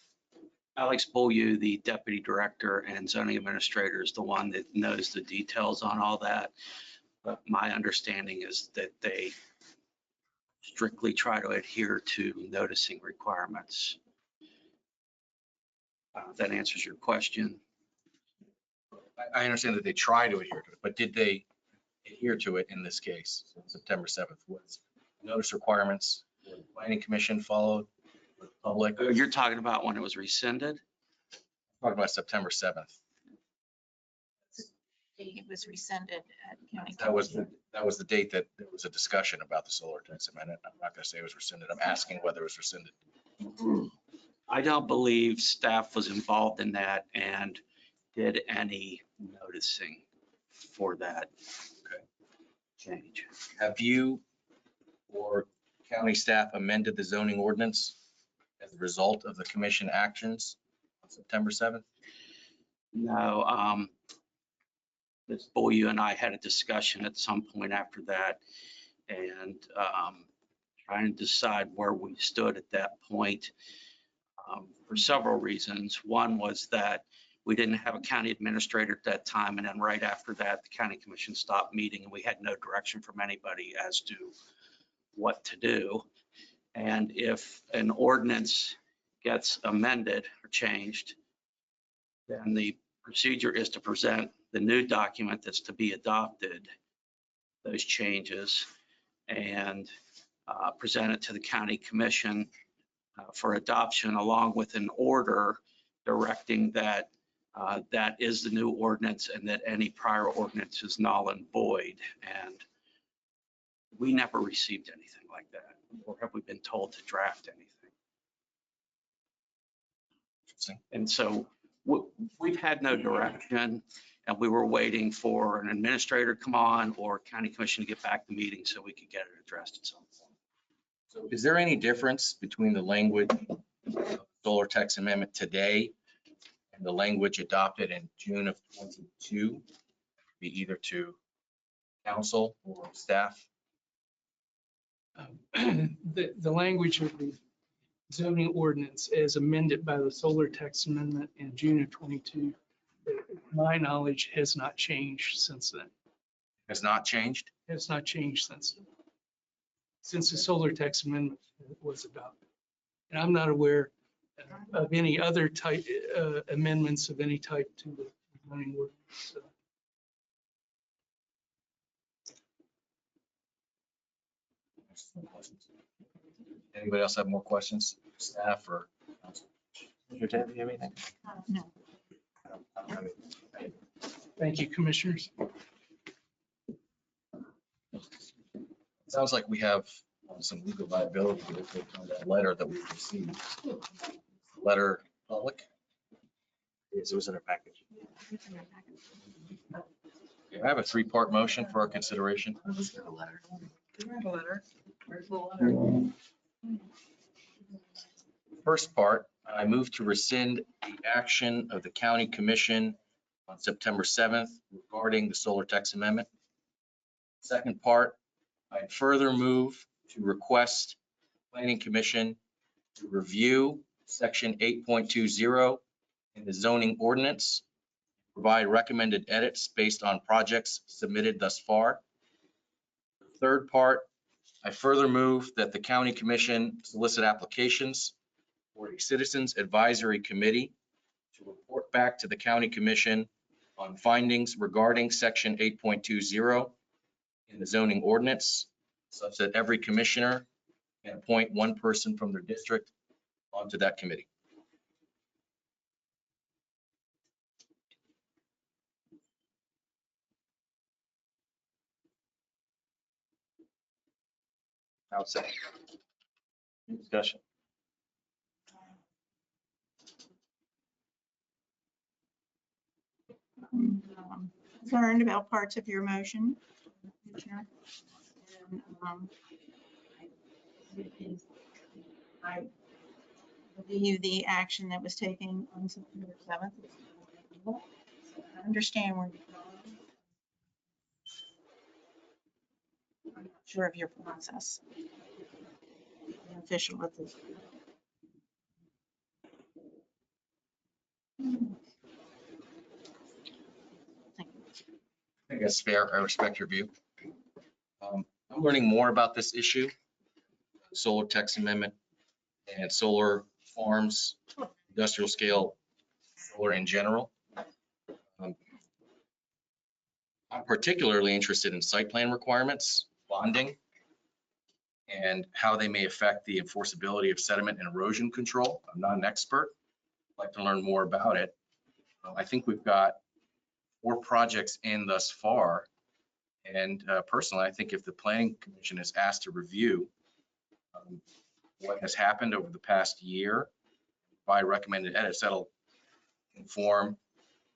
Alex Beaulieu, the deputy director and zoning administrator, is the one that knows the details on all that. But my understanding is that they strictly try to adhere to noticing requirements. That answers your question. I understand that they try to adhere to it, but did they adhere to it in this case? September 7th was notice requirements, were the planning commission followed, with the public? You're talking about when it was rescinded? Talking about September 7th. It was rescinded at county. That was the date that there was a discussion about the solar tax amendment. I'm not going to say it was rescinded. I'm asking whether it was rescinded. I don't believe staff was involved in that and did any noticing for that. Okay. change. Have you or county staff amended the zoning ordinance as a result of the commission actions on September 7th? No, Ms. Boyu and I had a discussion at some point after that and trying to decide where we stood at that point for several reasons. One was that we didn't have a county administrator at that time, and then right after that, the county commission stopped meeting, and we had no direction from anybody as to what to do. And if an ordinance gets amended or changed, then the procedure is to present the new document that's to be adopted, those changes, and present it to the county commission for adoption, along with an order directing that that is the new ordinance and that any prior ordinance is null and void. And we never received anything like that, or have we been told to draft anything? Interesting. And so we've had no direction, and we were waiting for an administrator to come on or county commission to get back the meeting so we could get it addressed at some point. So is there any difference between the language of the solar tax amendment today and the language adopted in June of 22, be either to council or staff? The language of the zoning ordinance as amended by the solar tax amendment in June of 22, my knowledge has not changed since then. Has not changed? Has not changed since the solar tax amendment was adopted. And I'm not aware of any other type amendments of any type to the zoning ordinance. So, Anybody else have more questions? Staff or council? Mr. Ted, do you have anything? No. thank you, commissioners. Sounds like we have some legal liability on that letter that we received. Letter public? Yes, it was in our package. I have a three-part motion for our consideration. First part, I move to rescind the action of the county commission on September 7th regarding the solar tax amendment. Second part, I further move to request planning commission to review section 8.20 in the zoning ordinance, provide recommended edits based on projects submitted thus far. Third part, I further move that the county commission solicit applications for a citizens advisory committee to report back to the county commission on findings regarding section 8.20 in the zoning ordinance, such that every commissioner can appoint one person from their district onto that committee. I'll say. Discussion. Concerned about parts of your motion. Commissioner. And, I believe the action that was taken on September 7th. I understand where you're going. I'm not sure of your process. The official with this. I think that's fair. I respect your view. I'm learning more about this issue, solar tax amendment and solar farms, industrial scale solar in general. I'm particularly interested in site plan requirements, bonding, and how they may affect the enforceability of sediment and erosion control. I'm not an expert. I'd like to learn more about it. I think we've got 4 projects in thus far. And personally, I think if the planning commission is asked to review what has happened over the past year by recommended edits, that'll inform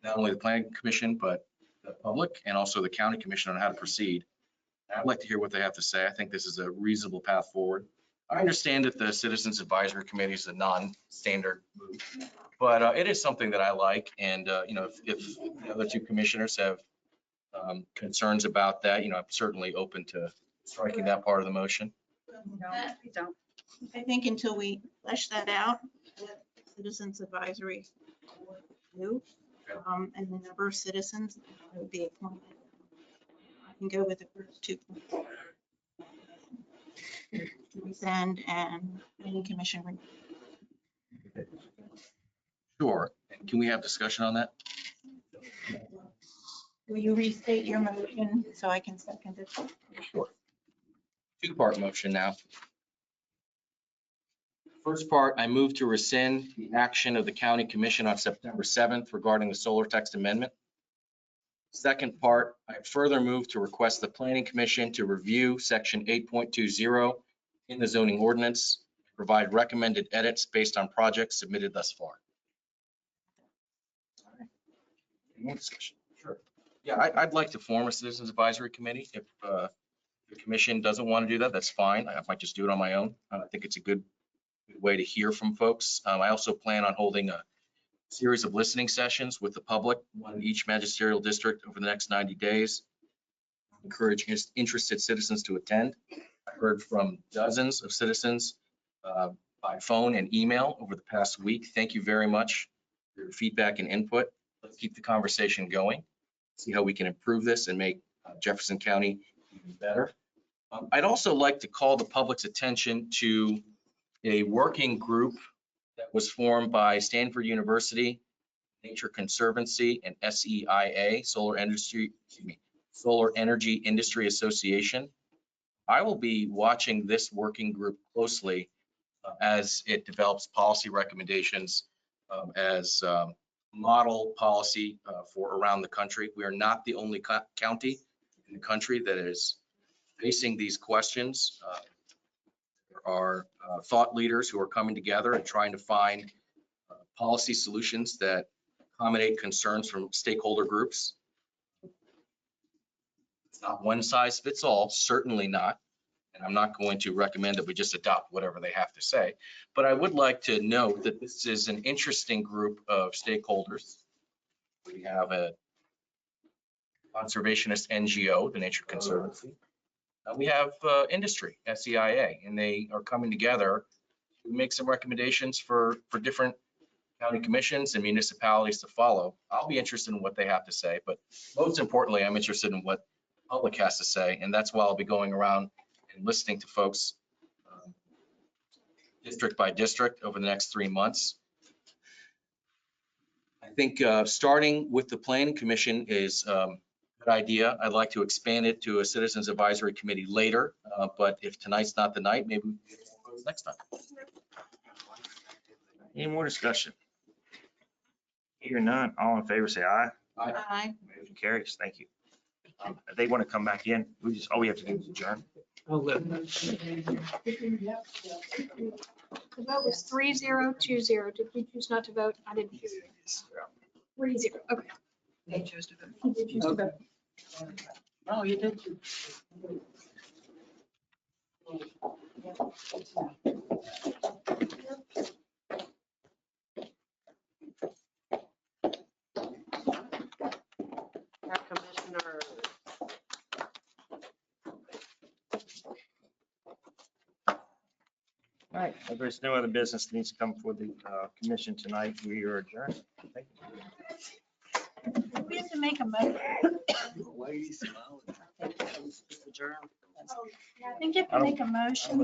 not only the planning commission, but the public and also the county commission on how to proceed. I'd like to hear what they have to say. I think this is a reasonable path forward. I understand that the Citizens Advisory Committee is a non-standard move, but it is something that I like. And, if the other two commissioners have concerns about that, I'm certainly open to striking that part of the motion. No, we don't. I think until we flesh that out, Citizens Advisory Board do, and the number of citizens that would be appointed. I can go with the first 2 points. Rescind and any commission. Sure. And can we have discussion on that? Will you restate your motion so I can second it? Sure. 2-part motion now. First part, I move to rescind the action of the county commission on September 7th regarding the solar text amendment. Second part, I further move to request the planning commission to review section 8.20 in the zoning ordinance, provide recommended edits based on projects submitted thus far. Any more discussion? Sure. Yeah, I'd like to form a citizens advisory committee. If the commission doesn't want to do that, that's fine. I might just do it on my own. I think it's a good way to hear from folks. I also plan on holding a series of listening sessions with the public, one in each magisterial district over the next 90 days. Encourage interested citizens to attend. I heard from dozens of citizens by phone and email over the past week. Thank you very much for your feedback and input. Let's keep the conversation going, see how we can improve this and make Jefferson County even better. I'd also like to call the public's attention to a working group that was formed by Stanford University, Nature Conservancy, and SEIA, Solar Energy Industry Association. I will be watching this working group closely as it develops policy recommendations as model policy for around the country. We are not the only county in the country that is facing these questions. There are thought leaders who are coming together and trying to find policy solutions that accommodate concerns from stakeholder groups. It's not one size fits all, certainly not. And I'm not going to recommend that we just adopt whatever they have to say. But I would like to note that this is an interesting group of stakeholders. We have a conservationist NGO, the Nature Conservancy. We have industry, SEIA, and they are coming together to make some recommendations for different county commissions and municipalities to follow. I'll be interested in what they have to say, but most importantly, I'm interested in what the public has to say, and that's why I'll be going around and listening to folks district by district over the next 3 months. I think starting with the planning commission is good idea. I'd like to expand it to a citizens advisory committee later, but if tonight's not the night, maybe we'll next time. Any more discussion? Hearing none, all in favor say aye. Aye. Motion carries. Thank you. If they want to come back in, all we have to do is adjourn. I'll let them. The vote was 3020. Did we choose not to vote? I didn't hear you. 30, okay. They chose to vote. He did choose to vote. Oh, you did. Commissioner. All right, if there's no other business that needs to come before the commission tonight, we are adjourned. Thank you. We have to make a motion. I think you have to make a motion.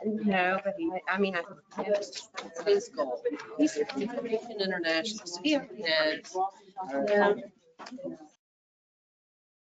No, but I mean, it's his goal. He's from Conservation International. So he already has.